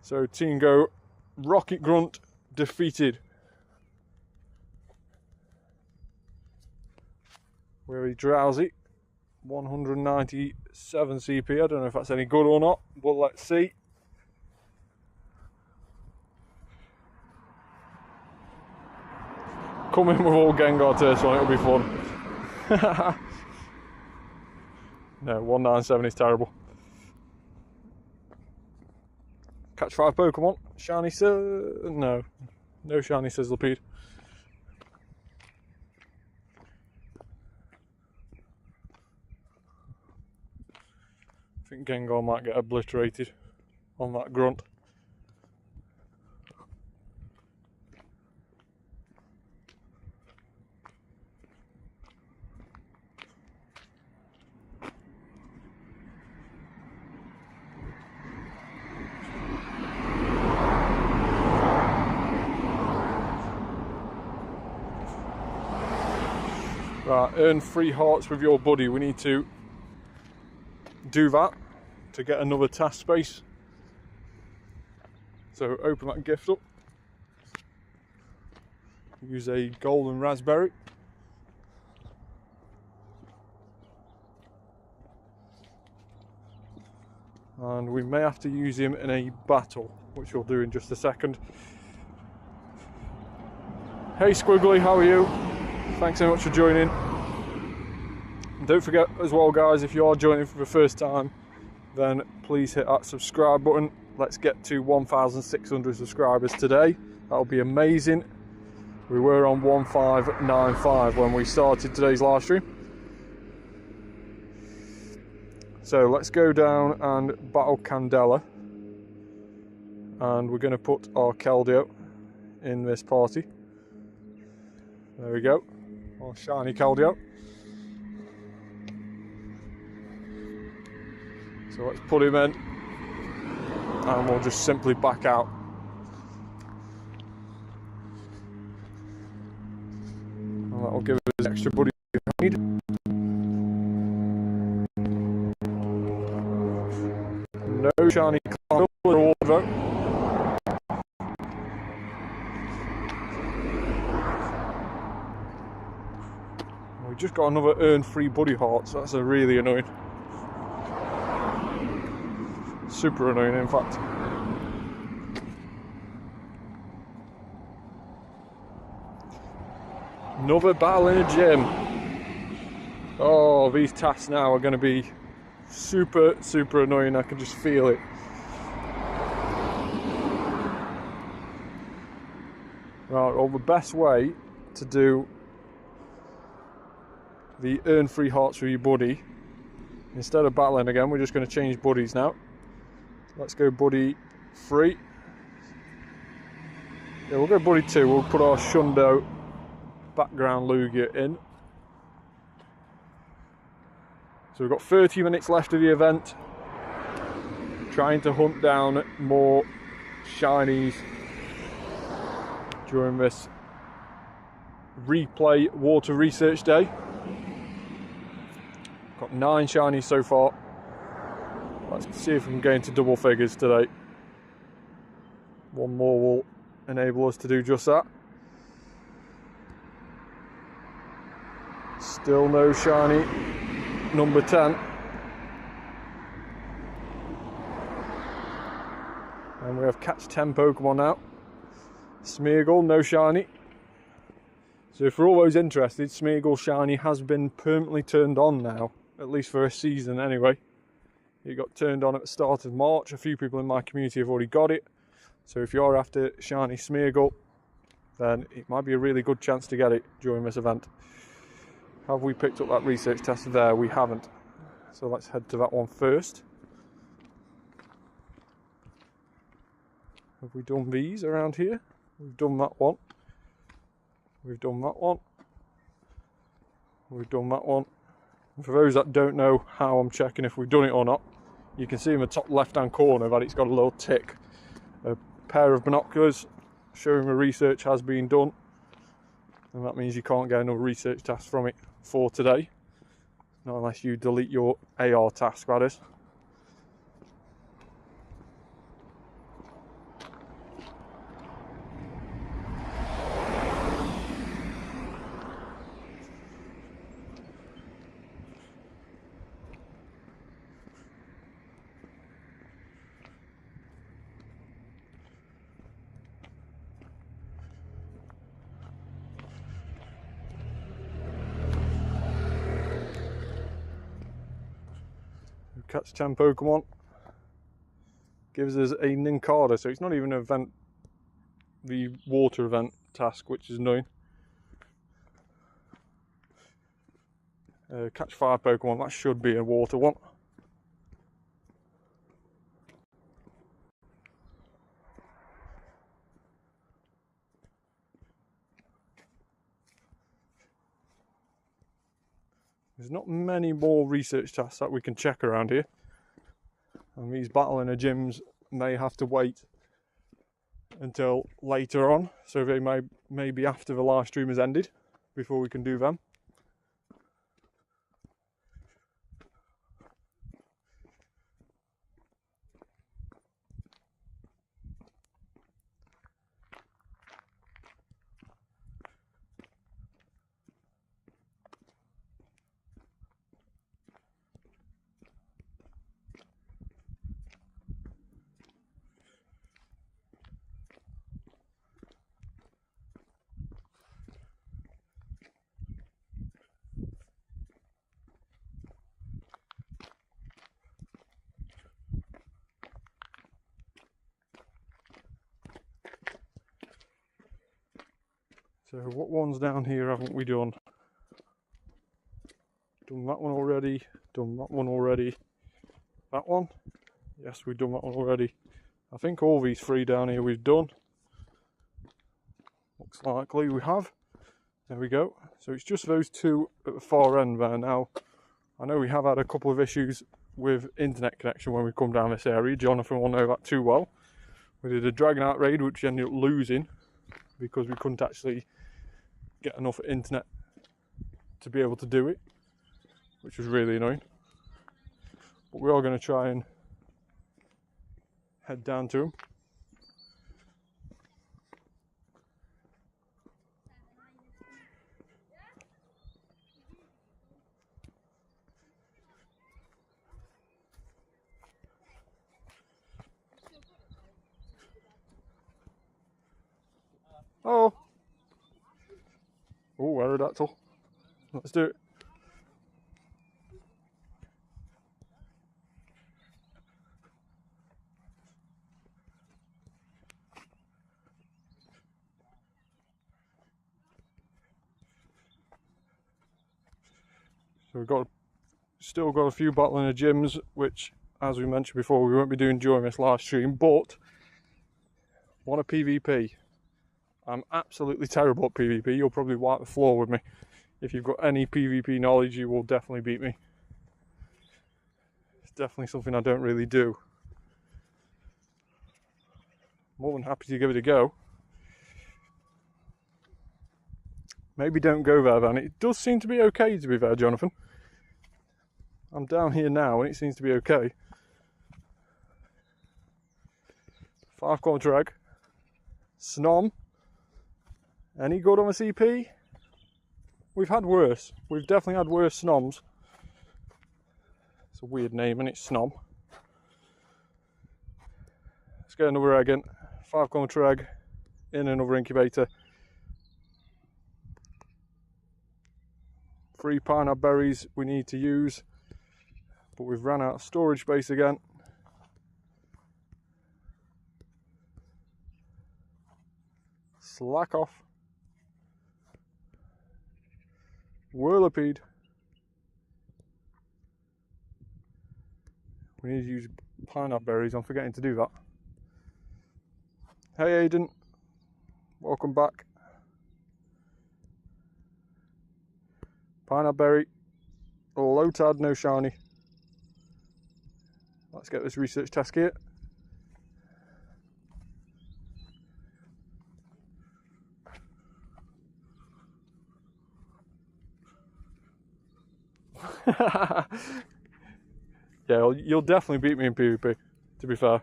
So Team Go, Rocket Grunt defeated. Very drowsy, 197 CP. I don't know if that's any good or not, but let's see. Come in with all Gengar Turtle on, it'll be fun. No, 197 is terrible. Catch 5 Pokemon. Shiny no shiny Sizzlipede. I think Gengar might get obliterated on that grunt. Right, earn 3 hearts with your buddy. We need to do that to get another task space. So open that gift up. Use a golden raspberry. And we may have to use him in a battle, which we'll do in just a second. Hey Squiggly, how are you? Thanks so much for joining. And don't forget as well guys, if you are joining for the first time, then please hit that subscribe button. Let's get to 1,600 subscribers today. That'll be amazing. We were on 1595 when we started today's live stream. So let's go down and battle Candela. And we're going to put our Keldeo in this party. There we go. Our shiny Keldeo. So let's put him in. And we'll just simply back out. And that'll give us extra buddy we need. No shiny Clamperl or Orvo. We just got another earn free buddy heart, so that's really annoying. Super annoying, in fact. Another battle in a gym. Oh, these tasks now are going to be super annoying. I can just feel it. Right, well, the best way to do the earn free hearts for your buddy, instead of battling again, we're just going to change buddies now. Let's go buddy 3. Yeah, we'll go buddy 2. We'll put our Hundo background Lugia in. So we've got 30 minutes left of the event. Trying to hunt down more shinies during this replay water research day. Got 9 shinies so far. Let's see if we can get into double figures today. One more will enable us to do just that. Still no shiny number 10. And we have catch 10 Pokemon now. Smeargle, no shiny. So for all those interested, Smeargle shiny has been permanently turned on now, at least for a season anyway. It got turned on at the start of March. A few people in my community have already got it. So if you're after shiny Smeargle, then it might be a really good chance to get it during this event. Have we picked up that research test there? We haven't. So let's head to that one first. Have we done these around here? We've done that one. We've done that one. We've done that one. And for those that don't know how I'm checking if we've done it or not, you can see in the top left hand corner that it's got a little tick. A pair of binoculars showing the research has been done. And that means you can't get another research task from it for today. Not unless you delete your AR task, that is. Catch 10 Pokemon gives us a Nincada, so it's not even an event, the water event task, which is annoying. Catch 5 Pokemon, that should be a water one. There's not many more research tasks that we can check around here. And these battle in the gyms may have to wait until later on. So they may be after the live stream has ended before we can do them. So what ones down here haven't we done? Done that one already, done that one already. That one? Yes, we've done that one already. I think all these three down here we've done. Looks likely we have. There we go. So it's just those two at the far end there now. I know we have had a couple of issues with internet connection when we come down this area. Jonathan will know that too well. We did a Dragonite raid which we ended up losing because we couldn't actually get enough internet to be able to do it, which was really annoying. But we are going to try and head down to him. Oh, Aerodactyl. Let's do it. So we've still got a few battling of gyms, which, as we mentioned before, we won't be doing during this live stream, but want a PvP. I'm absolutely terrible at PvP. You'll probably wipe the floor with me. If you've got any PvP knowledge, you will definitely beat me. It's definitely something I don't really do. More than happy to give it a go. Maybe don't go there then. It does seem to be okay, to be fair, Jonathan. I'm down here now and it seems to be okay. 5-corner drag. Snom. Any good on the CP? We've had worse. We've definitely had worse Snoms. It's a weird name and it's Snom. Let's get another egg in. 5-corner drag. In another incubator. 3 pineapple berries we need to use. But we've ran out of storage space again. Slack off. Whirlipede. We need to use pineapple berries. I'm forgetting to do that. Hey Aiden, welcome back. Pineapple berry. Lotad, no shiny. Let's get this research task here. Yeah, you'll definitely beat me in PvP, to be fair.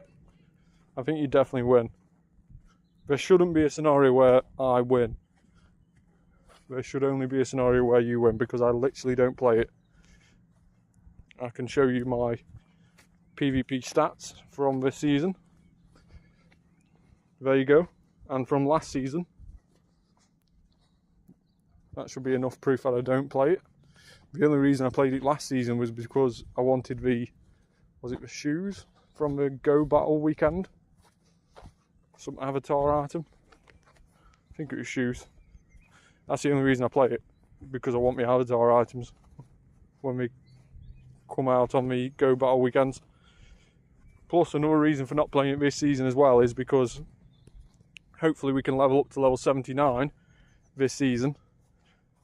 I think you definitely win. There shouldn't be a scenario where I win. There should only be a scenario where you win, because I literally don't play it. I can show you my PvP stats from this season. There you go. And from last season. That should be enough proof that I don't play it. The only reason I played it last season was because I wanted the shoes from the Go Battle weekend? Some avatar item. I think it was shoes. That's the only reason I play it, because I want my avatar items when we come out on the Go Battle weekends. Plus another reason for not playing it this season as well is because hopefully we can level up to level 79 this season,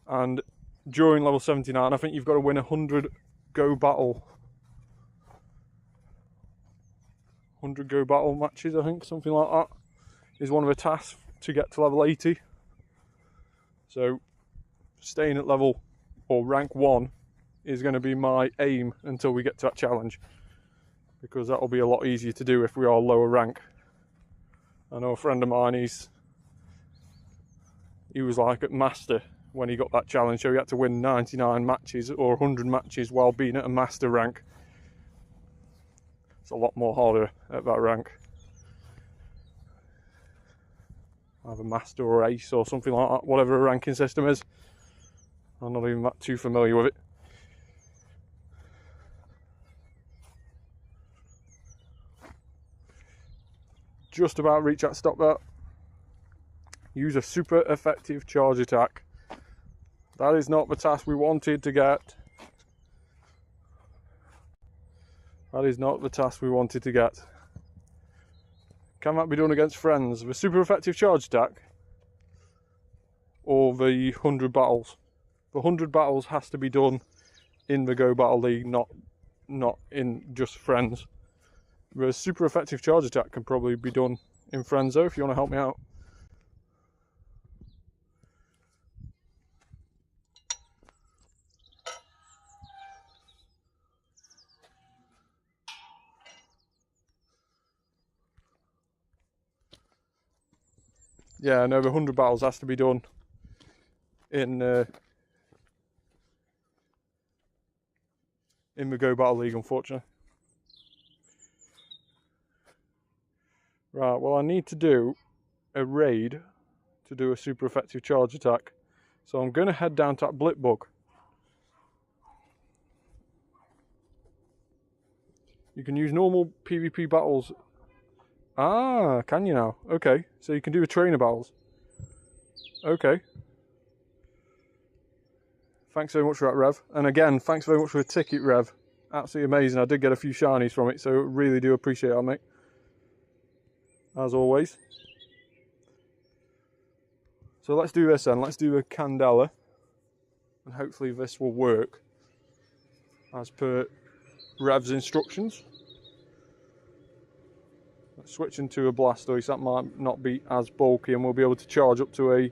and during level 79 I think you've got to win 100 Go Battle matches, I think, something like that is one of the tasks to get to level 80. So staying at level or rank 1 is going to be my aim until we get to that challenge, because that will be a lot easier to do if we are lower rank. I know a friend of mine, he was like at master when he got that challenge, so he had to win 99 matches or 100 matches while being at a master rank. It's a lot more harder at that rank. Either master or ace or something like that, whatever a ranking system is. I'm not even that too familiar with it. Just about reach that stop there. Use a super effective charge attack. That is not the task we wanted to get. That is not the task we wanted to get. Can that be done against friends? The super effective charge attack? Or the 100 battles? The 100 battles has to be done in the Go Battle League, not in just friends. The super effective charge attack can probably be done in friends though, if you want to help me out. Yeah, no, the 100 battles has to be done in the Go Battle League, unfortunately. Right, well I need to do a raid to do a super effective charge attack. So I'm going to head down to that Blipbug. You can use normal PvP battles. Ah, can you now? Okay, so you can do the trainer battles. Okay. Thanks so much for that, Rev. And again, thanks very much for the ticket, Rev. Absolutely amazing. I did get a few shinies from it, so really do appreciate that, mate. As always. So let's do this then. Let's do a Candela. And hopefully this will work as per Rev's instructions. Let's switch into a Blastoise. That might not be as bulky, and we'll be able to charge up to a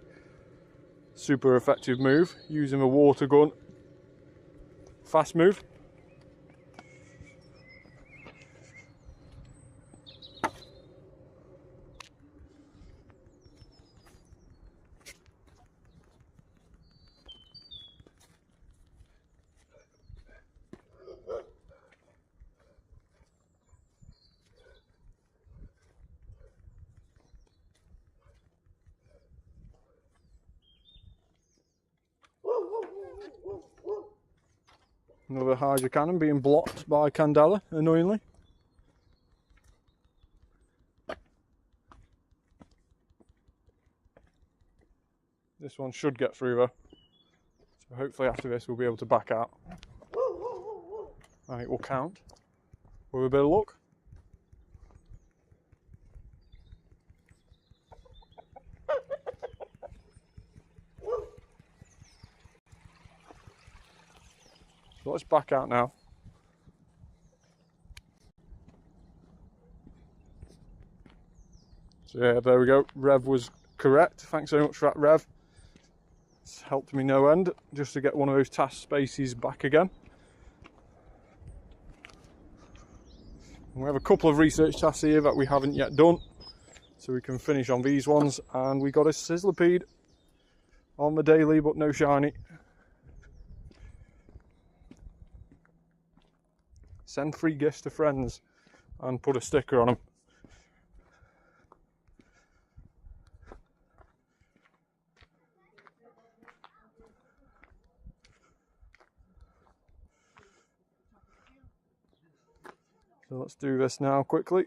super effective move using a water gun. Fast move. Another Hydra Cannon being blocked by Candela, annoyingly. This one should get through though. So hopefully after this we'll be able to back out. And it will count with a bit of luck. So let's back out now. So yeah, there we go. Rev was correct. Thanks so much for that, Rev. It's helped me no end just to get one of those task spaces back again. And we have a couple of research tasks here that we haven't yet done, so we can finish on these ones. And we got a Sizzlipede on the daily, but no shiny. Send free gifts to friends and put a sticker on them. So let's do this now quickly.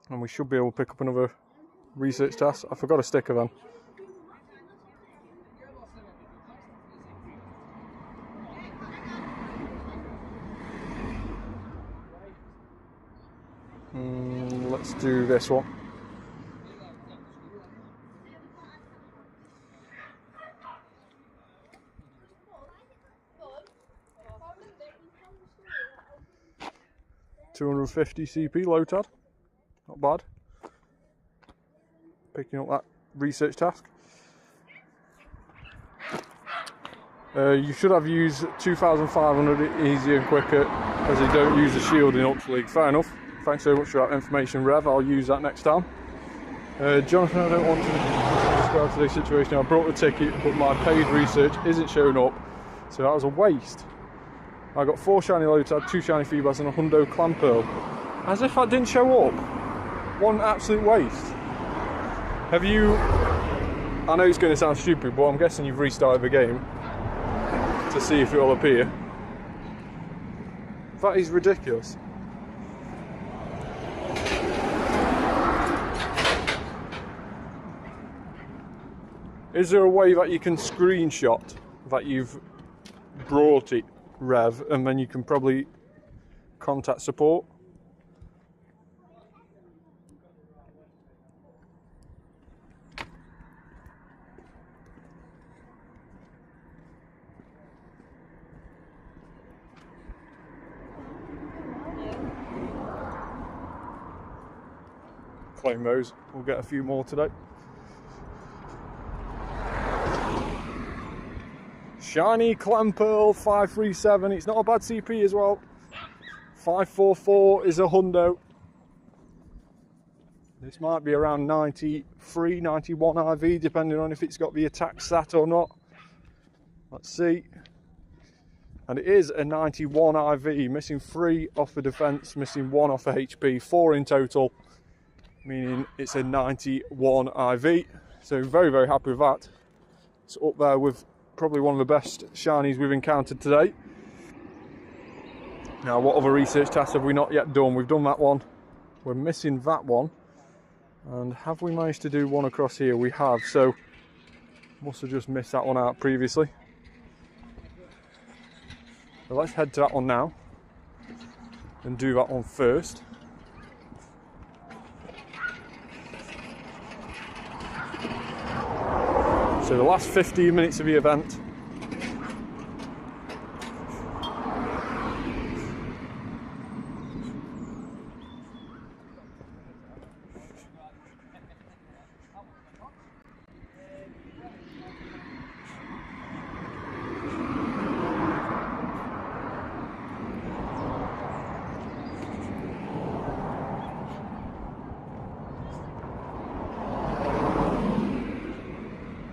And we should be able to pick up another research task. I forgot a sticker then. Let's do this one. $250 CP Lotad, not bad. Picking up that research task. You should have used 2,500 easier and quicker, as they don't use the shield in Ultra League. Fair enough. Thanks so much for that information, Rev. I'll use that next time. Jonathan, I don't want to describe today's situation. I brought the ticket, but my paid research isn't showing up, so that was a waste. I got 4 shiny Lotad, 2 shiny Feebas, and a Hundo Clamperl. As if that didn't show up. One absolute waste. Have you... I know it's going to sound stupid, but I'm guessing you've restarted the game to see if it will appear. That is ridiculous. Is there a way that you can screenshot that you've brought it, Rev, and then you can probably contact support? Claim those, we'll get a few more today. Shiny Clamperl 537, it's not a bad CP as well. 544 is a Hundo. This might be around 93, 91 IV, depending on if it's got the attack stat or not. Let's see. And it is a 91 IV, missing 3 off the defense, missing 1 off the HP, 4 in total, meaning it's a 91 IV. So very, very happy with that. It's up there with probably one of the best shinies we've encountered today. Now, what other research tasks have we not yet done? We've done that one. We're missing that one. And have we managed to do one across here? We have, so must have just missed that one out previously. So let's head to that one now and do that one first. So the last 15 minutes of the event.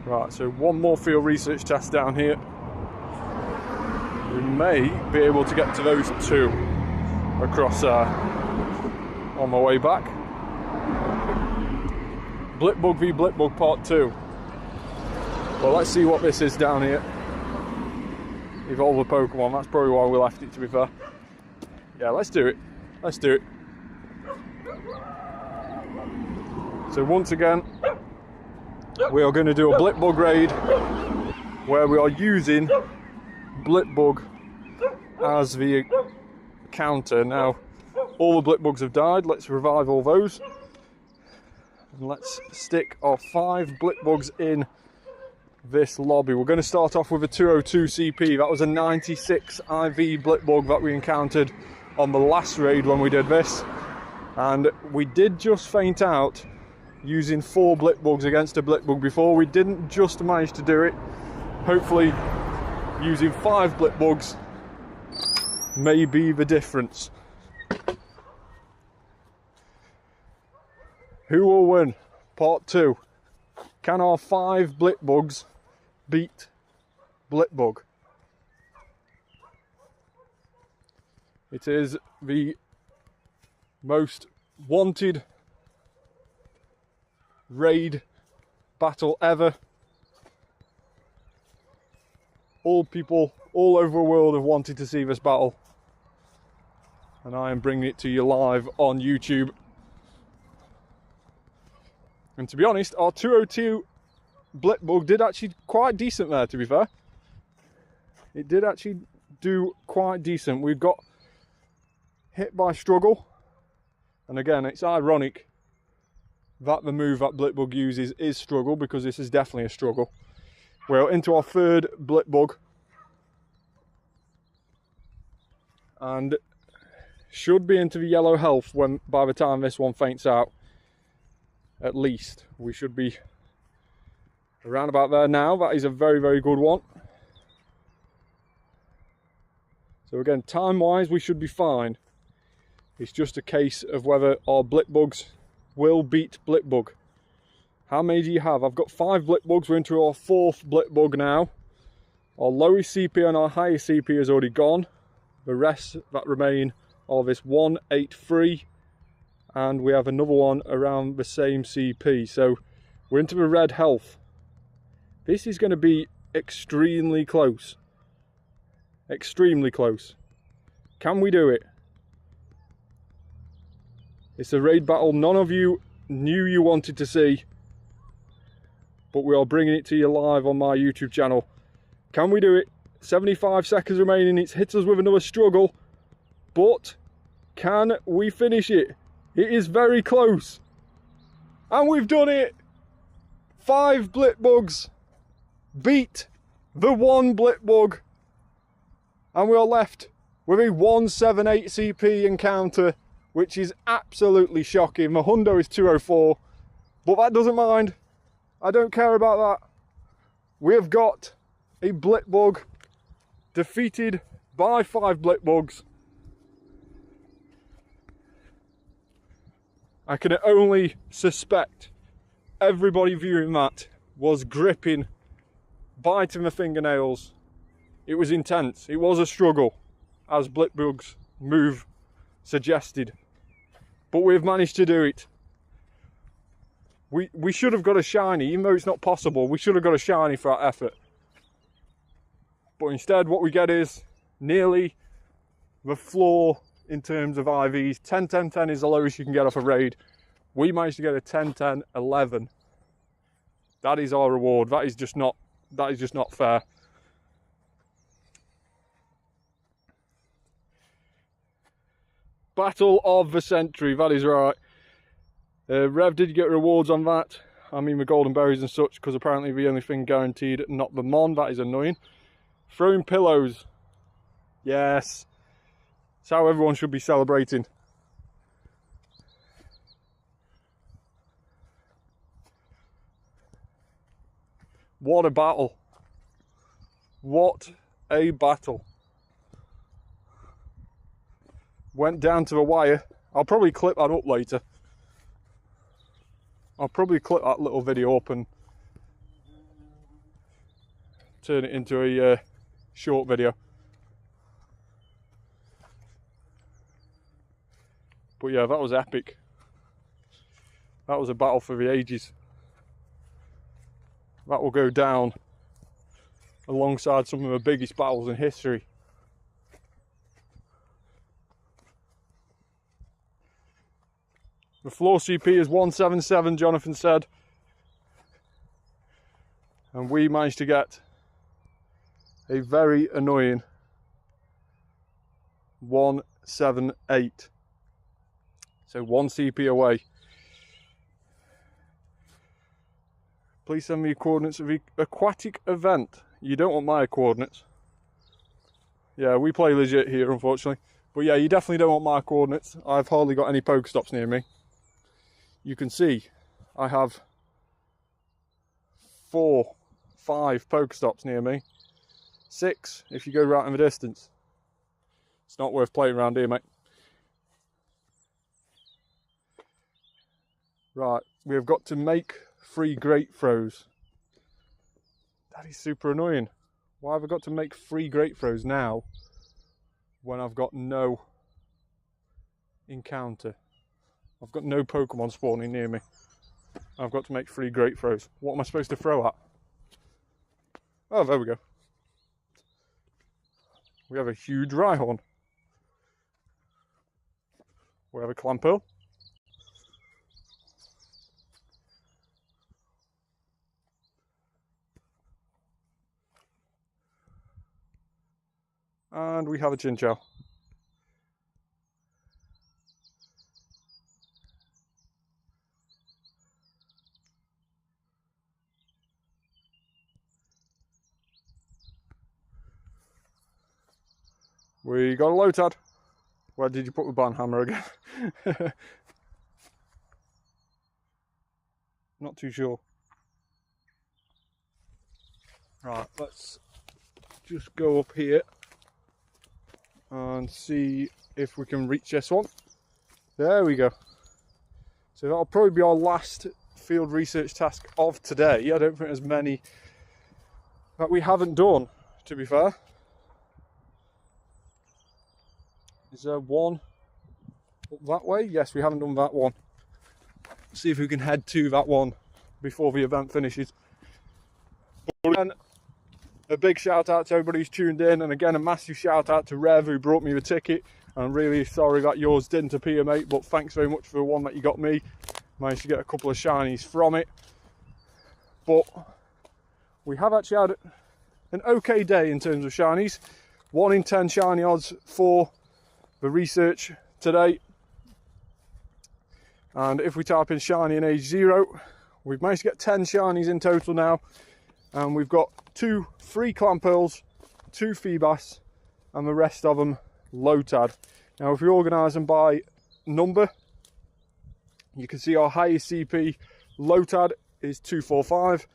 Right, so one more field research test down here. We may be able to get to those 2 across on my way back. Blipbug v Blipbug part 2. Well, let's see what this is down here. Evolve a Pokemon, that's probably why we left it, to be fair. Yeah, let's do it. Let's do it. So once again, we are going to do a Blipbug raid where we are using Blipbug as the counter. Now, all the Blipbugs have died. Let's revive all those. And let's stick our 5 Blipbugs in this lobby. We're going to start off with a 202 CP. That was a 96 IV Blipbug that we encountered on the last raid when we did this. And we did just faint out using 4 Blipbugs against a Blipbug before. We didn't just manage to do it. Hopefully using 5 Blipbugs may be the difference. Who will win? Part 2. Can our 5 Blipbugs beat Blipbug? It is the most wanted raid battle ever. All people all over the world have wanted to see this battle, and I am bringing it to you live on YouTube. And to be honest, our 202 Blipbug did actually quite decent there, to be fair. It did actually do quite decent. We got hit by Struggle, and again, it's ironic that the move that Blipbug uses is Struggle, because this is definitely a Struggle. We're into our 3rd Blipbug, and should be into the yellow health when by the time this one faints out. At least we should be around about there now. That is a very, very good one. So again, time wise we should be fine. It's just a case of whether our Blipbugs will beat Blipbug. How many do you have? I've got 5 Blipbugs. We're into our 4th Blipbug now. Our lowest CP and our highest CP is already gone. The rest that remain are this 183, and we have another one around the same CP. So we're into the red health. This is going to be extremely close. Extremely close. Can we do it? It's a raid battle none of you knew you wanted to see. but we are bringing it to you live on my YouTube channel. Can we do it? 75 seconds remaining. It's hit us with another struggle, but can we finish it? It is very close. And we've done it! 5 Blitbugs beat the 1 Blitbug. And we are left with a 178 CP encounter, which is absolutely shocking. My Hundo is 204, but that doesn't mind. I don't care about that. We have got a Blitbug defeated by 5 Blitbugs. I can only suspect everybody viewing that was gripping, biting the fingernails. It was intense. It was a struggle, as Blitbug's move suggested. But we've managed to do it. We should have got a shiny, even though it's not possible. We should have got a shiny for our effort. But instead, what we get is nearly the floor in terms of IVs. 10, 10, 10 is the lowest you can get off a raid. We managed to get a 10, 10, 11. That is our reward. That is just not fair. Battle of the Century, that is right. Rev, did you get rewards on that? I mean the golden berries and such, because apparently the only thing guaranteed, not the Mon. That is annoying. Throwing pillows. Yes. It's how everyone should be celebrating. What a battle. What a battle. Went down to the wire. I'll probably clip that up later. I'll probably clip that little video up and turn it into a short video. But yeah, that was epic. That was a battle for the ages. That will go down alongside some of the biggest battles in history. The floor CP is 177, Jonathan said. And we managed to get a very annoying 178. So 1 CP away. Please send me coordinates of the aquatic event. You don't want my coordinates. Yeah, we play legit here, unfortunately. But yeah, you definitely don't want my coordinates. I've hardly got any Pokestops near me. You can see I have 4, 5 Pokestops near me. 6 if you go right in the distance. It's not worth playing around here, mate. Right, we have got to make 3 great throws. That is super annoying. Why have I got to make 3 great throws now when I've got no encounter? I've got no Pokemon spawning near me. I've got to make 3 great throws. What am I supposed to throw at? Oh, there we go. We have a huge Rhyhorn. We have a Clamperl. And we have a Chinchou. We got a Lotad. Where did you put the Banhammer again? Not too sure. Right, let's just go up here and see if we can reach this one. There we go. So that'll probably be our last field research task of today. I don't think there's many that we haven't done, to be fair. Is there one up that way? Yes, we haven't done that one. Let's see if we can head to that one before the event finishes. But again, a big shout out to everybody who's tuned in, and again a massive shout out to Rev who brought me the ticket. I'm really sorry that yours didn't appear, mate, but thanks very much for the one that you got me. Managed to get a couple of shinies from it. but we have actually had an okay day in terms of shinies. 1 in 10 shiny odds for the research today. And if we type in shiny in age 0, we've managed to get 10 shinies in total now. And we've got 2 free Clamperls, 2 Feebas, and the rest of them Lotad. Now if we organise them by number, you can see our highest CP Lotad is 245.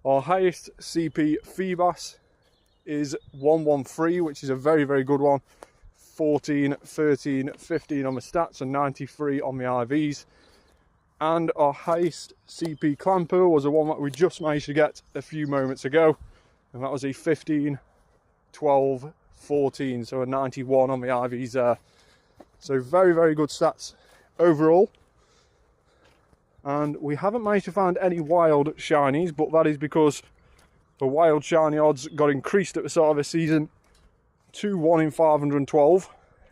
Our highest CP Feebas is 113, which is a very, very good one. 14, 13, 15 on the stats and 93 on the IVs. And our highest CP Clamperl was the one that we just managed to get a few moments ago. And that was a 15, 12, 14, so a 91 on the IVs there. So very, very good stats overall. And we haven't managed to find any wild shinies, but that is because the wild shiny odds got increased at the start of the season to 1 in 512,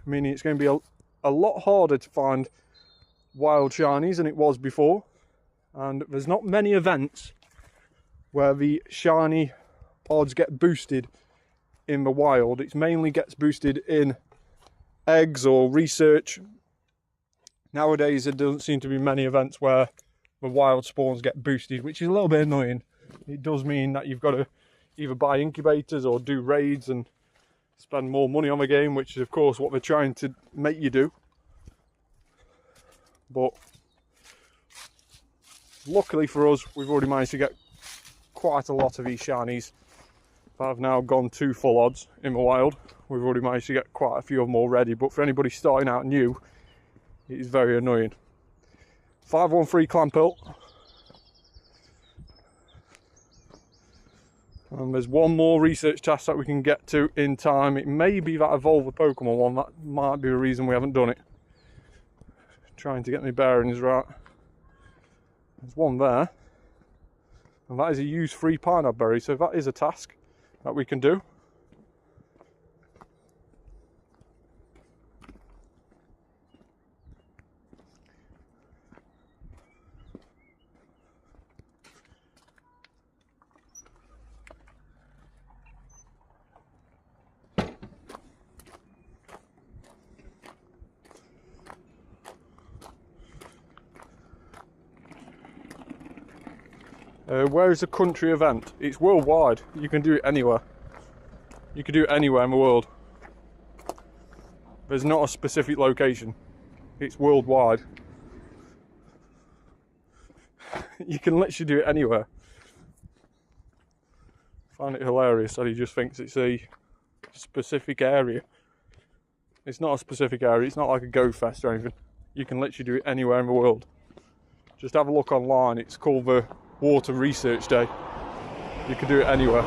meaning it's going to be a lot harder to find wild shinies than it was before. And there's not many events where the shiny odds get boosted in the wild. It mainly gets boosted in eggs or research. Nowadays there doesn't seem to be many events where the wild spawns get boosted, which is a little bit annoying. It does mean that you've got to either buy incubators or do raids and spend more money on the game, which is of course what they're trying to make you do. But luckily for us, we've already managed to get quite a lot of these shinies that have now gone to full odds in the wild. We've already managed to get quite a few of them already, but for anybody starting out new, it is very annoying. 513 Clamperl. And there's one more research task that we can get to in time. It may be that Evolve a Pokemon one. That might be the reason we haven't done it. Trying to get my bearings right. There's one there. And that is a use free pineapple berry. So that is a task that we can do. Where is the country event? It's worldwide. You can do it anywhere. You can do it anywhere in the world. There's not a specific location. It's worldwide. You can literally do it anywhere. I find it hilarious that he just thinks it's a specific area. It's not a specific area. It's not like a Go Fest or anything. You can literally do it anywhere in the world. Just have a look online. It's called the Water Research Day. You can do it anywhere.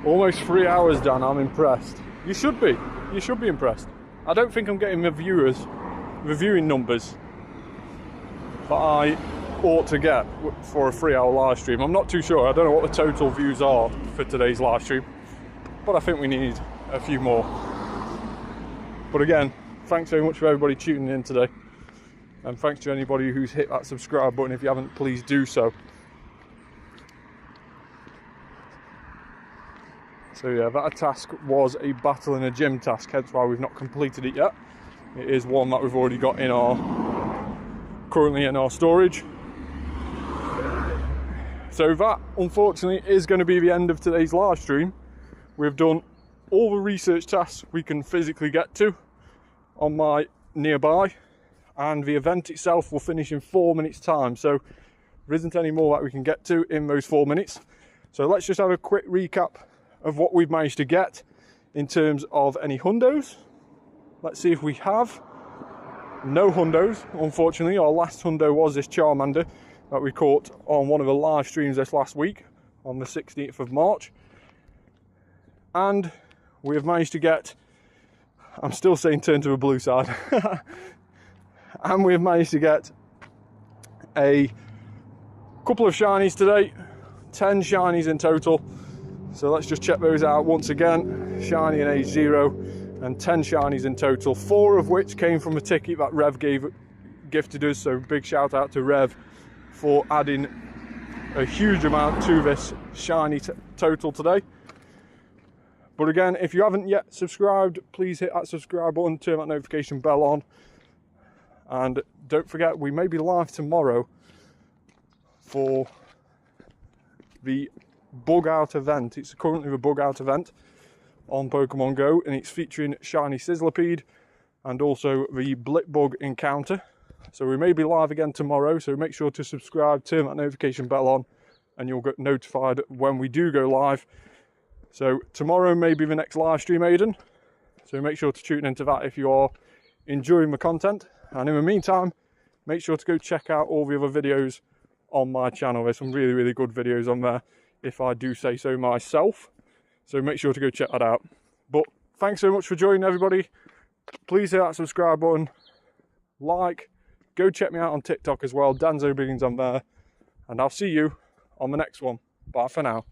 Almost 3 hours done. I'm impressed. You should be. You should be impressed. I don't think I'm getting the viewing numbers that I ought to get for a 3-hour live stream. I'm not too sure. I don't know what the total views are for today's live stream, but I think we need a few more. But again, thanks very much for everybody tuning in today, and thanks to anybody who's hit that subscribe button. If you haven't, please do so. So yeah, that task was a battle in a gym task, hence why we've not completed it yet. It is one that we've already got in currently in our storage. So that unfortunately is going to be the end of today's live stream. We've done all the research tasks we can physically get to on my nearby, and the event itself will finish in 4 minutes time, so there isn't any more that we can get to in those 4 minutes. So let's just have a quick recap of what we've managed to get in terms of any hundos. Let's see if we have. No hundos, unfortunately. Our last hundo was this Charmander that we caught on one of the live streams this last week on the 16th of March. And we have managed to get, I'm still saying turn to the blue side, and we have managed to get a couple of shinies today, 10 shinies in total. So let's just check those out once again. Shiny and H0, and 10 shinies in total, 4 of which came from a ticket that Rev gifted us. So big shout out to Rev for adding a huge amount to this shiny total today. But again, if you haven't yet subscribed, please hit that subscribe button, turn that notification bell on. And don't forget, we may be live tomorrow for the bug out event. It's currently the bug out event on Pokemon GO, and it's featuring shiny Sizzlipede and also the Blip Bug encounter. So we may be live again tomorrow, so make sure to subscribe, turn that notification bell on, and you'll get notified when we do go live. So tomorrow may be the next live stream, Aiden. So make sure to tune into that if you are enjoying the content. And in the meantime, make sure to go check out all the other videos on my channel. There's some really, really good videos on there, if I do say so myself. So make sure to go check that out. But thanks so much for joining, everybody. Please hit that subscribe button, like, go check me out on TikTok as well, Danzo Biggins on there. And I'll see you on the next one. Bye for now.